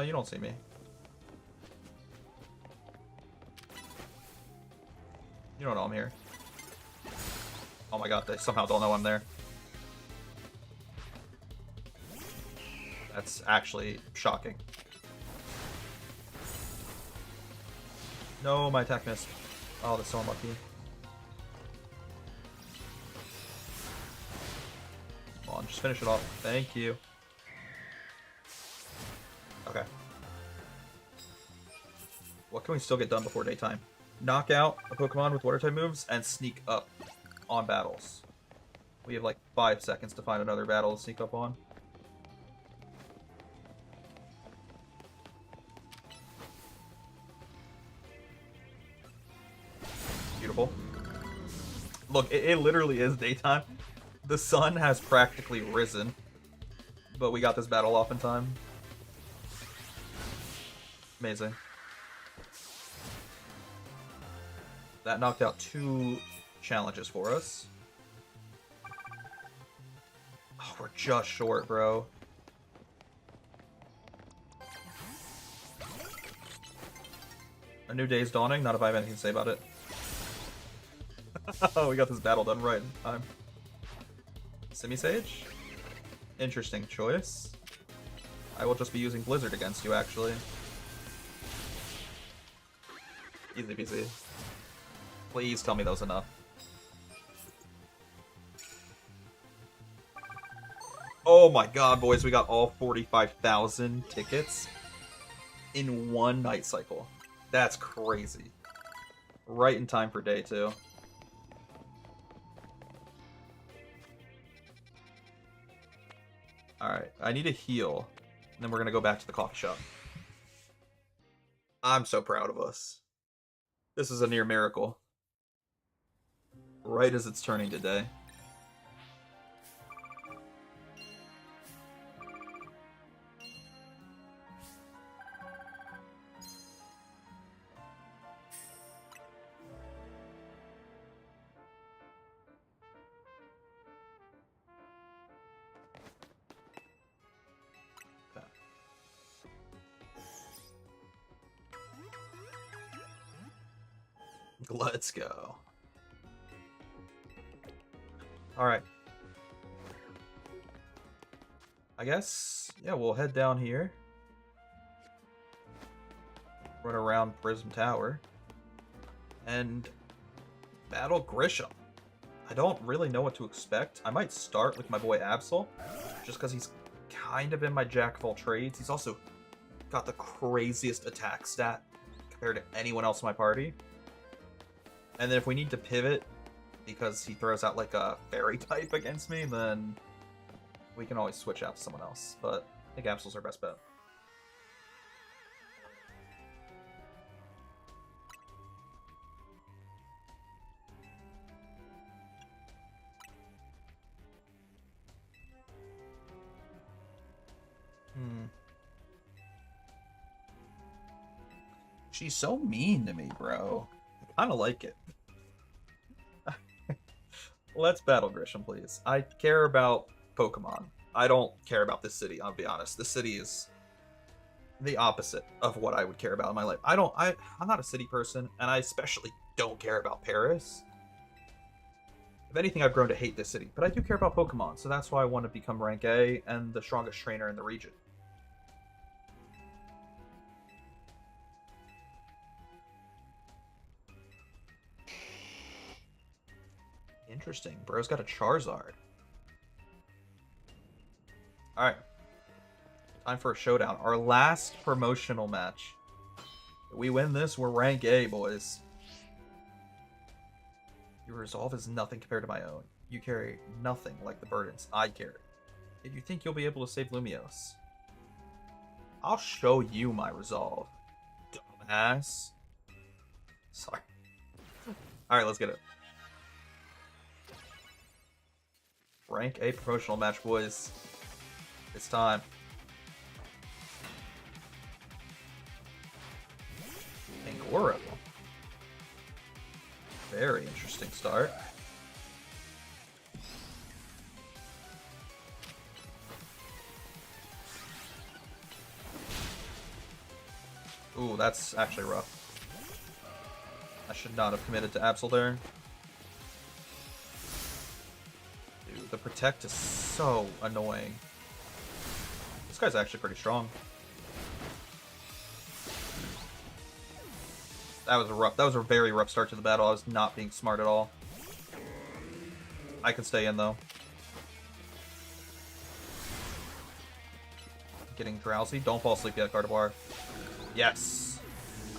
You don't see me. You don't know I'm here. Oh my god, they somehow don't know I'm there. That's actually shocking. No, my attack missed. Oh, that's so unlucky. Come on, just finish it off. Thank you. Okay. What can we still get done before daytime? Knock out a Pokemon with water type moves and sneak up on battles. We have like 5 seconds to find another battle to sneak up on. Beautiful. Look, it literally is daytime. The sun has practically risen, but we got this battle off in time. Amazing. That knocked out 2 challenges for us. Oh, we're just short, bro. A new day is dawning, not if I have anything to say about it. Oh, we got this battle done right in time. Simisage? Interesting choice. I will just be using Blizzard against you, actually. Easy peasy. Please tell me that was enough. Oh my god, boys, we got all 45,000 tickets. in one night cycle. That's crazy. Right in time for day 2. Alright, I need a heal. And then we're gonna go back to the coffee shop. I'm so proud of us. This is a near miracle. Right as it's turning to day. Let's go. Alright. I guess, yeah, we'll head down here. Run around Prism Tower. And battle Grisham. I don't really know what to expect. I might start with my boy Absol, just because he's kind of in my jack of all trades. He's also got the craziest attack stat compared to anyone else in my party. And then if we need to pivot because he throws out like a fairy type against me, then we can always switch out to someone else. But I think Absol's our best bet. She's so mean to me, bro. I kind of like it. Let's battle Grisham, please. I care about Pokemon. I don't care about this city, I'll be honest. This city is the opposite of what I would care about in my life. I'm not a city person, and I especially don't care about Paris. If anything, I've grown to hate this city, but I do care about Pokemon, so that's why I want to become rank A and the strongest trainer in the region. Interesting. Bro's got a Charizard. Alright. Time for a showdown. Our last promotional match. If we win this, we're rank A, boys. Your resolve is nothing compared to my own. You carry nothing like the burdens I carry. Yet you think you'll be able to save Lumiose. I'll show you my resolve, dumbass. Sorry. Alright, let's get it. Rank A promotional match, boys. It's time. Angora. Very interesting start. Ooh, that's actually rough. I should not have committed to Absol there. Dude, the Protect is so annoying. This guy's actually pretty strong. That was rough. That was a very rough start to the battle. I was not being smart at all. I can stay in though. Getting drowsy. Don't fall asleep yet, Gardevoir. Yes.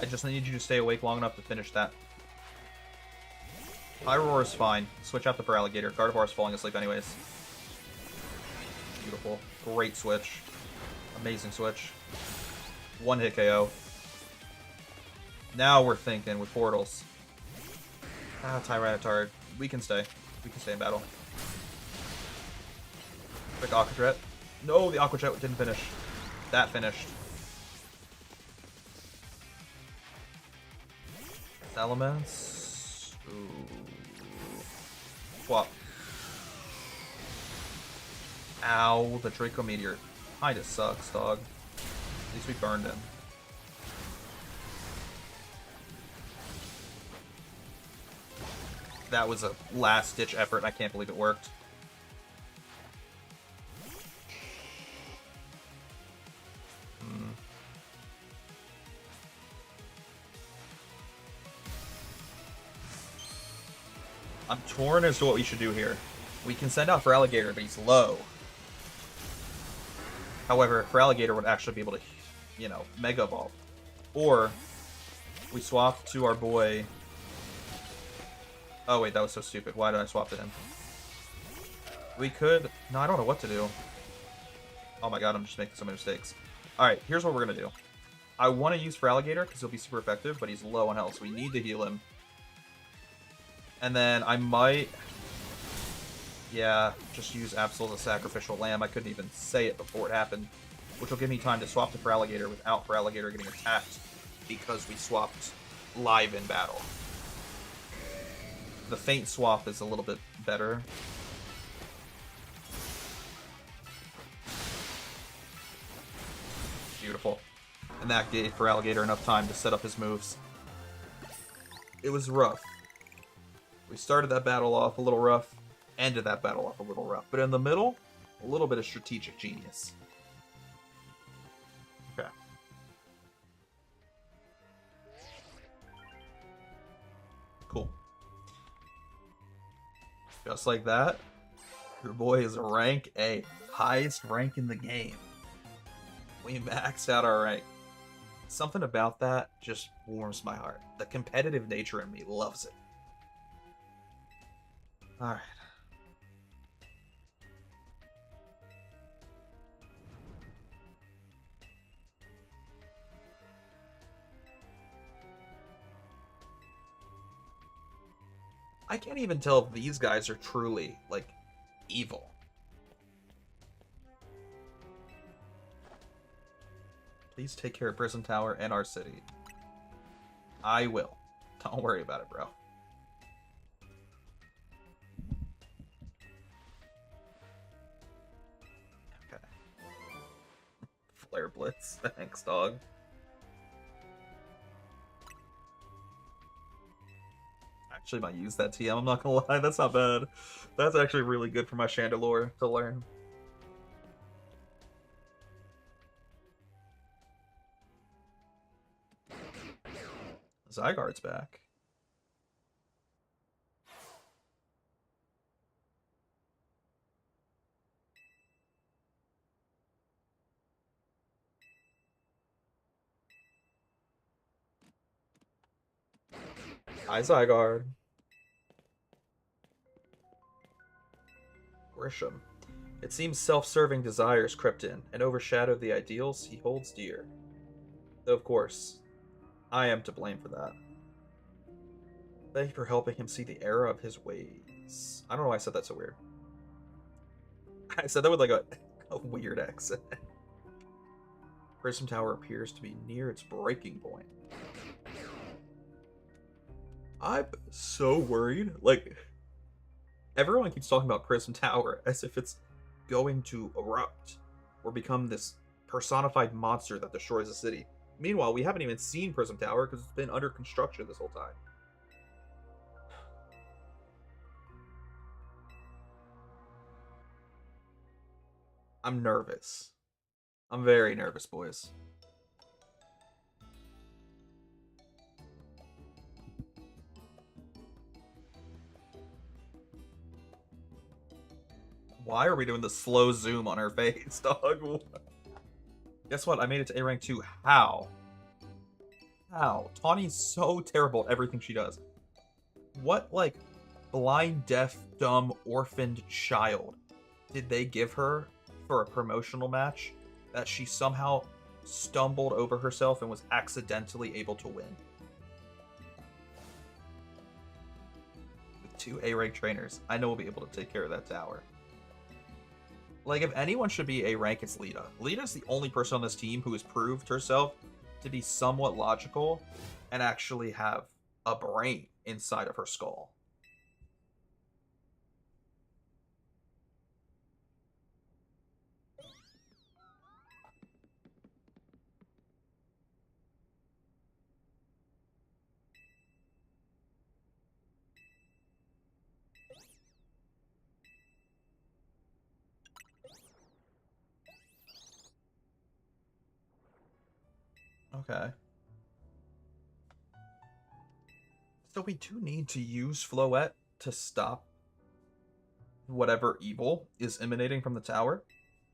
I just need you to stay awake long enough to finish that. Pyroar is fine. Switch out the Feraligatr. Gardevoir is falling asleep anyways. Beautiful. Great switch. Amazing switch. One hit KO. Now we're thinking with portals. Ah, Tyranitar. We can stay. We can stay in battle. Quick Aqua Jet. No, the Aqua Jet didn't finish. That finished. Elements. Ooh. Swap. Ow, the Draco Meteor kinda sucks, dog. At least we burned him. That was a last-ditch effort, and I can't believe it worked. I'm torn as to what we should do here. We can send out Feraligatr, but he's low. However, Feraligatr would actually be able to, you know, Mega Evolve. Or we swap to our boy. Oh wait, that was so stupid. Why did I swap to him? We could... No, I don't know what to do. Oh my god, I'm just making so many mistakes. Alright, here's what we're going to do. I want to use Feraligatr because he'll be super effective, but he's low on health, so we need to heal him. And then I might... Yeah, just use Absol as a sacrificial lamb. I couldn't even say it before it happened. Which will give me time to swap to Feraligatr without Feraligatr getting attacked because we swapped live in battle. The feint swap is a little bit better. Beautiful. And that gave Feraligatr enough time to set up his moves. It was rough. We started that battle off a little rough, ended that battle off a little rough. But in the middle, a little bit of strategic genius. Okay. Cool. Just like that, your boy is a rank A. Highest rank in the game. We maxed out our rank. Something about that just warms my heart. The competitive nature in me loves it. Alright. I can't even tell if these guys are truly, like, evil. Please take care of Prism Tower and our city. I will. Don't worry about it, bro. Okay. Flare Blitz. Thanks, dog. Actually might use that TM, I'm not gonna lie. That's not bad. That's actually really good for my Chandelure to learn. Zygarde's back. Hi, Zygarde. Grisham. It seems self-serving desires crept in and overshadowed the ideals he holds dear. Though, of course, I am to blame for that. Thank you for helping him see the error of his ways. I don't know why I said that so weird. I said that with like a weird accent. Prism Tower appears to be near its breaking point. I'm so worried. Like, everyone keeps talking about Prism Tower as if it's going to erupt or become this personified monster that destroys the city. Meanwhile, we haven't even seen Prism Tower because it's been under construction this whole time. I'm nervous. I'm very nervous, boys. Why are we doing the slow zoom on her face, dog? Guess what? I made it to A rank 2. How? How? Tawny's so terrible at everything she does. What, like, blind, deaf, dumb, orphaned child did they give her for a promotional match that she somehow stumbled over herself and was accidentally able to win? With 2 A rank trainers, I know we'll be able to take care of that tower. Like, if anyone should be A rank, it's Lita. Lita's the only person on this team who has proved herself to be somewhat logical and actually have a brain inside of her skull. Okay. So we do need to use Floette to stop whatever evil is emanating from the tower.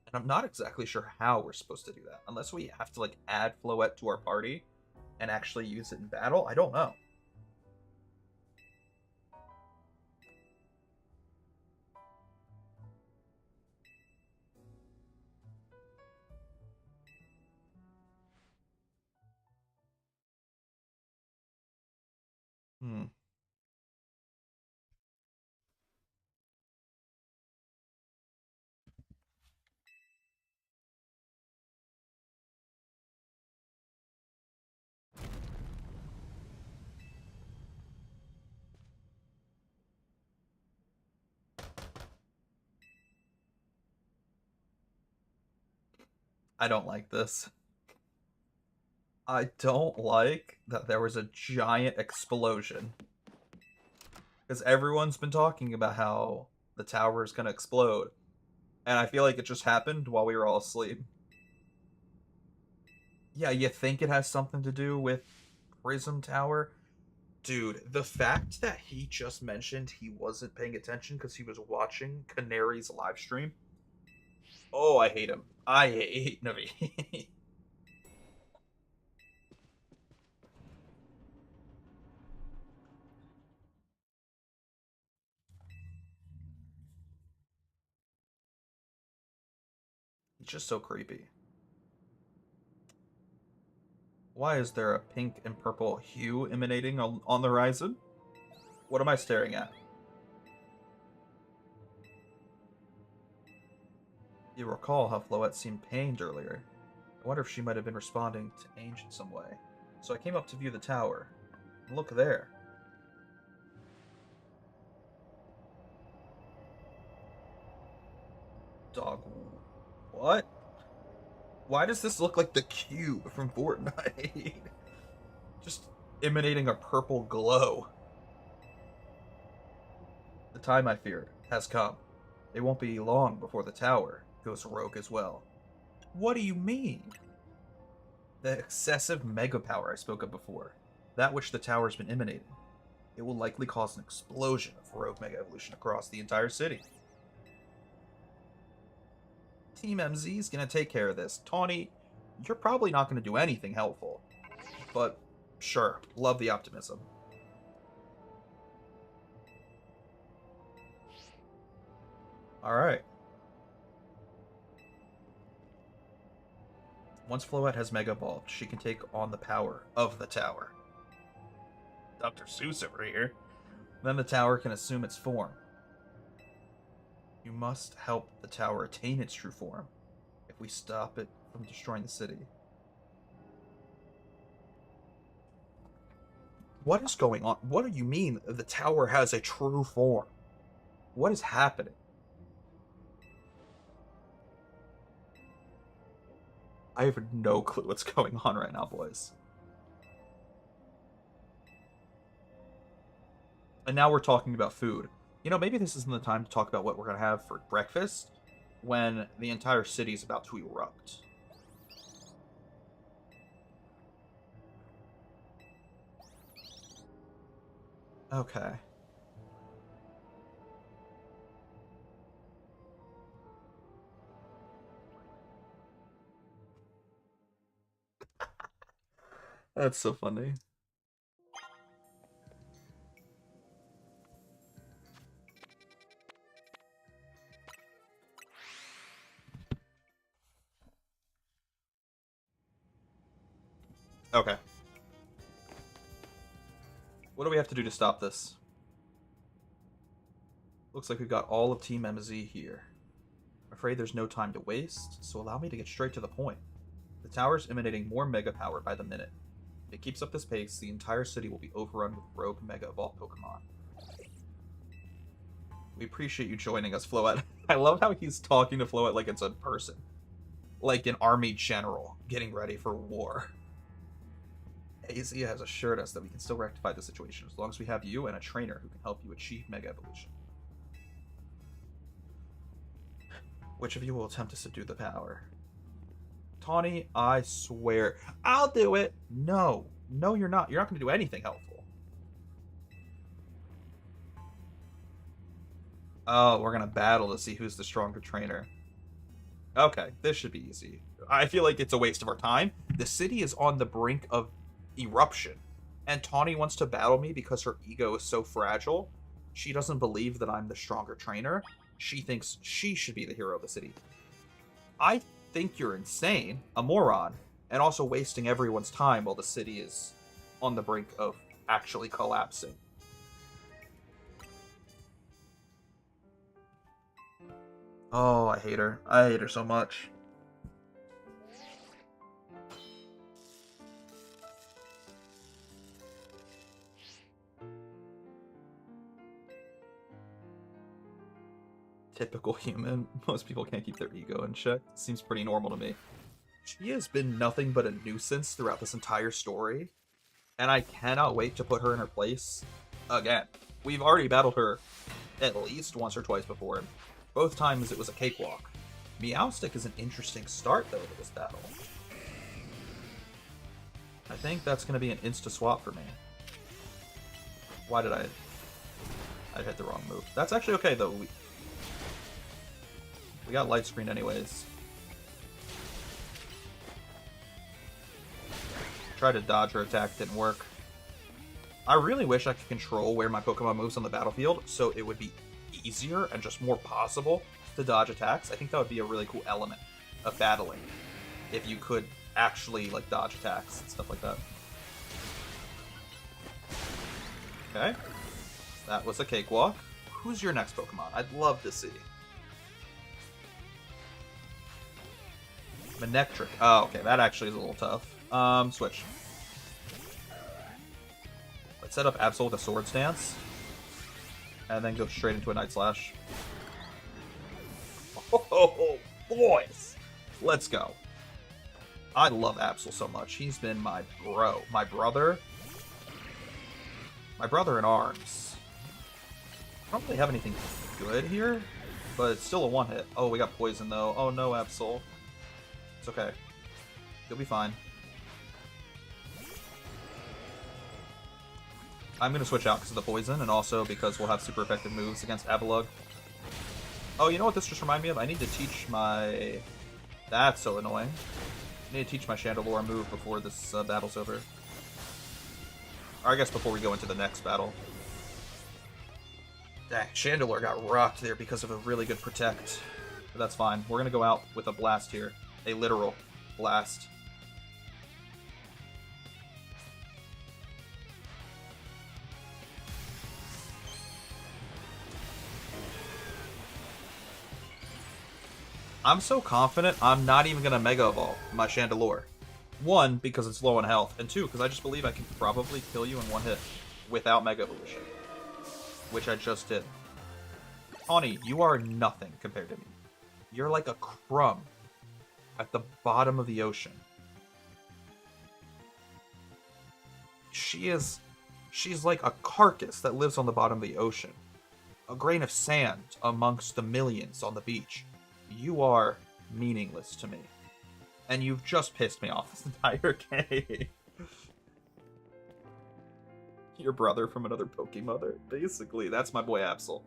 And I'm not exactly sure how we're supposed to do that. Unless we have to, like, add Floette to our party and actually use it in battle? I don't know. Hmm. I don't like this. I don't like that there was a giant explosion. Because everyone's been talking about how the tower is going to explode. And I feel like it just happened while we were all asleep. Yeah, you think it has something to do with Prism Tower? Dude, the fact that he just mentioned he wasn't paying attention because he was watching Canary's live stream. Oh, I hate him. I hate Navi. He's just so creepy. Why is there a pink and purple hue emanating on the horizon? What am I staring at? You recall how Floette seemed pained earlier. I wonder if she might have been responding to Ange in some way. So I came up to view the tower. And look there. Dog. What? Why does this look like the cube from Fortnite? Just emanating a purple glow. The time I feared has come. It won't be long before the tower goes rogue as well. What do you mean? The excessive mega power I spoke of before, that which the tower's been emanating, it will likely cause an explosion of rogue mega evolution across the entire city. Team MZ's gonna take care of this. Tawny, you're probably not gonna do anything helpful. But sure, love the optimism. Alright. Once Floette has Mega Evolved, she can take on the power of the tower. Dr. Seuss over here. Then the tower can assume its form. You must help the tower attain its true form if we stop it from destroying the city. What is going on? What do you mean the tower has a true form? What is happening? I have no clue what's going on right now, boys. And now we're talking about food. You know, maybe this isn't the time to talk about what we're going to have for breakfast when the entire city is about to erupt. Okay. That's so funny. Okay. What do we have to do to stop this? Looks like we've got all of Team MZ here. I'm afraid there's no time to waste, so allow me to get straight to the point. The tower's emanating more mega power by the minute. If it keeps up this pace, the entire city will be overrun with rogue mega evolved Pokemon. We appreciate you joining us, Floette. I love how he's talking to Floette like it's a person. Like an army general getting ready for war. AZ has assured us that we can still rectify the situation as long as we have you and a trainer who can help you achieve Mega Evolution. Which of you will attempt to subdue the power? Tawny, I swear. I'll do it! No. No, you're not. You're not going to do anything helpful. Oh, we're going to battle to see who's the stronger trainer. Okay, this should be easy. I feel like it's a waste of our time. The city is on the brink of eruption. And Tawny wants to battle me because her ego is so fragile. She doesn't believe that I'm the stronger trainer. She thinks she should be the hero of the city. I think you're insane, a moron, and also wasting everyone's time while the city is on the brink of actually collapsing. Oh, I hate her. I hate her so much. Typical human. Most people can't keep their ego in check. Seems pretty normal to me. She has been nothing but a nuisance throughout this entire story, and I cannot wait to put her in her place again. We've already battled her at least once or twice before, and both times it was a cakewalk. Meowstic is an interesting start, though, to this battle. I think that's going to be an insta-swap for me. Why did I hit the wrong move? That's actually okay, though. We got light screen anyways. Tried to dodge her attack, didn't work. I really wish I could control where my Pokemon moves on the battlefield, so it would be easier and just more possible to dodge attacks. I think that would be a really cool element of battling, if you could actually like dodge attacks and stuff like that. Okay, that was a cakewalk. Who's your next Pokemon? I'd love to see. Manectric. Oh, okay, that actually is a little tough. Switch. Let's set up Absol with a Sword Stance, and then go straight into a Night Slash. Oh, boys! Let's go. I love Absol so much. He's been my bro. My brother. My brother in arms. I don't really have anything good here, but it's still a one-hit. Oh, we got Poison, though. Oh, no, Absol. It's okay. You'll be fine. I'm going to switch out because of the poison, and also because we'll have super effective moves against Avalugg. Oh, you know what this just reminded me of? I need to teach my... That's so annoying. I need to teach my Chandelure move before this battle's over. Or I guess before we go into the next battle. Dang, Chandelure got rocked there because of a really good Protect. But that's fine. We're going to go out with a Blast here. A literal blast. I'm so confident I'm not even going to Mega Evolve my Chandelure. One, because it's low on health, and two, because I just believe I can probably kill you in one hit without Mega Evolution. Which I just did. Tawny, you are nothing compared to me. You're like a crumb at the bottom of the ocean. She's like a carcass that lives on the bottom of the ocean. A grain of sand amongst the millions on the beach. You are meaningless to me. And you've just pissed me off this entire game. Your brother from another Pokemother? Basically, that's my boy Absol.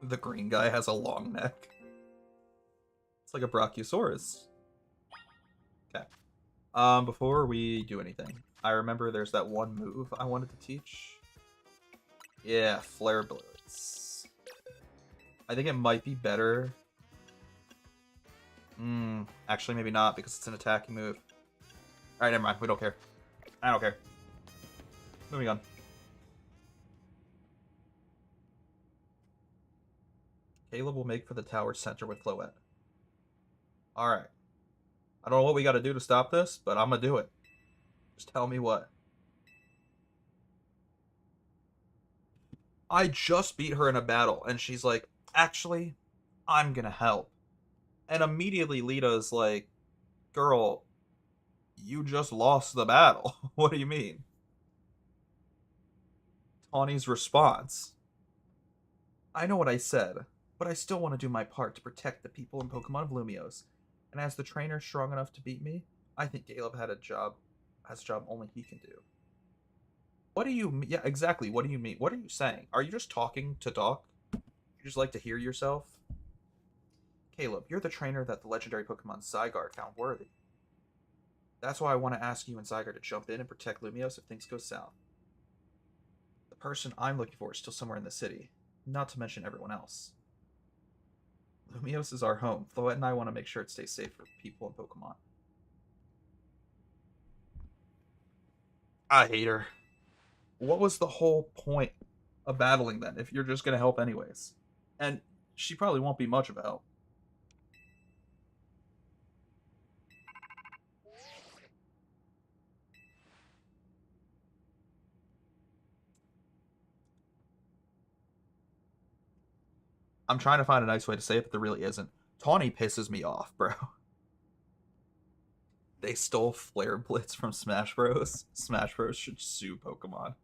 The green guy has a long neck. It's like a Brachiosaurus. Okay. Before we do anything, I remember there's that one move I wanted to teach. Yeah, Flare Blitz. I think it might be better. Actually, maybe not, because it's an attacking move. Alright, never mind. We don't care. I don't care. Moving on. Caleb will make for the tower center with Floette. Alright. I don't know what we gotta do to stop this, but I'm gonna do it. Just tell me what. I just beat her in a battle, and she's like, actually, I'm gonna help. And immediately Lita's like, girl, you just lost the battle. What do you mean? Tawny's response. I know what I said, but I still want to do my part to protect the people and Pokemon of Lumiose. And as the trainer strong enough to beat me, I think Caleb has a job only he can do. What do you mean? Yeah, exactly. What do you mean? What are you saying? Are you just talking to talk? You just like to hear yourself? Caleb, you're the trainer that the legendary Pokemon Zygarde found worthy. That's why I want to ask you and Zygarde to jump in and protect Lumiose if things go south. The person I'm looking for is still somewhere in the city, not to mention everyone else. Lumiose is our home. Floette and I want to make sure it stays safe for people and Pokemon. I hate her. What was the whole point of battling then if you're just going to help anyways? And she probably won't be much of a help. I'm trying to find a nice way to say it, but there really isn't. Tawny pisses me off, bro. They stole Flare Blitz from Smash Bros. Smash Bros should sue Pokemon.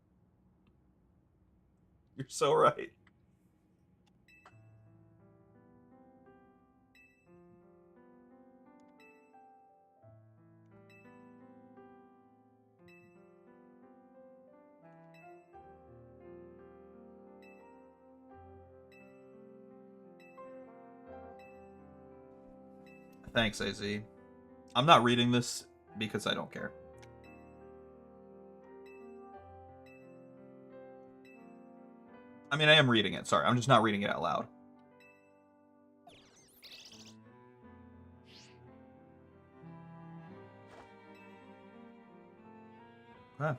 You're so right. Thanks, AZ. I'm not reading this because I don't care. I mean, I am reading it. Sorry, I'm just not reading it out loud. Huh.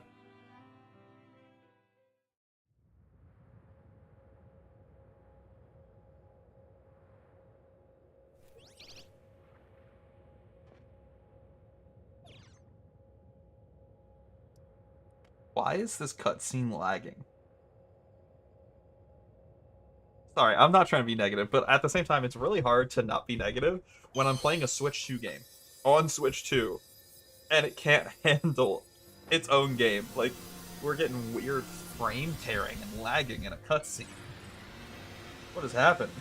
Why is this cutscene lagging? Sorry, I'm not trying to be negative, but at the same time, it's really hard to not be negative when I'm playing a Switch 2 game on Switch 2, and it can't handle its own game. Like, we're getting weird frame tearing and lagging in a cutscene. What has happened?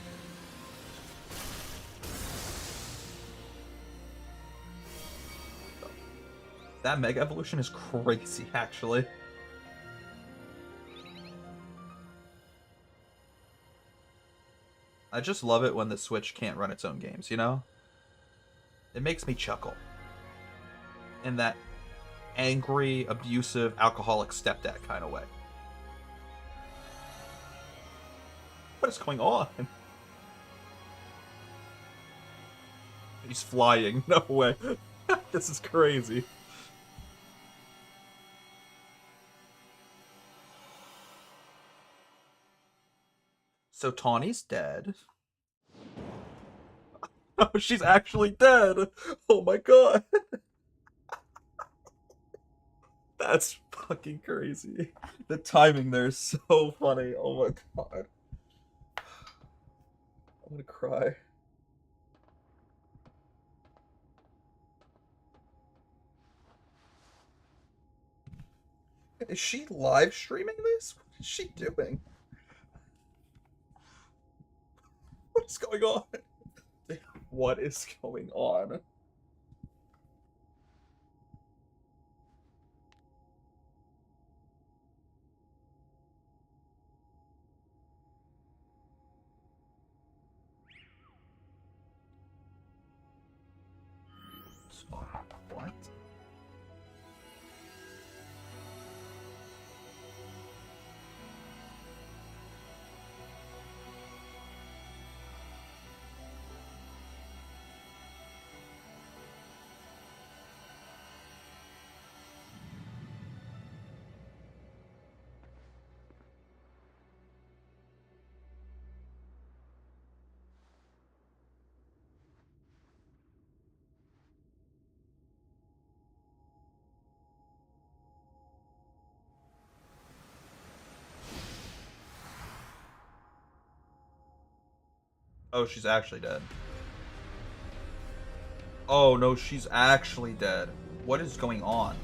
That Mega Evolution is crazy, actually. I just love it when the Switch can't run its own games, you know? It makes me chuckle. In that angry, abusive, alcoholic stepdad kind of way. What is going on? He's flying. No way. This is crazy. So Tawny's dead. Oh, she's actually dead. Oh my god. That's fucking crazy. The timing there is so funny. Oh my god. I'm gonna cry. Is she live streaming this? What is she doing? What is going on? What is going on? What? Oh, she's actually dead. Oh no, she's actually dead. What is going on?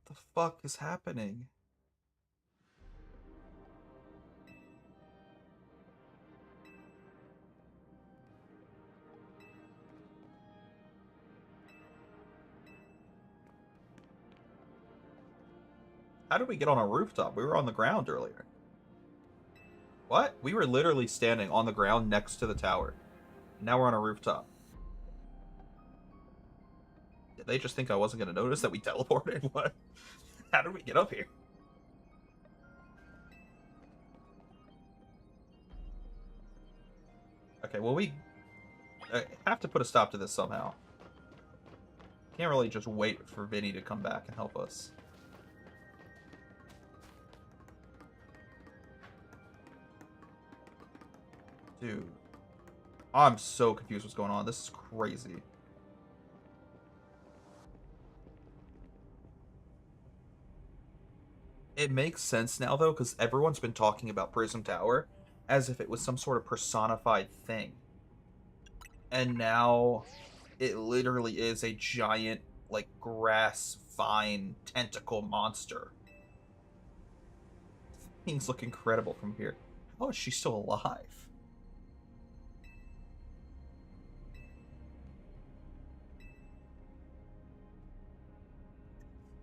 the fuck is happening? How did we get on a rooftop? We were on the ground earlier. What? We were literally standing on the ground next to the tower. Now we're on a rooftop. Did they just think I wasn't going to notice that we teleported? What? How did we get up here? Okay, well, we have to put a stop to this somehow. Can't really just wait for Vinny to come back and help us. Dude. I'm so confused what's going on. This is crazy. It makes sense now, though, because everyone's been talking about Prism Tower as if it was some sort of personified thing. And now it literally is a giant, like, grass vine tentacle monster. Things look incredible from here. How is she still alive?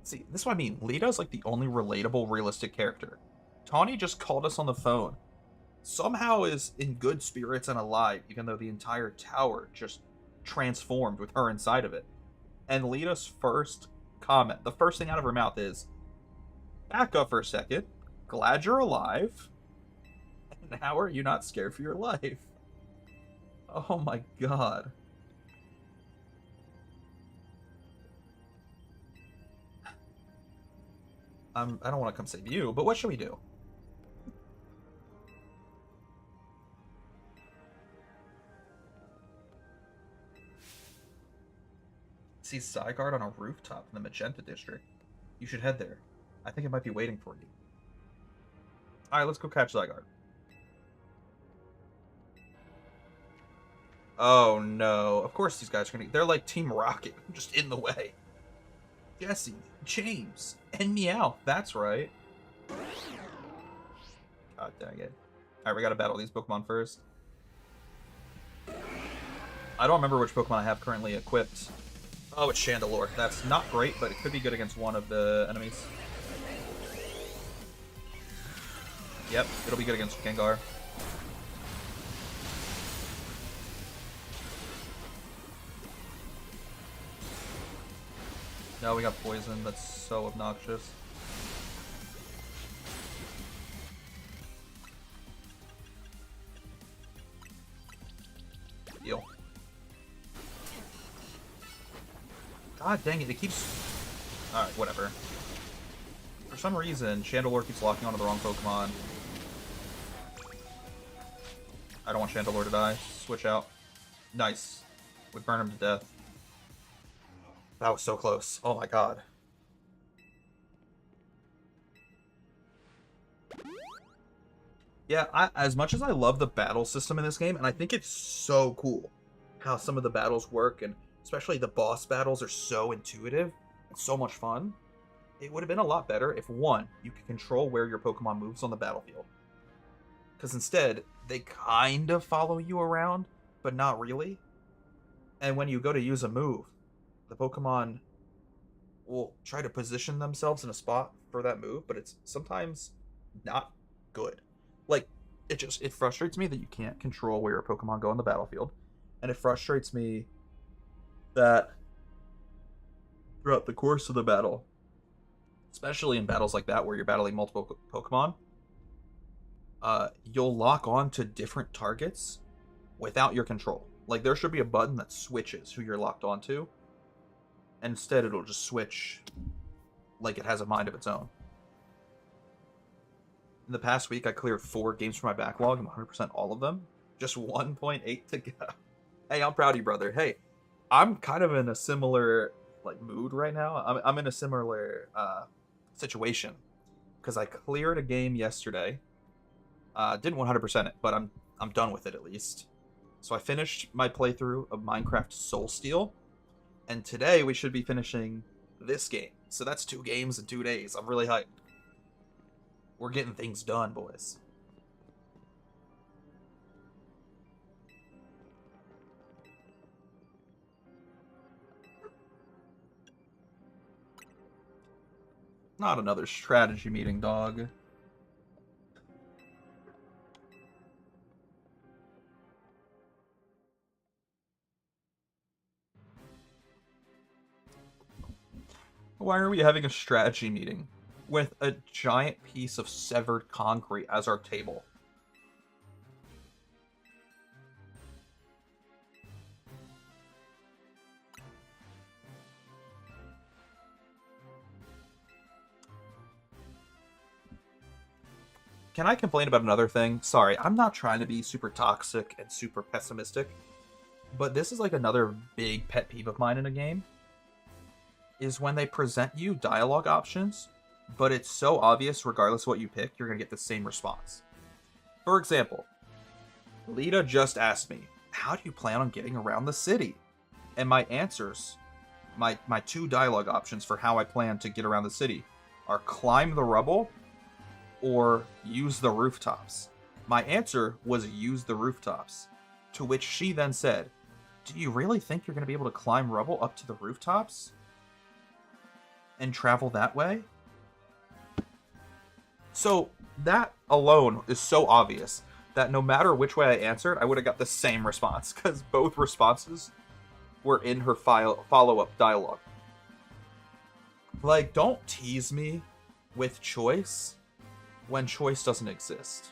See, this is what I mean. Lita's like the only relatable, realistic character. Tawny just called us on the phone. Somehow is in good spirits and alive, even though the entire tower just transformed with her inside of it. And Lita's first comment, the first thing out of her mouth is, back up for a second. Glad you're alive. And how are you not scared for your life? Oh my god. I don't want to come save you, but what should we do? See Zygarde on a rooftop in the Magenta District. You should head there. I think it might be waiting for you. Alright, let's go catch Zygarde. Oh no. Of course these guys are gonna... They're like Team Rocket, just in the way. Jesse, James, and Meow. That's right. God dang it. Alright, we gotta battle these Pokemon first. I don't remember which Pokemon I have currently equipped. Oh, it's Chandelure. That's not great, but it could be good against one of the enemies. Yep, it'll be good against Gengar. No, we got poison. That's so obnoxious. Deal. God dang it, it keeps... Alright, whatever. For some reason, Chandelure keeps locking onto the wrong Pokemon. I don't want Chandelure to die. Switch out. Nice. We burn him to death. That was so close. Oh my god. Yeah, as much as I love the battle system in this game, and I think it's so cool how some of the battles work, and especially the boss battles are so intuitive and so much fun, it would have been a lot better if, one, you could control where your Pokemon moves on the battlefield. Because instead, they kind of follow you around, but not really. And when you go to use a move, the Pokemon will try to position themselves in a spot for that move, but it's sometimes not good. Like, it frustrates me that you can't control where your Pokemon go on the battlefield. And it frustrates me that throughout the course of the battle, especially in battles like that where you're battling multiple Pokemon, you'll lock on to different targets without your control. Like, there should be a button that switches who you're locked onto. And instead, it'll just switch like it has a mind of its own. In the past week, I cleared 4 games from my backlog. I'm 100% all of them. Just 1.8 to go. Hey, I'm proud of you, brother. Hey, I'm kind of in a similar like mood right now. I'm in a similar situation because I cleared a game yesterday. Didn't 100% it, but I'm done with it at least. So I finished my playthrough of Minecraft Soul Steel, and today we should be finishing this game, So that's 2 games in 2 days. I'm really hyped. We're getting things done, boys. Not another strategy meeting, dog. Why are we having a strategy meeting with a giant piece of severed concrete as our table? Can I complain about another thing? Sorry, I'm not trying to be super toxic and super pessimistic, but this is like another big pet peeve of mine in a game, is when they present you dialogue options, but it's so obvious regardless of what you pick, you're going to get the same response. For example, Lita just asked me, how do you plan on getting around the city? And my answers, my 2 dialogue options for how I plan to get around the city are climb the rubble or use the rooftops. My answer was use the rooftops, to which she then said, do you really think you're going to be able to climb rubble up to the rooftops and travel that way? So that alone is so obvious that no matter which way I answered, I would have got the same response, because both responses were in her follow-up dialogue. Like, don't tease me with choice when choice doesn't exist.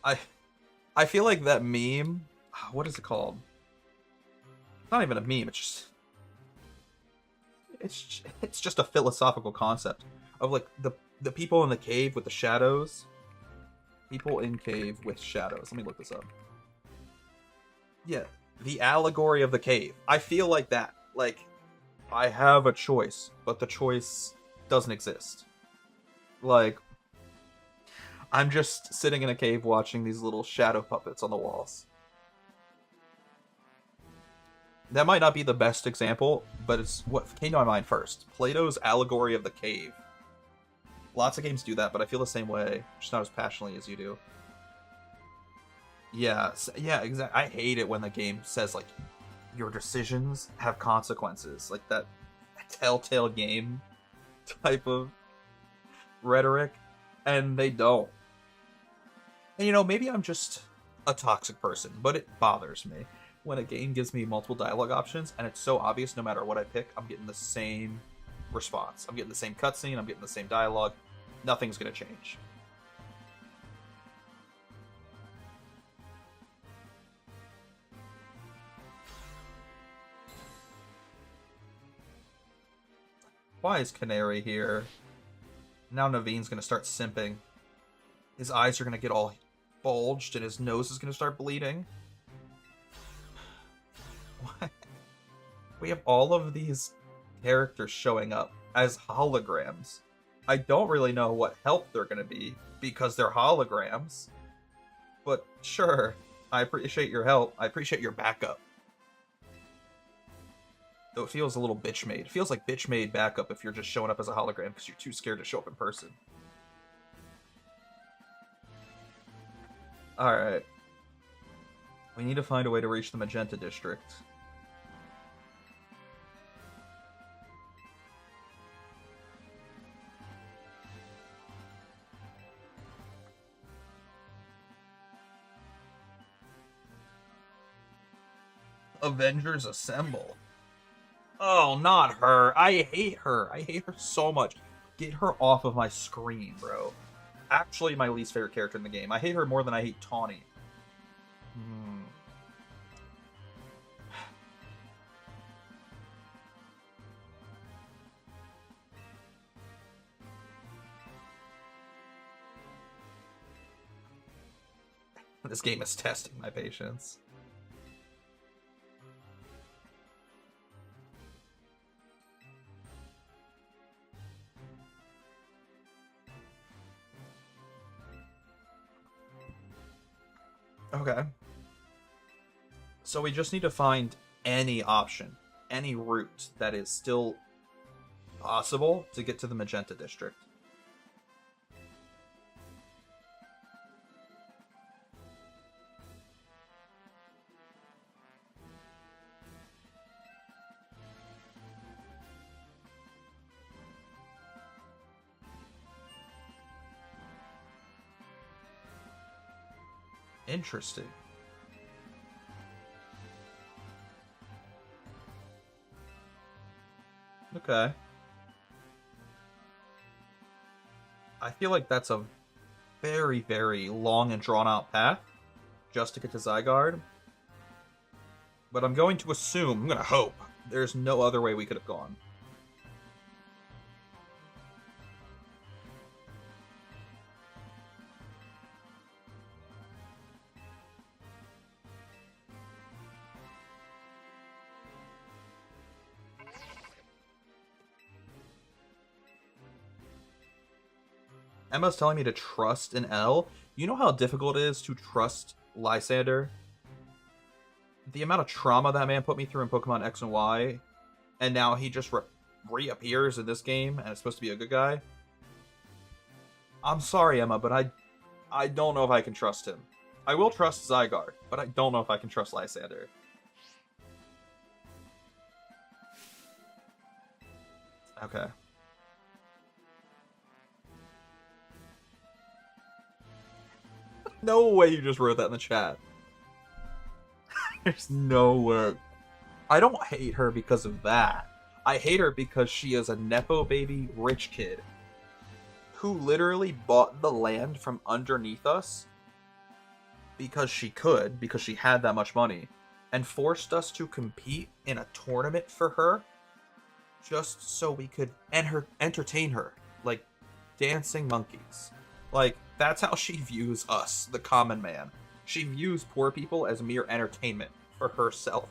I feel like that meme, what is it called? It's not even a meme, it's just a philosophical concept of like the people in the cave with the shadows. People in cave with shadows. Let me look this up. Yeah, the allegory of the cave. I feel like that. Like, I have a choice, but the choice doesn't exist. Like, I'm just sitting in a cave watching these little shadow puppets on the walls. That might not be the best example, but it's what came to my mind first. Plato's allegory of the cave. Lots of games do that, but I feel the same way, just not as passionately as you do. Yeah, exactly. I hate it when the game says, like, your decisions have consequences. Like that Telltale game type of rhetoric, and they don't. And you know, maybe I'm just a toxic person, but it bothers me when a game gives me multiple dialogue options and it's so obvious no matter what I pick, I'm getting the same response. I'm getting the same cutscene, I'm getting the same dialogue. Nothing's gonna change. Why is Canary here? Now Naveen's gonna start simping. His eyes are gonna get all bulged and his nose is gonna start bleeding. What? We have all of these characters showing up as holograms. I don't really know what help they're gonna be because they're holograms. But sure, I appreciate your help. I appreciate your backup. Though it feels a little bitch made. It feels like bitch made backup if you're just showing up as a hologram because you're too scared to show up in person. Alright. We need to find a way to reach the Magenta District. Avengers Assemble. Oh, not her. I hate her. I hate her so much. Get her off of my screen, bro. Actually, my least favorite character in the game. I hate her more than I hate Tawny. This game is testing my patience. Okay. So we just need to find any option, any route that is still impossible to get to the Magenta District. Interesting. Okay. I feel like that's a very, very long and drawn-out path just to get to Zygarde. But I'm going to assume, I'm going to hope, there's no other way we could have gone. Emma's telling me to trust an L. You know how difficult it is to trust Lysander? The amount of trauma that man put me through in Pokemon X and Y, and now he just reappears in this game, and it's supposed to be a good guy. I'm sorry, Emma, but I don't know if I can trust him. I will trust Zygarde, but I don't know if I can trust Lysander. Okay. No way you just wrote that in the chat. There's no way. I don't hate her because of that. I hate her because she is a Nepo baby rich kid who literally bought the land from underneath us because she could, because she had that much money, and forced us to compete in a tournament for her just so we could entertain her like dancing monkeys. Like, that's how she views us, the common man. She views poor people as mere entertainment for herself.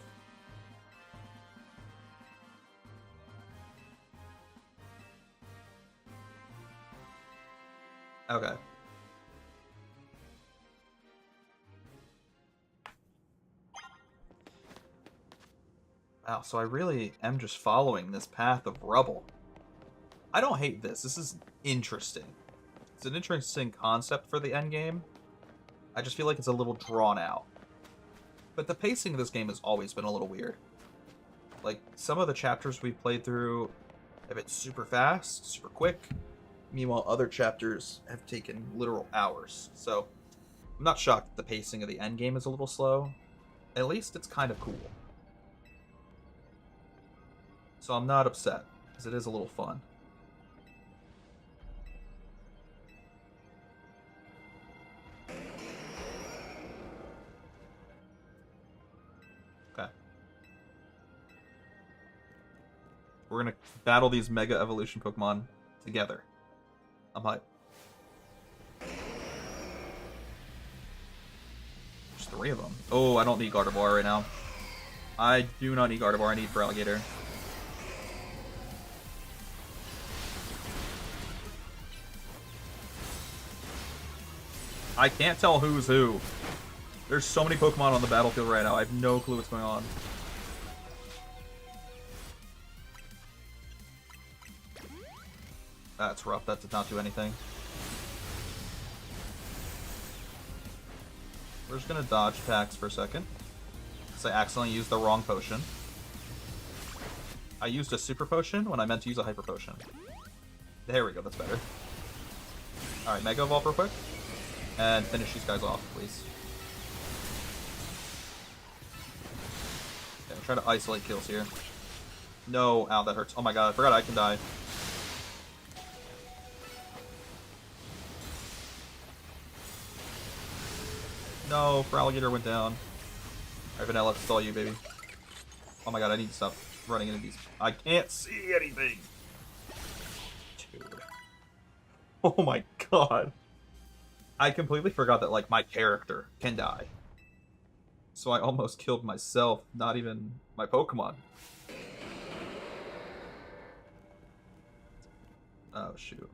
Okay. Wow, so I really am just following this path of rubble. I don't hate this. This is interesting. It's an interesting concept for the endgame. I just feel like it's a little drawn out. But the pacing of this game has always been a little weird. Like, some of the chapters we've played through have been super fast, super quick. Meanwhile, other chapters have taken literal hours. So, I'm not shocked that the pacing of the endgame is a little slow. At least it's kind of cool. So I'm not upset, because it is a little fun. Okay. We're gonna battle these Mega Evolution Pokemon together. I'm hyped. There's 3 of them. Oh, I don't need Gardevoir right now. I do not need Gardevoir, I need Feraligatr. I can't tell who's who. There's so many Pokemon on the battlefield right now. I have no clue what's going on. That's rough. That did not do anything. We're just going to dodge attacks for a second. Because I accidentally used the wrong potion. I used a Super Potion when I meant to use a Hyper Potion. There we go. That's better. Alright, Mega Evolve real quick. And finish these guys off, please. Yeah, try to isolate kills here. No, ow, that hurts. Oh my god, I forgot I can die. No, Feraligatr went down. Alright, Vanilla, it's all you, baby. Oh my god, I need to stop running into these. I can't see anything! Dude. Oh my god. I completely forgot that, like, my character can die. So I almost killed myself, not even my Pokemon. Oh, shoot.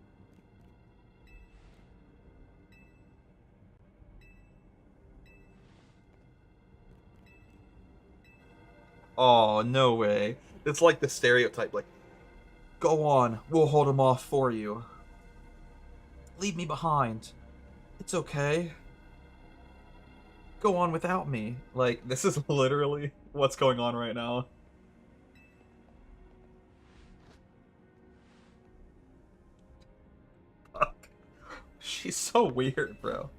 Oh, no way. It's like the stereotype, like, Go on, we'll hold him off for you. Leave me behind. It's okay. Go on without me. Like, this is literally what's going on right now. Fuck. She's so weird, bro.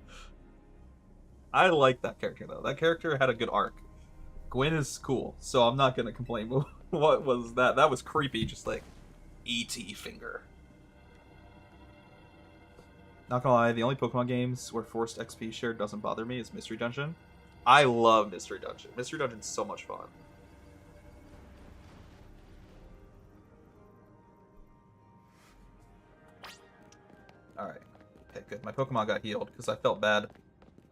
I like that character, though. That character had a good arc. Gwen is cool, so I'm not gonna complain. What was that? That was creepy, just like E.T. finger. Not gonna lie, the only Pokemon games where forced XP shared doesn't bother me is Mystery Dungeon. I love Mystery Dungeon. Mystery Dungeon's so much fun. Alright. Okay, good. My Pokemon got healed because I felt bad.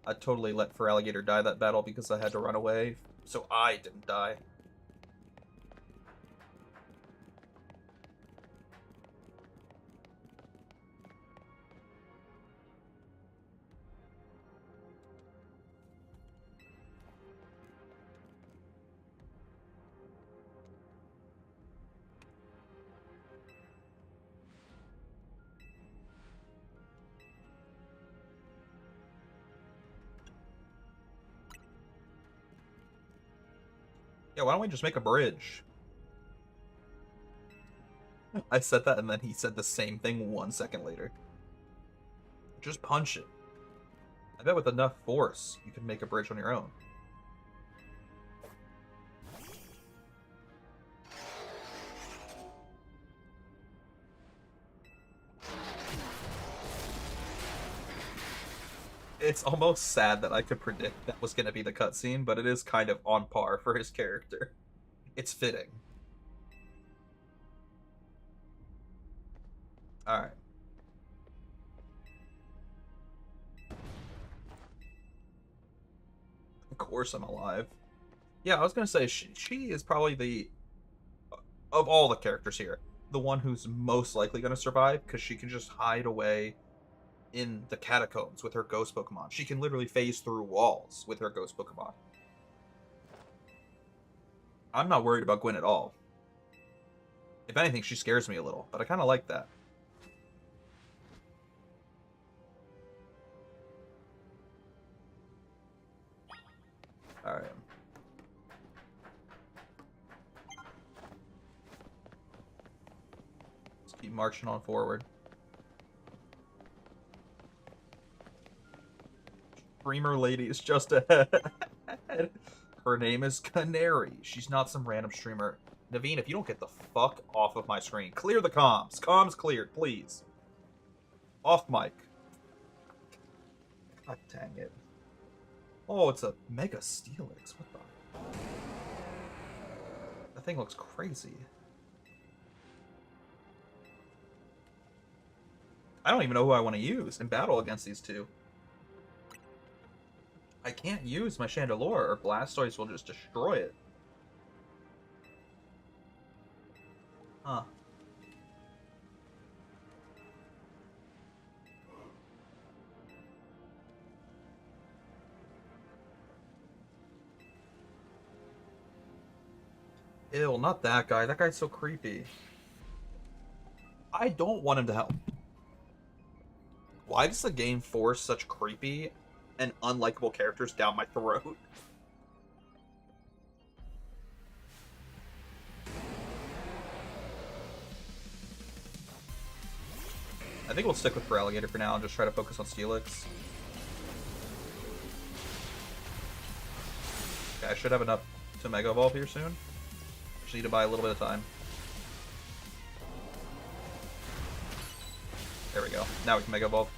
I totally let Feraligatr die that battle because I had to run away, so I didn't die. Yeah, why don't we just make a bridge? I said that and then he said the same thing 1 second later. Just punch it. I bet with enough force, you can make a bridge on your own. It's almost sad that I could predict that was going to be the cutscene, but it is kind of on par for his character. It's fitting. Alright. Of course I'm alive. Yeah, I was going to say, she is probably the... Of all the characters here, the one who's most likely going to survive, because she can just hide away in the catacombs with her ghost Pokemon. She can literally phase through walls with her ghost Pokemon. I'm not worried about Gwen at all. If anything, she scares me a little, but I kind of like that. Alright. Let's keep marching on forward. Streamer lady is just ahead. Her name is Canary. She's not some random streamer. Naveen, if you don't get the fuck off of my screen, clear the comms. Comms cleared, please. Off mic. God dang it. Oh, it's a Mega Steelix. What the? That thing looks crazy. I don't even know who I want to use in battle against these two. I can't use my Chandelure, or Blastoise will just destroy it. Huh. Ew, not that guy. That guy's so creepy. I don't want him to help. Why does the game force such creepy and unlikable characters down my throat? I think we'll stick with Feraligatr for now and just try to focus on Steelix. Okay, I should have enough to Mega Evolve here soon. Just need to buy a little bit of time. There we go. Now we can Mega Evolve.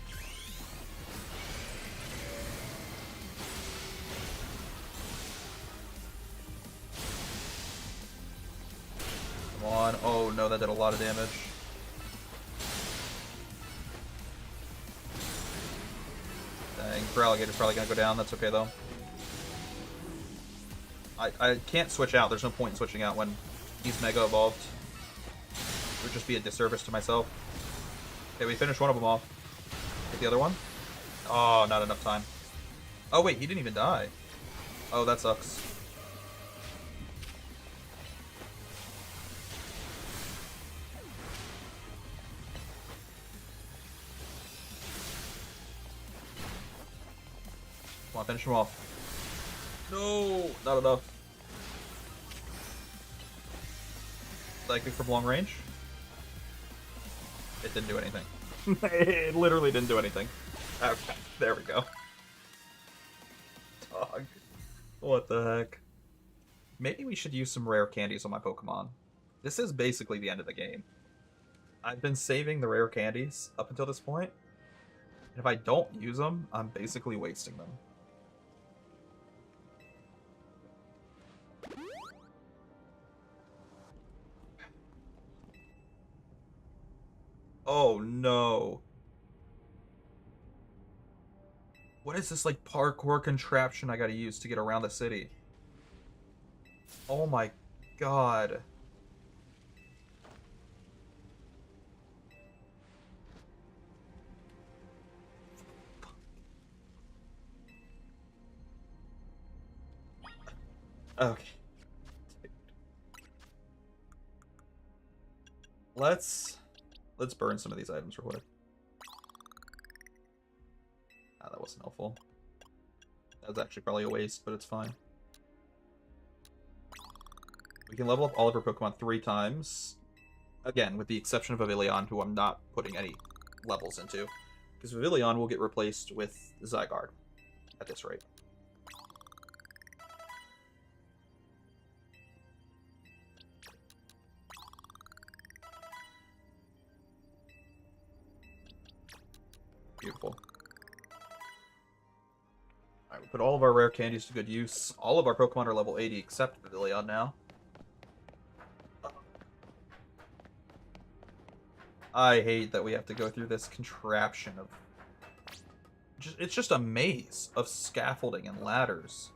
Come on. Oh no, that did a lot of damage. Dang, Feraligatr's probably gonna go down. That's okay though. I can't switch out. There's no point in switching out when he's Mega Evolved. It would just be a disservice to myself. Okay, we finished one of them off. Get the other one? Oh, not enough time. Oh wait, he didn't even die. Oh, that sucks. Come on, finish him off. No, not enough. Psychic from long range. It didn't do anything. It literally didn't do anything. Okay, there we go. Dog. What the heck? Maybe we should use some rare candies on my Pokemon. This is basically the end of the game. I've been saving the rare candies up until this point, and if I don't use them, I'm basically wasting them. Oh no. What is this, like, parkour contraption I gotta use to get around the city? Oh my god. Okay. Let's burn some of these items real quick. Ah, that wasn't helpful. That was actually probably a waste, but it's fine. We can level up all of our Pokemon 3 times. Again, with the exception of Vivillon, who I'm not putting any levels into. Because Vivillon will get replaced with Zygarde at this rate. Beautiful. Alright, we put all of our rare candies to good use. All of our Pokemon are level 80 except Vivillon now. I hate that we have to go through this contraption of... It's just a maze of scaffolding and ladders.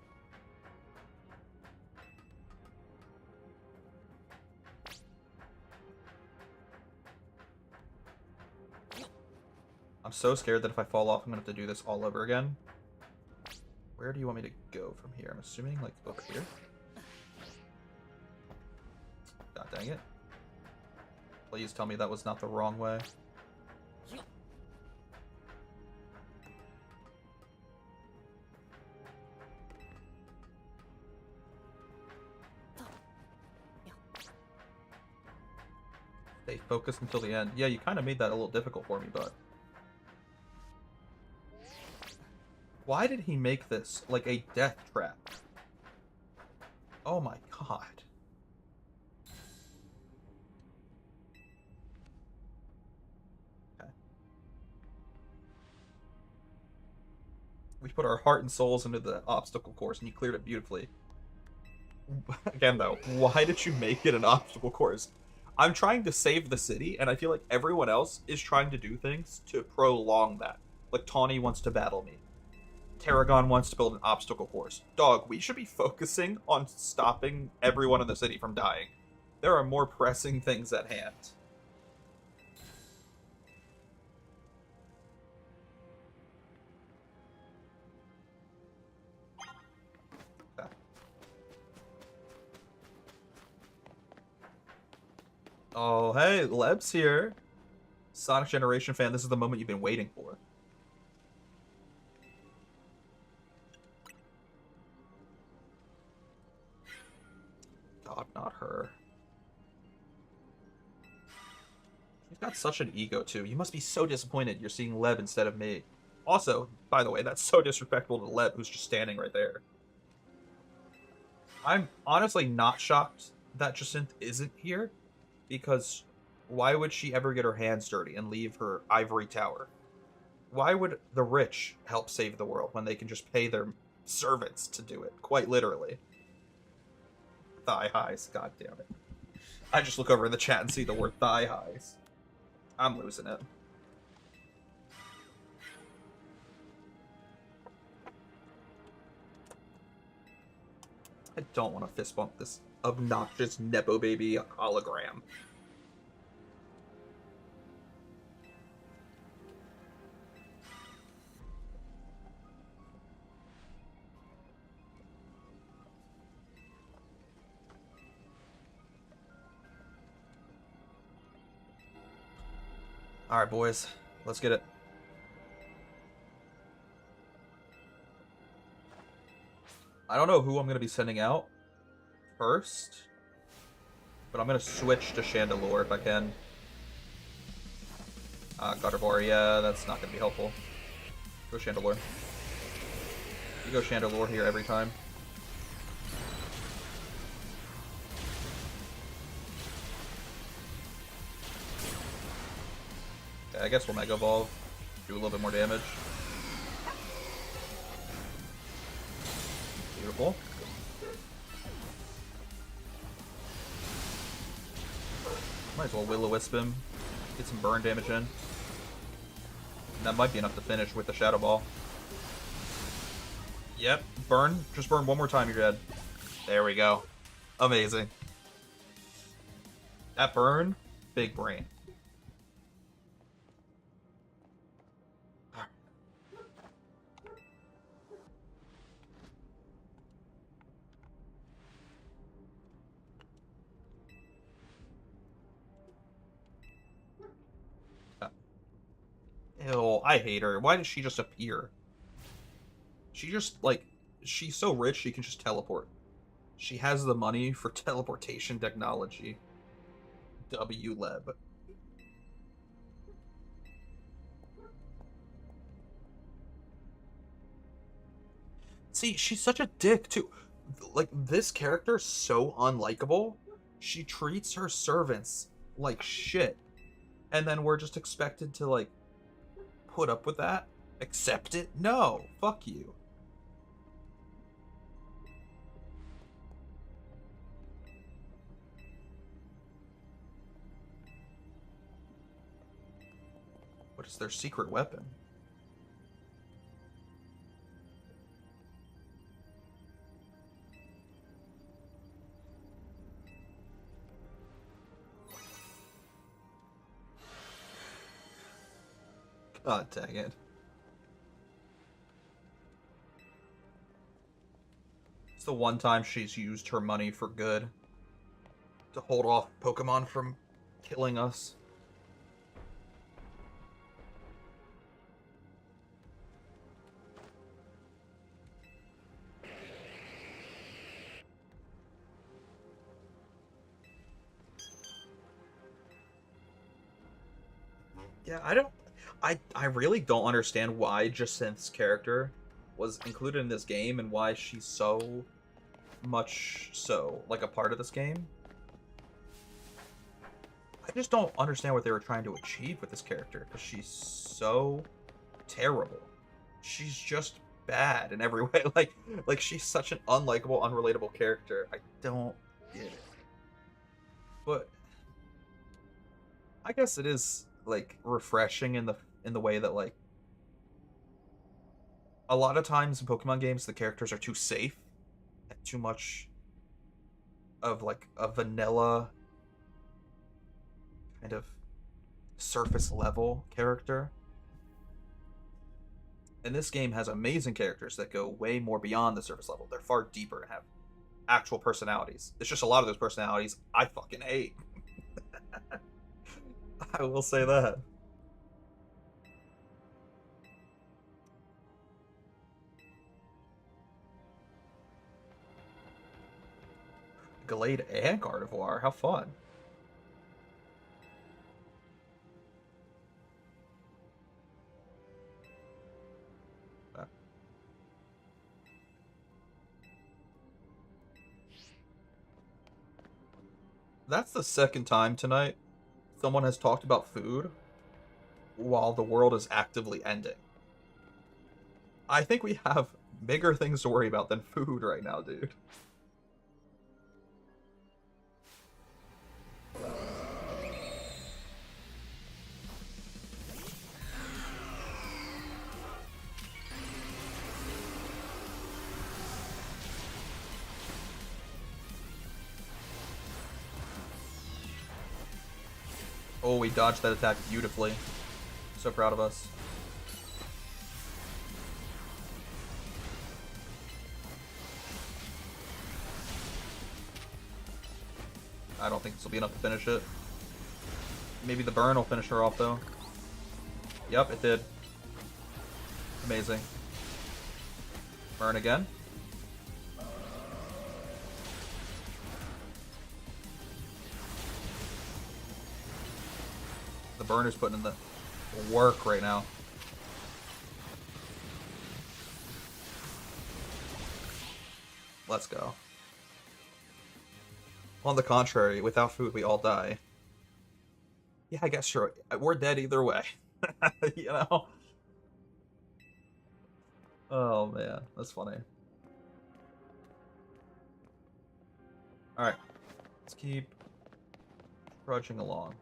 I'm so scared that if I fall off, I'm going to have to do this all over again. Where do you want me to go from here? I'm assuming, like, over here? God dang it. Please tell me that was not the wrong way. Stay focused until the end. Yeah, you kind of made that a little difficult for me, but... Why did he make this like a death trap? Oh my god. Okay. We put our heart and souls into the obstacle course and you cleared it beautifully. Again though, why did you make it an obstacle course? I'm trying to save the city and I feel like everyone else is trying to do things to prolong that. Like Tawny wants to battle me. Tarragon wants to build an obstacle course. Dog, we should be focusing on stopping everyone in the city from dying. There are more pressing things at hand. Okay. Oh, hey, Leb's here. Sonic Generation fan, this is the moment you've been waiting for. God, not her. She's got such an ego, too. You must be so disappointed you're seeing Leb instead of me. Also, by the way, that's so disrespectful to Leb, who's just standing right there. I'm honestly not shocked that Jacinthe isn't here, because why would she ever get her hands dirty and leave her ivory tower? Why would the rich help save the world when they can just pay their servants to do it, quite literally? Thigh highs, god damn it. I just look over in the chat and see the word thigh highs. I'm losing it. I don't want to fist bump this obnoxious Nepo Baby hologram. Alright, boys. Let's get it. I don't know who I'm going to be sending out first, but I'm going to switch to Chandelure if I can. Gardevoir, yeah, that's not going to be helpful. Go Chandelure. You go Chandelure here every time. Okay, I guess we'll Mega Evolve. Do a little bit more damage. Beautiful. Might as well Will-O-Wisp him. Get some burn damage in. That might be enough to finish with the Shadow Ball. Yep, burn. Just burn one more time, you're dead. There we go. Amazing. That burn, big brain. Ew, I hate her. Why does she just appear? She just, like, she's so rich she can just teleport. She has the money for teleportation technology. W-Leb. See, she's such a dick, too. Like, this character's so unlikable. She treats her servants like shit. And then we're just expected to, like, put up with that? Accept it? No. Fuck you. What is their secret weapon? God dang it. It's the one time she's used her money for good. To hold off Pokemon from killing us. Yeah, I really don't understand why Jacynth's character was included in this game and why she's so much so, like, a part of this game. I just don't understand what they were trying to achieve with this character, because she's so terrible. She's just bad in every way. Like she's such an unlikable, unrelatable character. I don't get it. But I guess it is, like, refreshing in the way that, like, a lot of times in Pokemon games the characters are too safe and too much of, like, a vanilla kind of surface level character. And this game has amazing characters that go way more beyond the surface level. They're far deeper and have actual personalities. It's just a lot of those personalities I fucking hate. I will say that. Gallade and Gardevoir, how fun. That's the second time tonight someone has talked about food while the world is actively ending. I think we have bigger things to worry about than food right now, dude. Oh, we dodged that attack beautifully. So proud of us. I don't think this will be enough to finish it. Maybe the burn will finish her off, though. Yep, it did. Amazing. Burn again. Burner's putting in the work right now. Let's go. On the contrary, without food, we all die. Yeah, I guess sure. We're dead either way. You know? Oh, man. That's funny. Alright. Let's keep trudging along.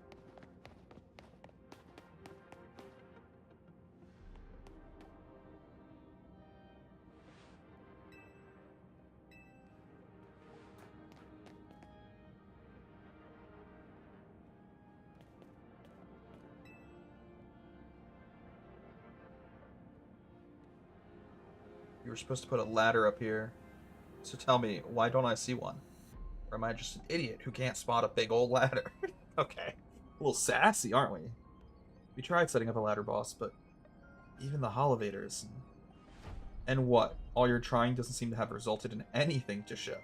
You were supposed to put a ladder up here. So tell me, why don't I see one? Or am I just an idiot who can't spot a big old ladder? Okay. A little sassy, aren't we? We tried setting up a ladder boss, but even the Holovators. And what? All your trying doesn't seem to have resulted in anything to show.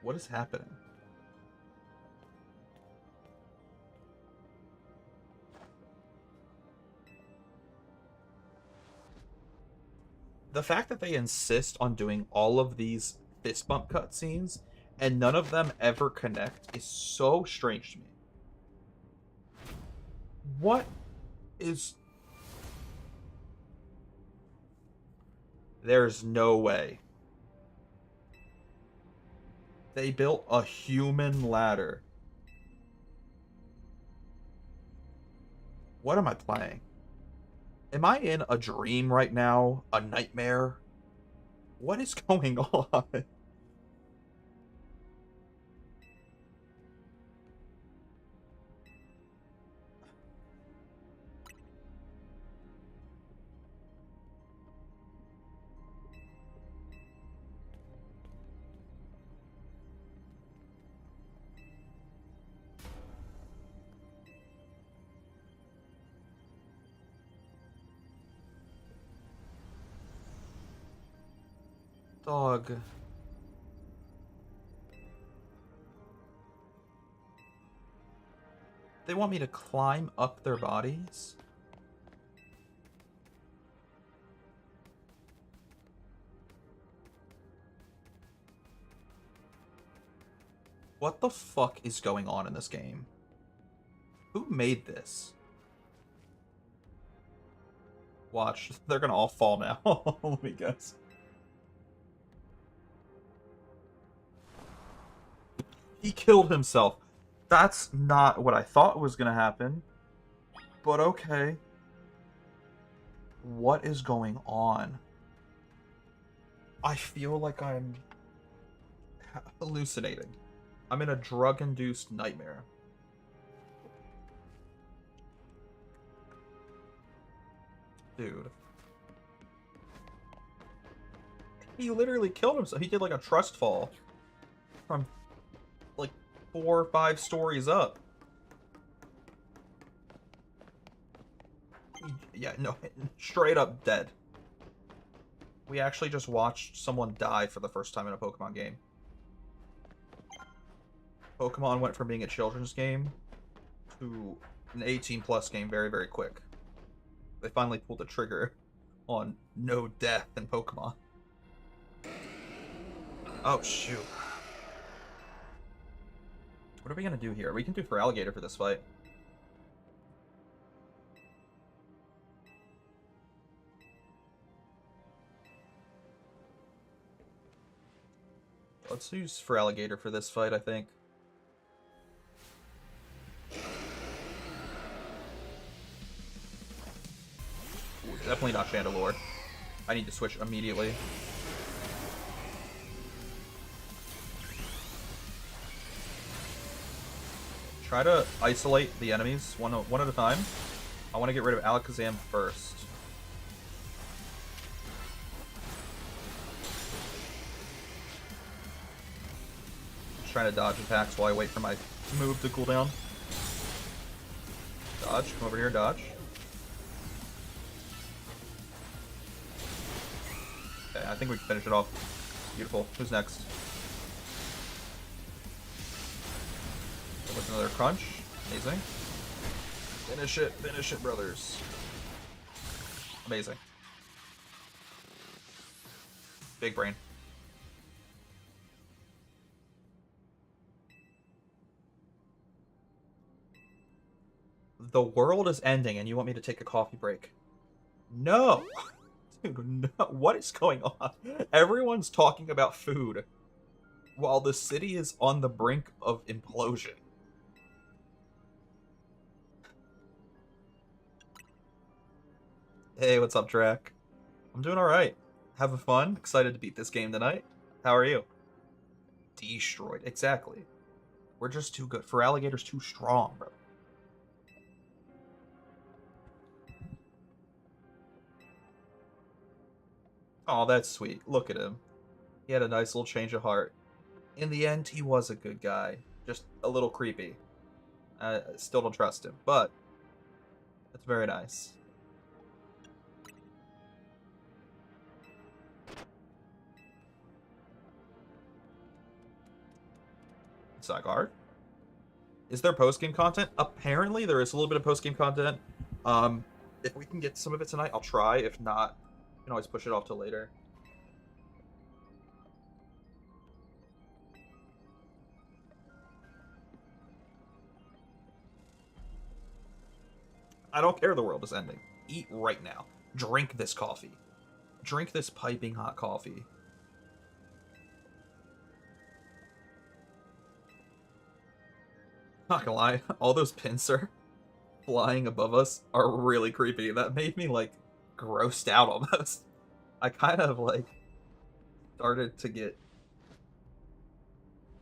What is happening? The fact that they insist on doing all of these fist bump cutscenes and none of them ever connect is so strange to me. What is... There's no way. They built a human ladder. What am I playing? Am I in a dream right now? A nightmare? What is going on? Dog. They want me to climb up their bodies? What the fuck is going on in this game? Who made this? Watch, they're gonna all fall now. Let me guess. He killed himself. That's not what I thought was gonna happen. But okay. What is going on? I feel like I'm hallucinating. I'm in a drug-induced nightmare. Dude. He literally killed himself. He did like a trust fall from like 4 or 5 stories up. Yeah, no, straight up dead. We actually just watched someone die for the first time in a Pokemon game. Pokemon went from being a children's game to an 18+ game very, very quick. They finally pulled the trigger on no death in Pokemon. Oh, shoot. What are we gonna do here? We can do Feraligatr for this fight. Let's use Feraligatr for this fight, I think. Ooh, definitely not Chandelure. I need to switch immediately. Try to isolate the enemies one at a time. I want to get rid of Alakazam first. Just trying to dodge attacks while I wait for my move to cool down. Dodge, come over here, dodge. Okay, Yeah, I think we can finish it off. Beautiful. Who's next? With another crunch. Amazing. Finish it, brothers. Amazing. Big brain. The world is ending and you want me to take a coffee break? No! Dude, no. What is going on? Everyone's talking about food while the city is on the brink of implosion. Hey, what's up, Drac? I'm doing alright. Having fun. Excited to beat this game tonight. How are you? Destroyed. Exactly. We're just too good. For alligators, too strong, bro. Oh, that's sweet. Look at him. He had a nice little change of heart. In the end, he was a good guy. Just a little creepy. I still don't trust him, but it's very nice. Zygarde? Is there post-game content? Apparently, there is a little bit of post-game content. If we can get some of it tonight, I'll try. If not, you can always push it off till later. I don't care the world is ending. Eat right now. Drink this coffee. Drink this piping hot coffee. Not gonna lie, all those pincer flying above us are really creepy. That made me, like, grossed out almost. I kind of, like, started to get,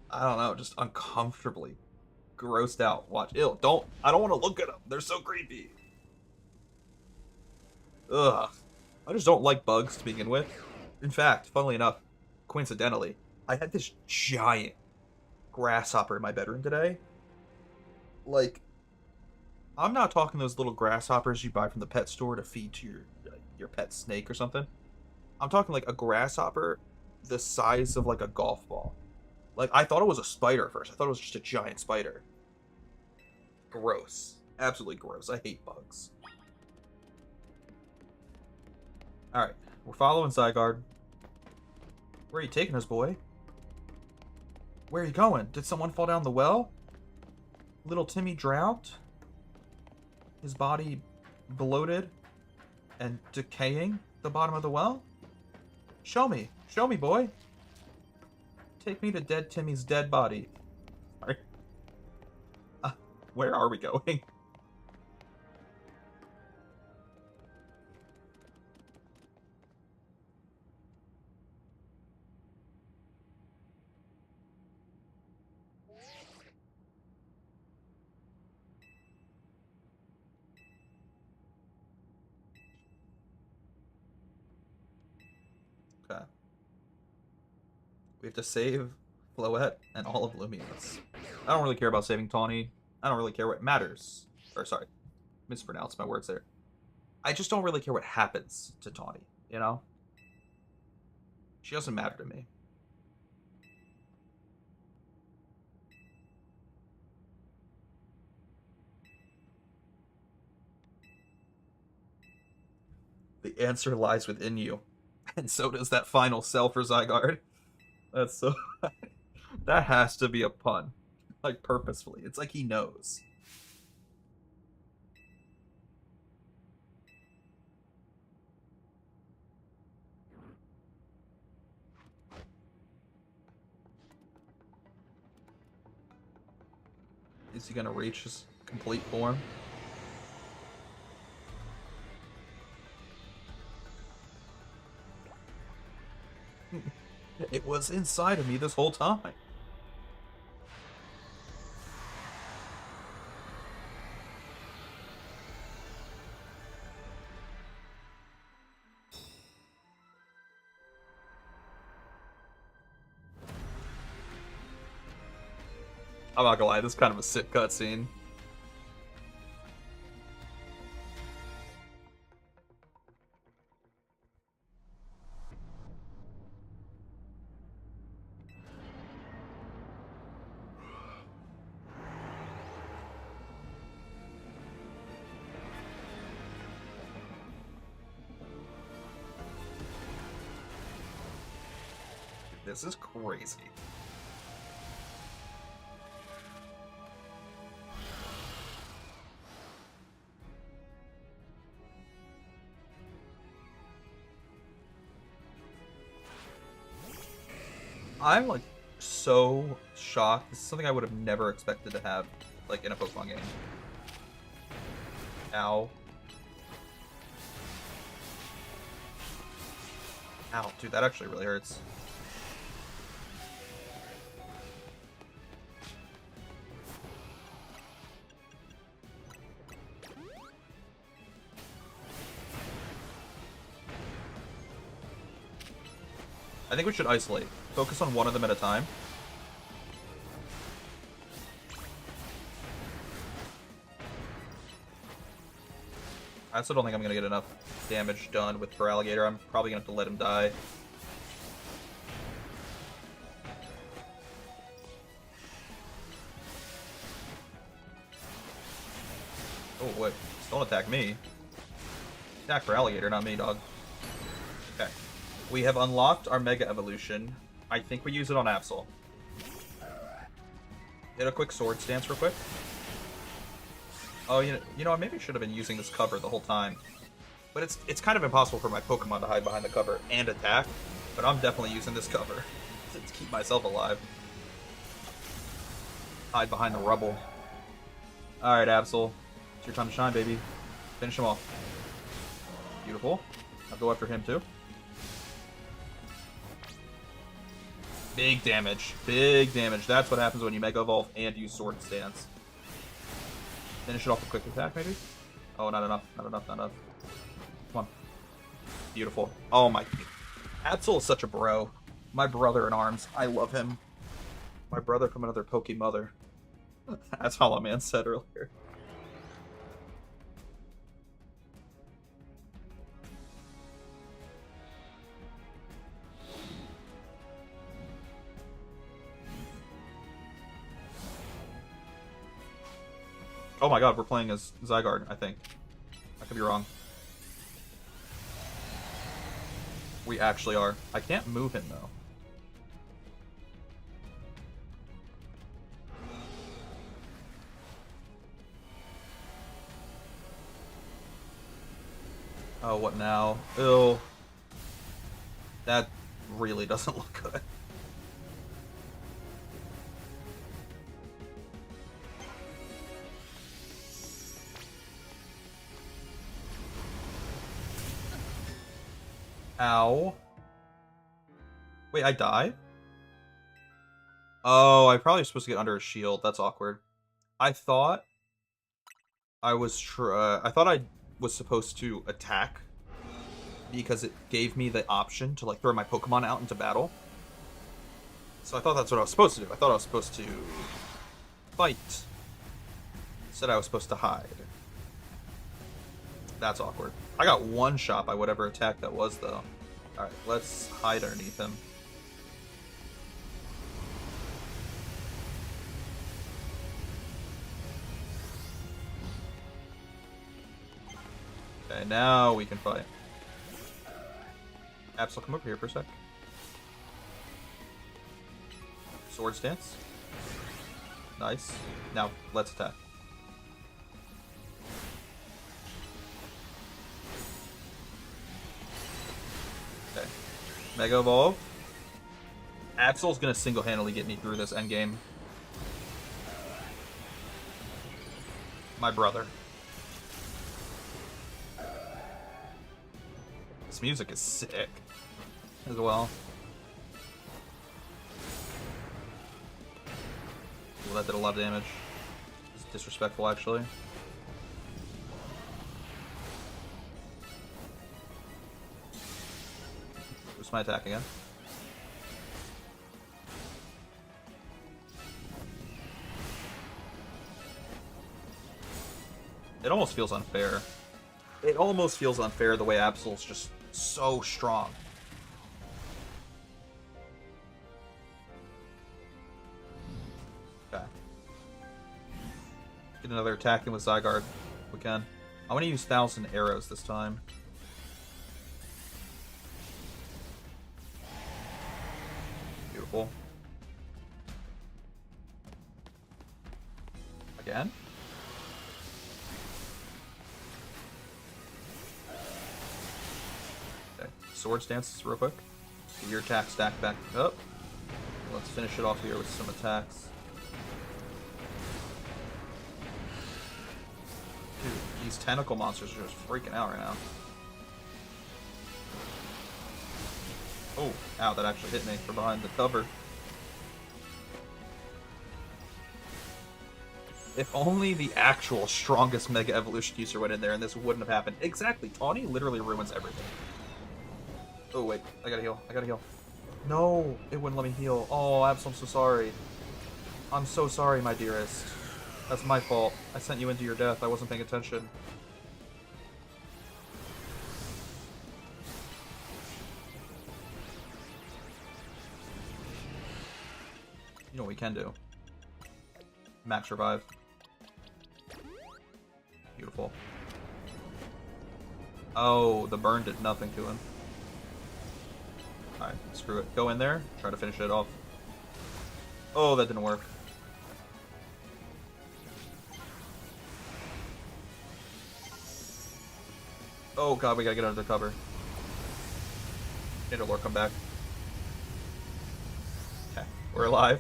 I don't know, just uncomfortably grossed out. Watch. Ew, I don't want to look at them. They're so creepy. Ugh. I just don't like bugs to begin with. In fact, funnily enough, coincidentally, I had this giant grasshopper in my bedroom today. Like, I'm not talking those little grasshoppers you buy from the pet store to feed to your pet snake or something. I'm talking like a grasshopper the size of like a golf ball. Like, I thought it was a spider at first. I thought it was just a giant spider. Gross. Absolutely gross. I hate bugs. Alright, we're following Zygarde. Where are you taking us, boy? Where are you going? Did someone fall down the well? Little Timmy drowned? His body bloated and decaying at the bottom of the well? Show me, boy. Take me to dead Timmy's dead body. Sorry. Where are we going? Okay. We have to save Floette and all of Lumiose. I don't really care about saving Tawny. I don't really care what matters. Or, sorry. Mispronounced my words there. I just don't really care what happens to Tawny, you know? She doesn't matter to me. The answer lies within you. And so does that final cell for Zygarde. That's so... that has to be a pun. Like, purposefully. It's like he knows. Is he gonna reach his complete form? It was inside of me this whole time. I'm not gonna lie, this is kind of a sick cutscene. This is crazy. I'm like so shocked. This is something I would have never expected to have, like, in a Pokemon game. Ow. Ow, dude, that actually really hurts. I think we should isolate. Focus on one of them at a time. I also don't think I'm going to get enough damage done with Feraligatr. I'm probably going to have to let him die. Oh, wait. Don't attack me. Attack Feraligatr, not me, dog. Okay. We have unlocked our Mega Evolution. I think we use it on Absol. Hit a quick Sword Stance real quick. Oh, you know, I maybe should have been using this cover the whole time. But it's kind of impossible for my Pokemon to hide behind the cover and attack. But I'm definitely using this cover to keep myself alive. Hide behind the rubble. Alright, Absol. It's your time to shine, baby. Finish him off. Beautiful. I'll go after him, too. Big damage. Big damage. That's what happens when you Mega Evolve and use Sword Stance. Finish it off with quick attack, maybe? Oh, not enough. Not enough. Not enough. Come on. Beautiful. Oh my... Absol is such a bro. My brother in arms. I love him. My brother from another Pokemother. As Hollow Man said earlier. Oh my god, we're playing as Zygarde, I think. I could be wrong. We actually are. I can't move him, though. Oh, what now? Ew. That really doesn't look good. Ow. Wait, I died? Oh, I probably was supposed to get under a shield. That's awkward. I thought I was supposed to attack because it gave me the option to like throw my Pokemon out into battle. So I thought that's what I was supposed to do. I thought I was supposed to fight. Instead I was supposed to hide. That's awkward. I got one shot by whatever attack that was, though. Alright, let's hide underneath him. Okay, now we can fight. Absol, come over here for a sec. Sword Stance. Nice. Now, let's attack. Okay. Mega Evolve. Absol's gonna single-handedly get me through this endgame. My brother. This music is sick as well. Well, that did a lot of damage. It's disrespectful, actually. Boost my attack again. It almost feels unfair. It almost feels unfair the way Absol's just so strong. Okay. Get another attack in with Zygarde. If we can. I want to use 1,000 arrows this time. Beautiful. Again? Okay, sword stances real quick. Get your attack stack back up. Let's finish it off here with some attacks. Dude, these tentacle monsters are just freaking out right now. Oh, ow, that actually hit me from behind the cover. If only the actual strongest Mega Evolution user went in there and this wouldn't have happened. Exactly, Tawny literally ruins everything. Oh, wait, I gotta heal, I gotta heal. No, it wouldn't let me heal. Oh, Absol, I'm so sorry. I'm so sorry, my dearest. That's my fault. I sent you into your death. I wasn't paying attention. You know what we can do? Max revive. Beautiful. Oh, the burn did nothing to him. Alright, screw it. Go in there. Try to finish it off. Oh, that didn't work. Oh god, we gotta get under the cover. Interlord, come back. Okay, we're alive.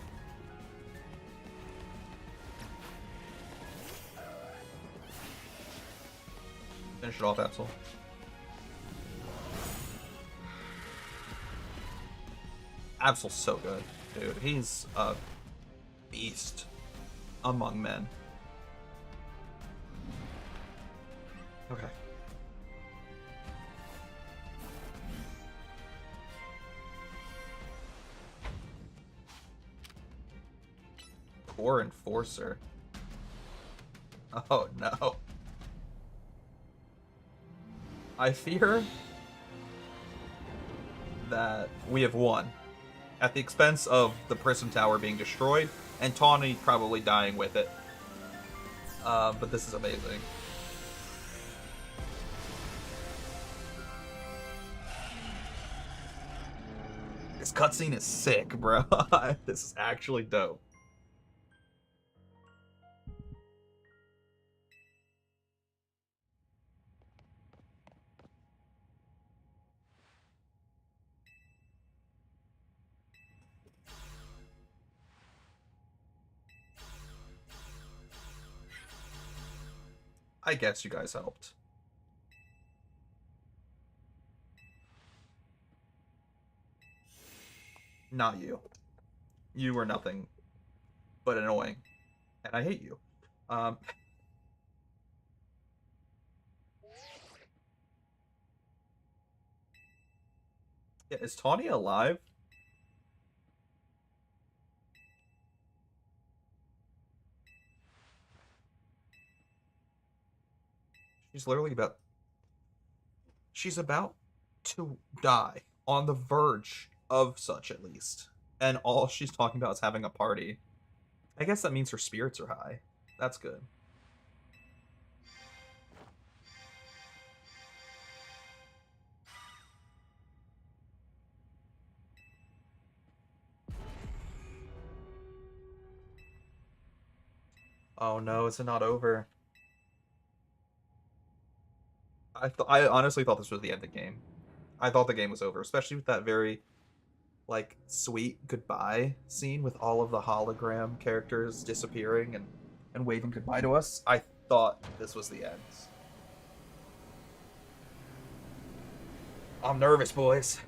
Finish it off, Absol. Absol's so good, dude. He's a beast among men. Okay. Core Enforcer. Oh no. I fear that we have won at the expense of the Prism Tower being destroyed and Tawny probably dying with it. But this is amazing. This cutscene is sick, bro. This is actually dope. I guess you guys helped. Not you. You were nothing but annoying. And I hate you. Yeah, is Tawny alive? She's literally about... She's about to die. On the verge of such, at least. And all she's talking about is having a party. I guess that means her spirits are high. That's good. Oh no, is it not over? I honestly thought this was the end of the game. I thought the game was over, especially with that very like sweet goodbye scene with all of the hologram characters disappearing and waving goodbye to us. I thought this was the end. I'm nervous, boys.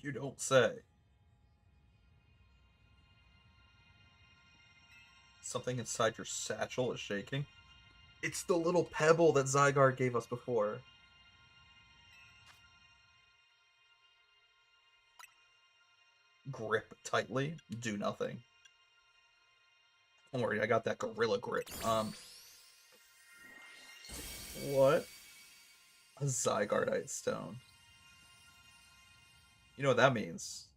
You don't say. Something inside your satchel is shaking. It's the little pebble that Zygarde gave us before. Grip tightly, do nothing. Don't worry, I got that gorilla grip. What? A Zygardeite stone. You know what that means?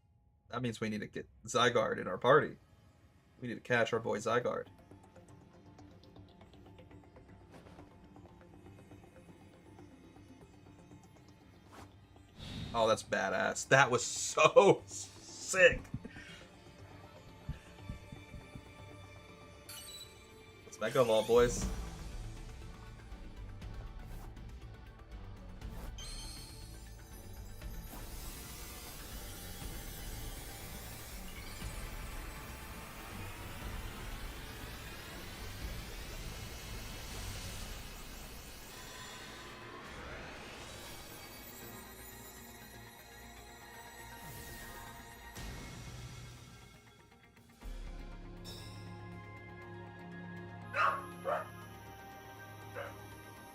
That means we need to get Zygarde in our party. We need to catch our boy Zygarde. Oh, that's badass. That was so sick. Let's Mega Evolve, boys.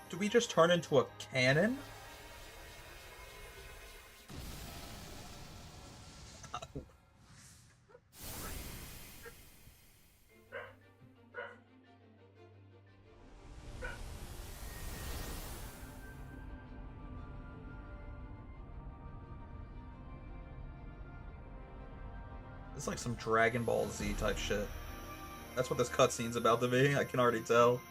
Do we just turn into a cannon? It's like some Dragon Ball Z type shit. That's what this cutscene's about to be, I can already tell.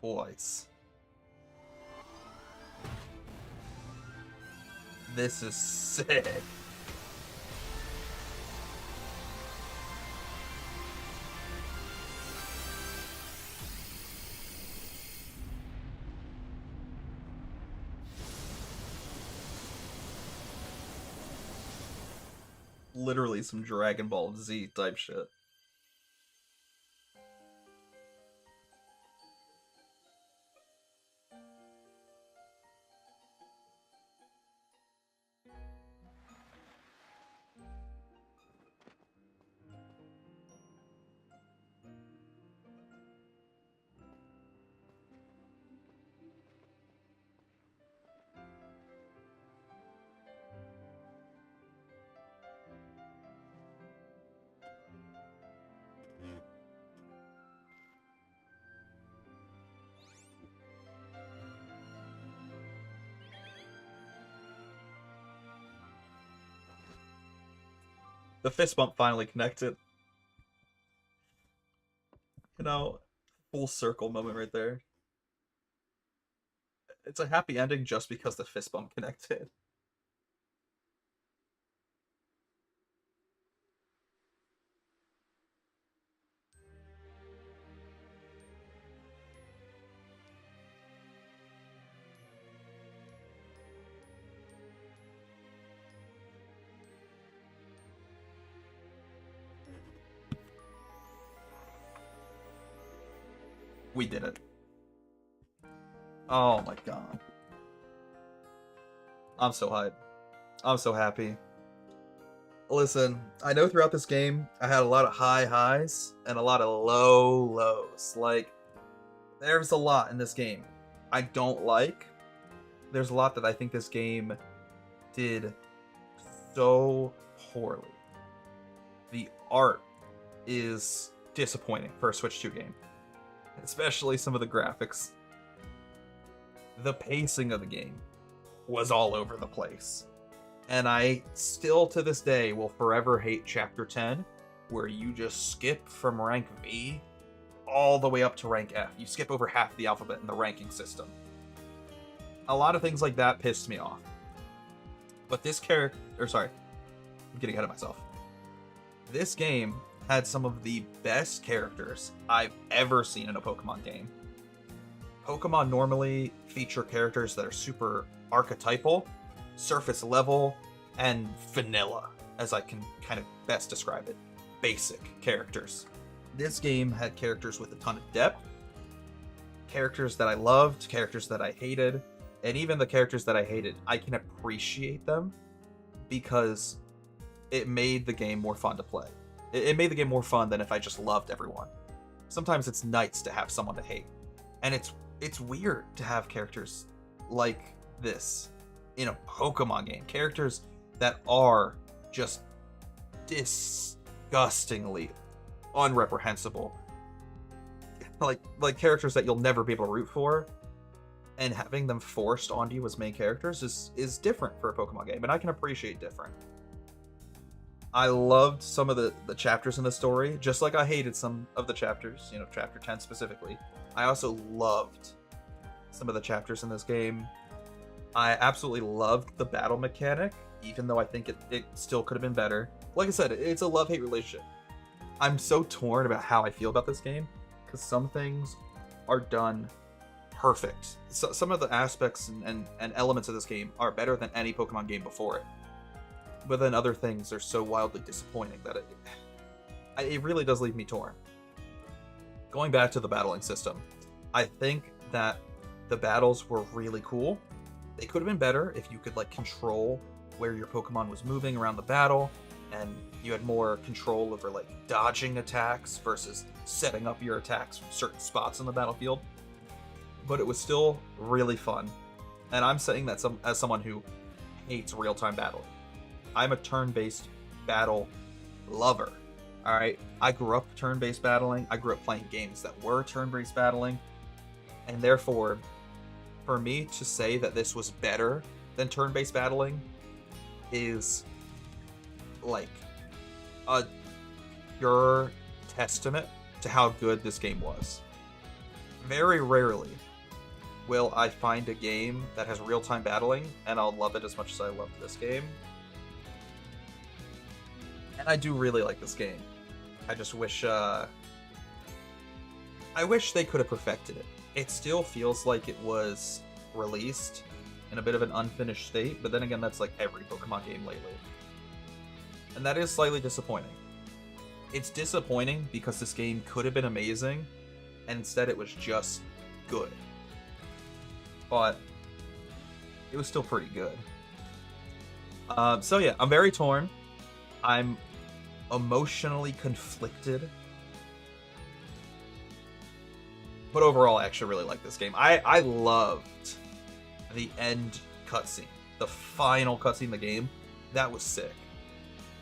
Boys. This is sick. Literally some Dragon Ball Z type shit. The fist bump finally connected. You know, full circle moment right there. It's a happy ending just because the fist bump connected. We did it. Oh my god. I'm so hyped. I'm so happy. Listen, I know throughout this game, I had a lot of high highs and a lot of low lows. Like, there's a lot in this game I don't like. There's a lot that I think this game did so poorly. The art is disappointing for a Switch 2 game. Especially some of the graphics. The pacing of the game was all over the place. And I still to this day will forever hate Chapter 10, where you just skip from rank V all the way up to rank F. You skip over half the alphabet in the ranking system. A lot of things like that pissed me off. But this I'm getting ahead of myself. This game had some of the best characters I've ever seen in a Pokemon game. Pokemon normally feature characters that are super archetypal, surface level, and vanilla, as I can kind of best describe it. Basic characters. This game had characters with a ton of depth, characters that I loved, characters that I hated, and even the characters that I hated, I can appreciate them because it made the game more fun to play. It made the game more fun than if I just loved everyone. Sometimes it's nice to have someone to hate, and it's weird to have characters like this in a Pokemon game. Characters that are just disgustingly unreprehensible. Like characters that you'll never be able to root for, and having them forced onto you as main characters is different for a Pokemon game, and I can appreciate different. I loved some of the chapters in the story, just like I hated some of the chapters, you know, chapter 10 specifically. I also loved some of the chapters in this game. I absolutely loved the battle mechanic, even though I think it still could have been better. Like I said, it's a love-hate relationship. I'm so torn about how I feel about this game, because some things are done perfect. So, some of the aspects and elements of this game are better than any Pokemon game before it. But then other things are so wildly disappointing that it really does leave me torn. Going back to the battling system, I think that the battles were really cool. They could have been better if you could like control where your Pokemon was moving around the battle, and you had more control over like dodging attacks versus setting up your attacks from certain spots on the battlefield. But it was still really fun. And I'm saying that as someone who hates real-time battling. I'm a turn-based battle lover. All right, I grew up turn-based battling. I grew up playing games that were turn-based battling, and therefore, for me to say that this was better than turn-based battling is like a pure testament to how good this game was. Very rarely will I find a game that has real-time battling and I'll love it as much as I loved this game. And I do really like this game. I just wish, I wish they could have perfected it. It still feels like it was released in a bit of an unfinished state, but then again, that's like every Pokemon game lately. And that is slightly disappointing. It's disappointing because this game could have been amazing, and instead it was just good. But it was still pretty good. So yeah, I'm very torn. I'm emotionally conflicted. But overall, I actually really like this game. I loved the end cutscene. The final cutscene in the game. That was sick.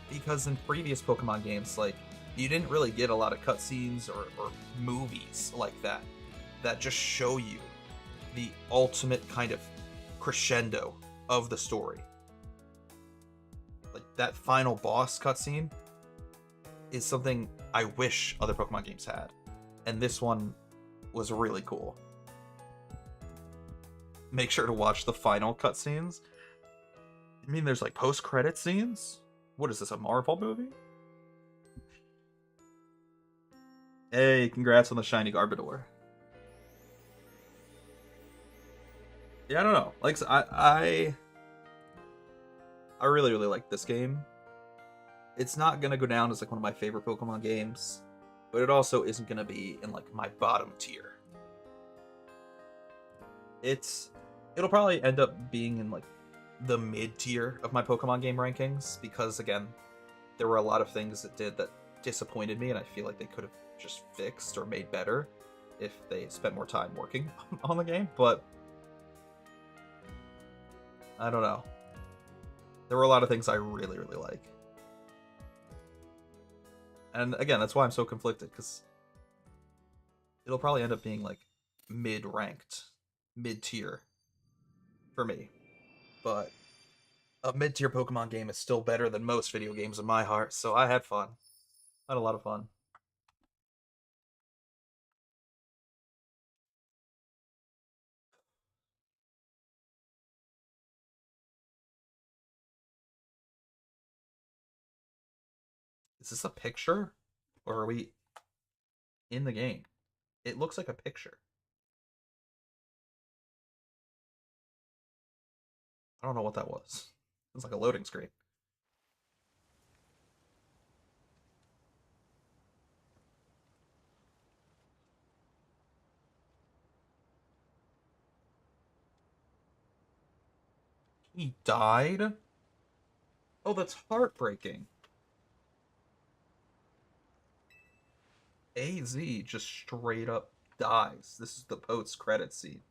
Because in previous Pokemon games, like, you didn't really get a lot of cutscenes or movies like that. That just show you the ultimate kind of crescendo of the story. Like, that final boss cutscene is something I wish other Pokemon games had. And this one was really cool. Make sure to watch the final cutscenes. I mean, there's like post-credit scenes? What is this, a Marvel movie? Hey, congrats on the shiny Garbodor. Yeah, I don't know. Like, I really, really like this game. It's not gonna go down as like one of my favorite Pokemon games, but it also isn't gonna be in like my bottom tier. It'll probably end up being in like the mid tier of my Pokemon game rankings, because again, there were a lot of things that did that disappointed me, and I feel like they could have just fixed or made better if they spent more time working on the game. But I don't know. There were a lot of things I really, really like. And again, that's why I'm so conflicted, because it'll probably end up being like mid-ranked, mid-tier for me. But a mid-tier Pokemon game is still better than most video games in my heart, so I had fun. I had a lot of fun. Is this a picture? Or are we in the game? It looks like a picture. I don't know what that was. It was like a loading screen. He died? Oh, that's heartbreaking. AZ just straight up dies. This is the post credit scene.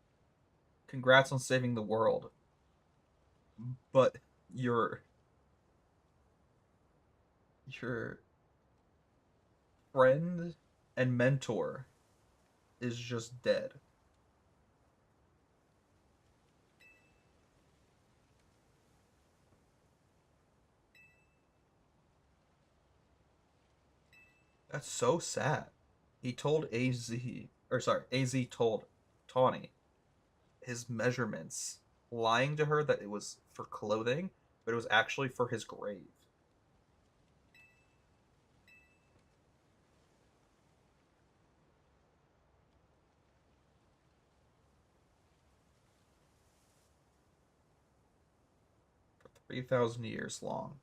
Congrats on saving the world, but your your friend and mentor is just dead. That's so sad. He told AZ, or sorry, AZ told Tawny his measurements, lying to her that it was for clothing, but it was actually for his grave. For 3,000 years long,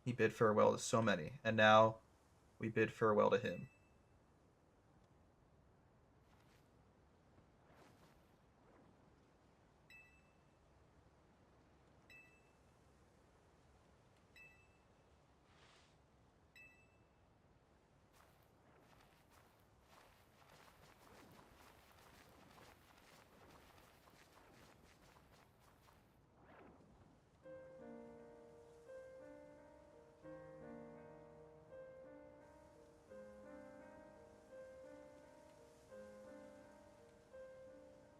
he bid farewell to so many, and now we bid farewell to him.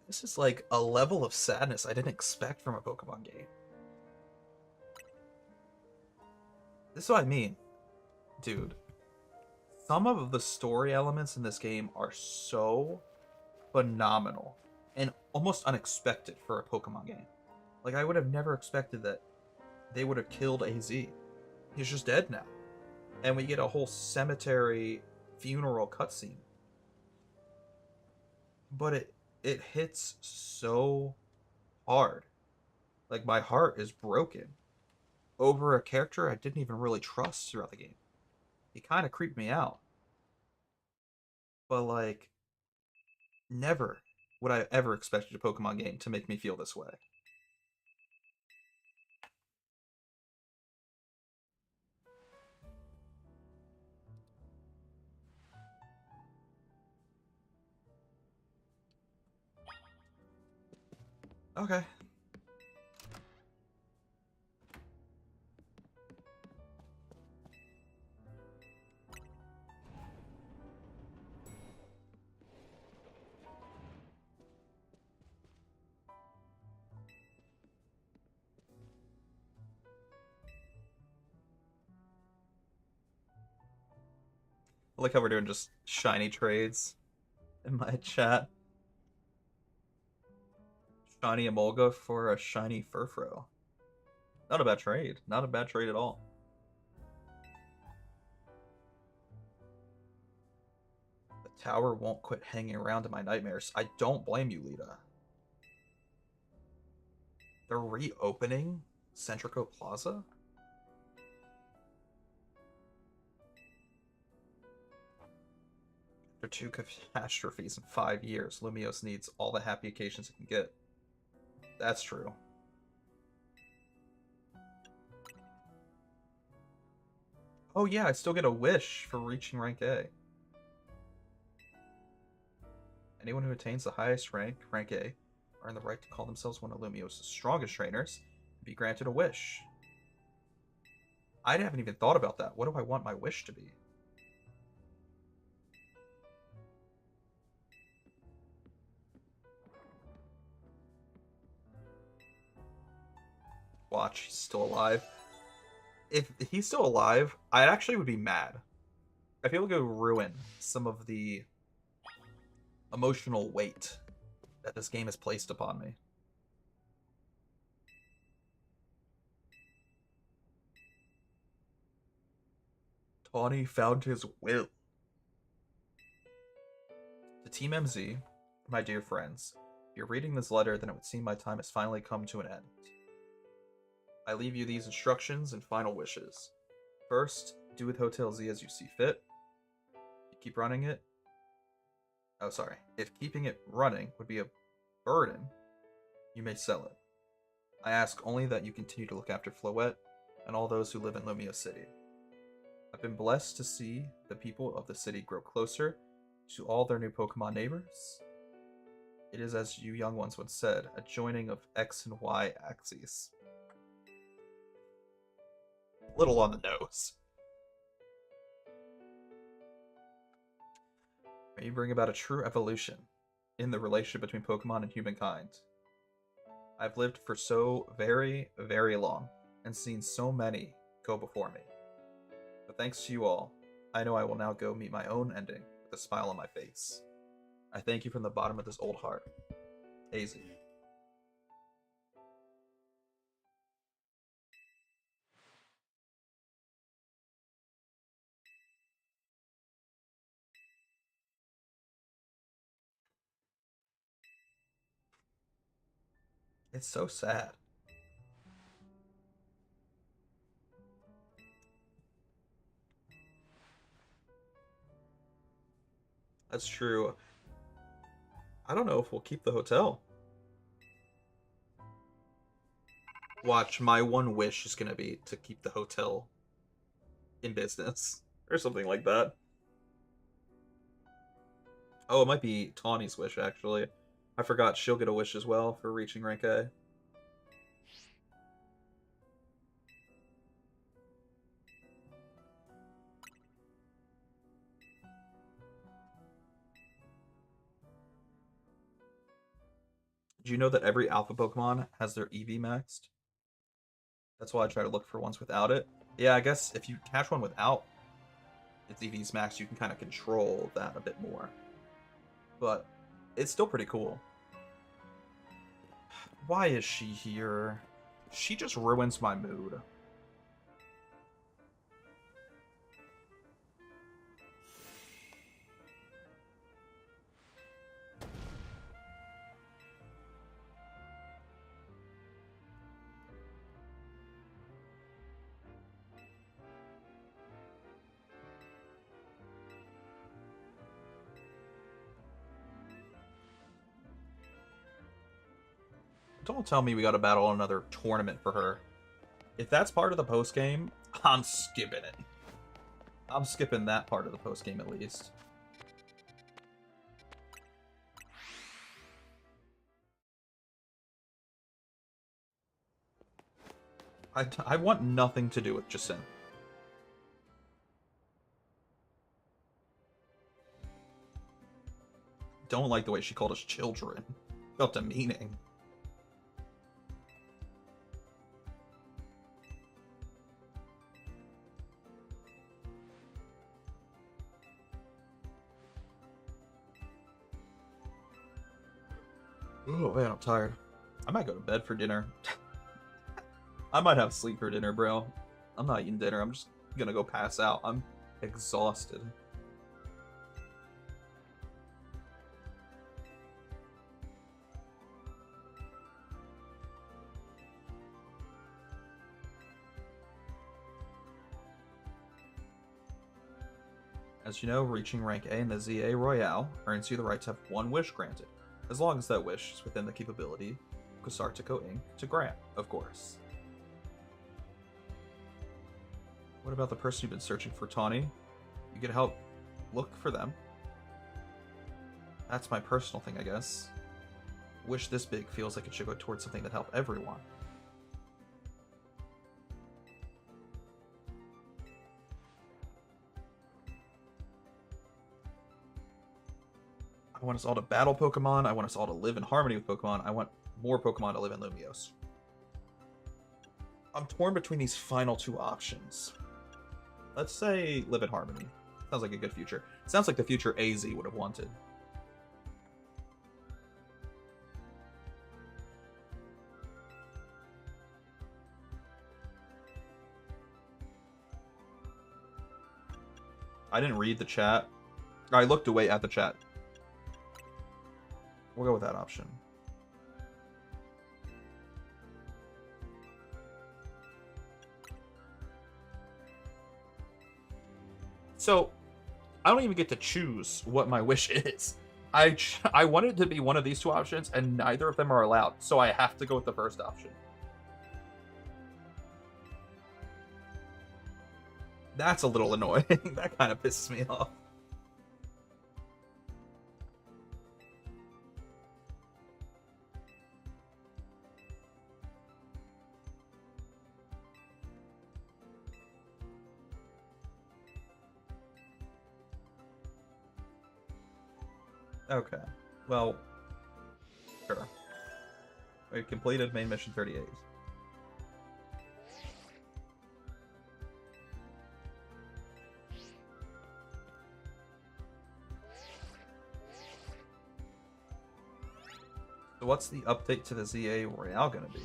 This is like a level of sadness I didn't expect from a Pokemon game. This is what I mean, dude. Some of the story elements in this game are so phenomenal and almost unexpected for a Pokemon game. Like, I would have never expected that they would have killed AZ. He's just dead now. And we get a whole cemetery funeral cutscene. But it hits so hard. Like, my heart is broken over a character I didn't even really trust throughout the game. He kind of creeped me out. But, like, never would I ever expected a Pokemon game to make me feel this way. Okay. I like how we're doing just shiny trades in my chat. Shiny Emolga for a shiny Furfrou. Not a bad trade. Not a bad trade at all. The tower won't quit hanging around in my nightmares. I don't blame you, Lita. They're reopening Centrico Plaza? After 2 catastrophes in 5 years, Lumiose needs all the happy occasions it can get. That's true. Oh yeah, I still get a wish for reaching rank A. Anyone who attains the highest rank, rank A, earn the right to call themselves one of Lumiose's strongest trainers and be granted a wish. I haven't even thought about that. What do I want my wish to be? Watch, he's still alive. If he's still alive, I actually would be mad. I feel like it would ruin some of the emotional weight that this game has placed upon me. Tawny found his will. To Team MZ, my dear friends, if you're reading this letter, then it would seem my time has finally come to an end. I leave you these instructions and final wishes. First, do with Hotel Z as you see fit. You keep running it. Oh, sorry. If keeping it running would be a burden, you may sell it. I ask only that you continue to look after Floette and all those who live in Lumia City. I've been blessed to see the people of the city grow closer to all their new Pokemon neighbors. It is, as you young ones once said, a joining of X and Y axes. Little on the nose. May you bring about a true evolution in the relationship between Pokemon and humankind. I've lived for so very, very long and seen so many go before me. But thanks to you all, I know I will now go meet my own ending with a smile on my face. I thank you from the bottom of this old heart. AZ. It's so sad. That's true. I don't know if we'll keep the hotel. Watch, my one wish is gonna be to keep the hotel in business. Or something like that. Oh, it might be Tawny's wish, actually. I forgot she'll get a wish as well for reaching rank A. Do you know that every alpha Pokemon has their EV maxed? That's why I try to look for ones without it. Yeah, I guess if you catch one without its EVs maxed, you can kind of control that a bit more. But it's still pretty cool. Why is she here? She just ruins my mood. Don't tell me we gotta battle another tournament for her. If that's part of the post-game, I'm skipping it. I'm skipping that part of the post-game at least. I want nothing to do with Jacin. Don't like the way she called us children. Felt demeaning. Oh man, I'm tired. I might go to bed for dinner. I might have sleep for dinner, bro. I'm not eating dinner. I'm just gonna go pass out. I'm exhausted. As you know, reaching rank A in the ZA Royale earns you the right to have one wish granted, as long as that wish is within the capability of Kusartico Inc. to grant, of course. What about the person you've been searching for, Tawny? You can help look for them. That's my personal thing, I guess. Wish this big feels like it should go towards something that help everyone. I want us all to battle Pokemon. I want us all to live in harmony with Pokemon. I want more Pokemon to live in Lumiose. I'm torn between these final two options. Let's say live in harmony. Sounds like a good future. Sounds like the future AZ would have wanted. I didn't read the chat. I looked away at the chat. We'll go with that option. So, I don't even get to choose what my wish is. I wanted it to be one of these two options, and neither of them are allowed, so I have to go with the first option. That's a little annoying. That kind of pisses me off. Okay. Well, sure. We completed main mission 38. So what's the update to the ZA Royale gonna be?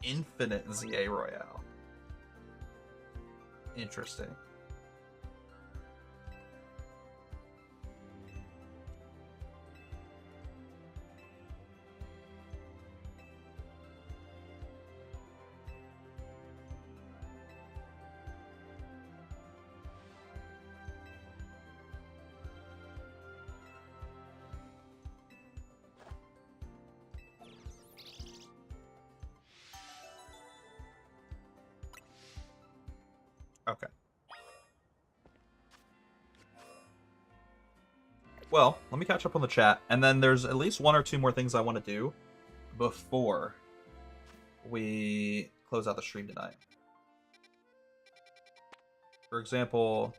Infinite ZA Royale. Interesting. Okay. Well, let me catch up on the chat, and then there's at least one or two more things I want to do before we close out the stream tonight. For example,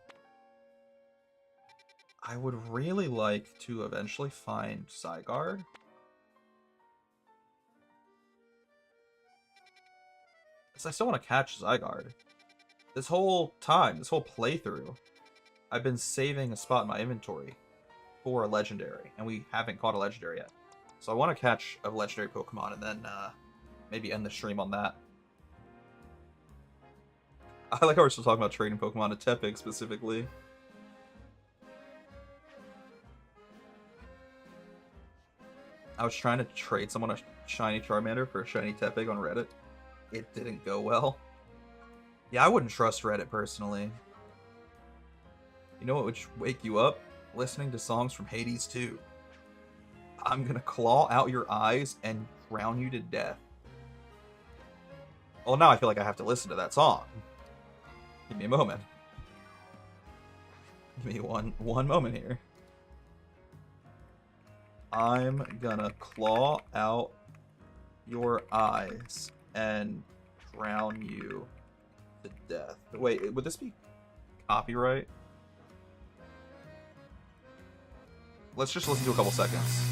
I would really like to eventually find Zygarde. Because I still want to catch Zygarde. This whole time, this whole playthrough, I've been saving a spot in my inventory for a legendary, and we haven't caught a legendary yet. So I want to catch a legendary Pokemon and then maybe end the stream on that. I like how we're still talking about trading Pokemon to Tepig specifically. I was trying to trade someone a shiny Charmander for a shiny Tepig on Reddit. It didn't go well. Yeah, I wouldn't trust Reddit personally. You know what would wake you up? Listening to songs from Hades 2. I'm gonna claw out your eyes and drown you to death. Well, now I feel like I have to listen to that song. Give me a moment. Give me one moment here. I'm gonna claw out your eyes and drown you to death. Wait, would this be copyright? Let's just listen to a couple seconds.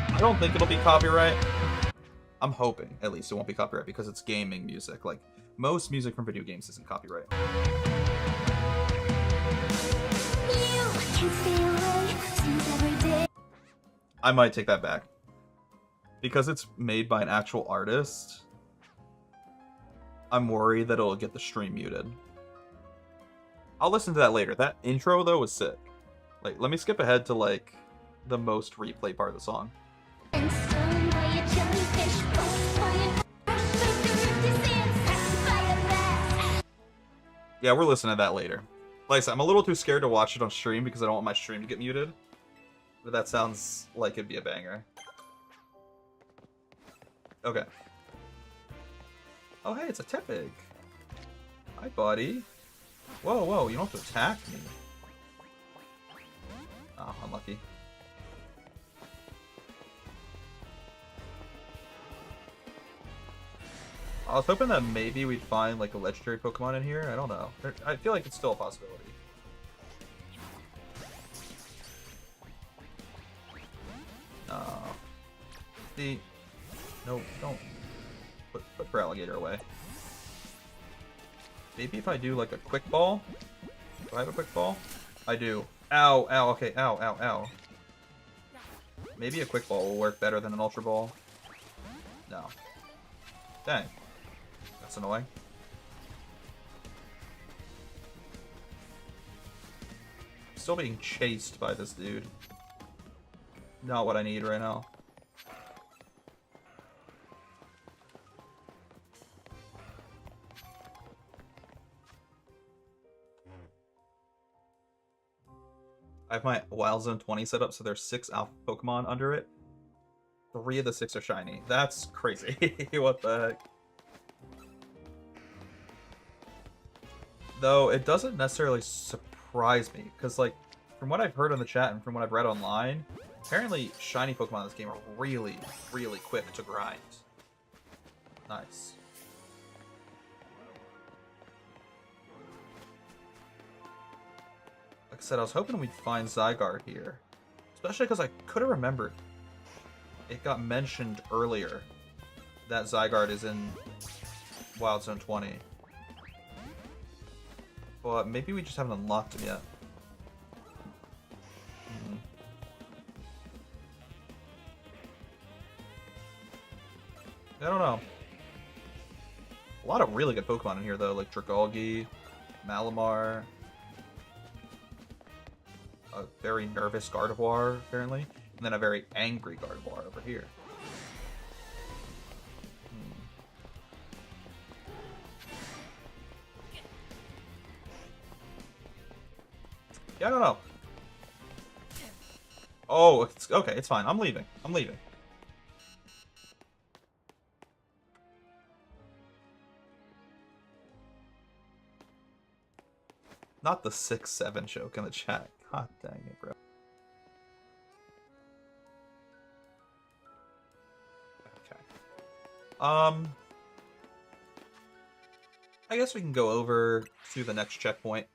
I don't think it'll be copyright. I'm hoping, at least, it won't be copyright because it's gaming music. Like, most music from video games isn't copyright. I might take that back. Because it's made by an actual artist, I'm worried that it'll get the stream muted. I'll listen to that later. That intro, though, was sick. Like, let me skip ahead to, like, the most replayed part of the song. Yeah, we're listening to that later. Like I said, I'm a little too scared to watch it on stream because I don't want my stream to get muted. But that sounds like it'd be a banger. Okay. Oh, hey, it's a Tepig. Hi, buddy. Whoa, whoa, you don't have to attack me. Oh, unlucky. I was hoping that maybe we'd find, like, a legendary Pokemon in here. I don't know. I feel like it's still a possibility. See? No, don't put Feraligatr away. Maybe if I do, like, a Quick Ball? Do I have a Quick Ball? I do. Ow, ow, okay, ow, ow, ow. Maybe a Quick Ball will work better than an Ultra Ball. No. Dang. That's annoying. Still being chased by this dude. Not what I need right now. I have my Wild Zone 20 set up, so there's 6 Alpha Pokemon under it. 3 of the 6 are shiny. That's crazy. What the heck? Though, it doesn't necessarily surprise me, because, like, from what I've heard in the chat and from what I've read online, apparently shiny Pokemon in this game are really, really quick to grind. Nice. Like I said, I was hoping we'd find Zygarde here. Especially because I could have remembered. It got mentioned earlier that Zygarde is in Wild Zone 20. But maybe we just haven't unlocked him yet. I don't know. A lot of really good Pokemon in here, though, like Dragalge, Malamar, a very nervous Gardevoir, apparently, and then a very angry Gardevoir over here. Yeah, I don't know. Oh, it's, okay, it's fine. I'm leaving. I'm leaving. Not the 6-7 joke in the chat. God dang it, bro. Okay. I guess we can go over to the next checkpoint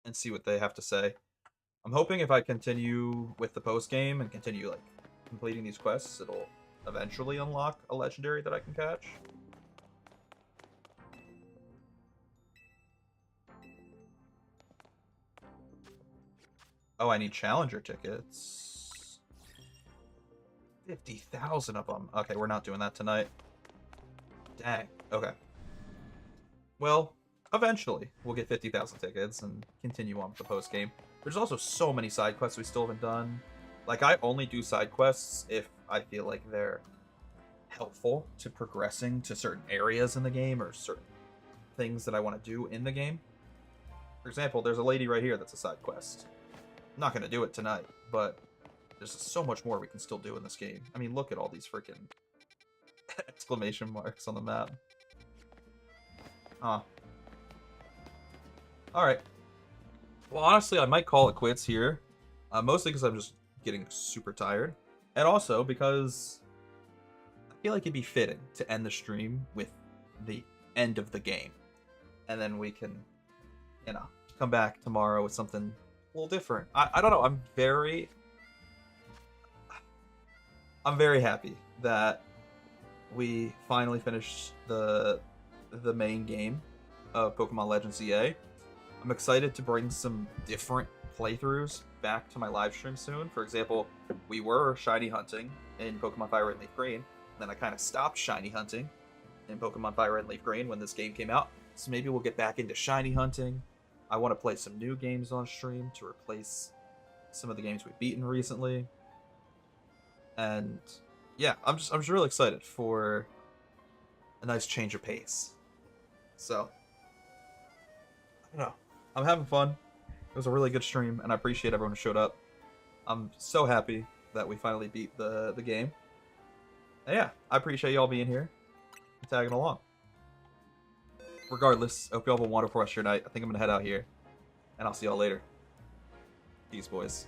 and see what they have to say. I'm hoping if I continue with the post game and continue like completing these quests, it'll eventually unlock a legendary that I can catch. Oh, I need challenger tickets. 50,000 of them. Okay, we're not doing that tonight. Dang. Okay. Well, eventually we'll get 50,000 tickets and continue on with the post game. There's also so many side quests we still haven't done. Like, I only do side quests if I feel like they're helpful to progressing to certain areas in the game or certain things that I want to do in the game. For example, there's a lady right here that's a side quest. I'm not going to do it tonight, but there's so much more we can still do in this game. I mean, look at all these freaking exclamation marks on the map. Huh. Alright. Well, honestly, I might call it quits here. Mostly because I'm just getting super tired. And also because I feel like it'd be fitting to end the stream with the end of the game. And then we can, you know, come back tomorrow with something a little different. I don't know. I'm very happy that we finally finished the main game of Pokemon Legends EA. I'm excited to bring some different playthroughs back to my live stream soon. For example, we were shiny hunting in Pokemon Fire Red and Leaf Green. Then I kind of stopped shiny hunting in Pokemon Fire Red and Leaf Green when this game came out. So maybe we'll get back into shiny hunting. I want to play some new games on stream to replace some of the games we've beaten recently. And yeah, I'm just really excited for a nice change of pace. So I don't know. I'm having fun. It was a really good stream, and I appreciate everyone who showed up. I'm so happy that we finally beat the game. And yeah, I appreciate y'all being here and tagging along. Regardless, I hope y'all have a wonderful rest of your night. I think I'm going to head out here, and I'll see y'all later. Peace, boys.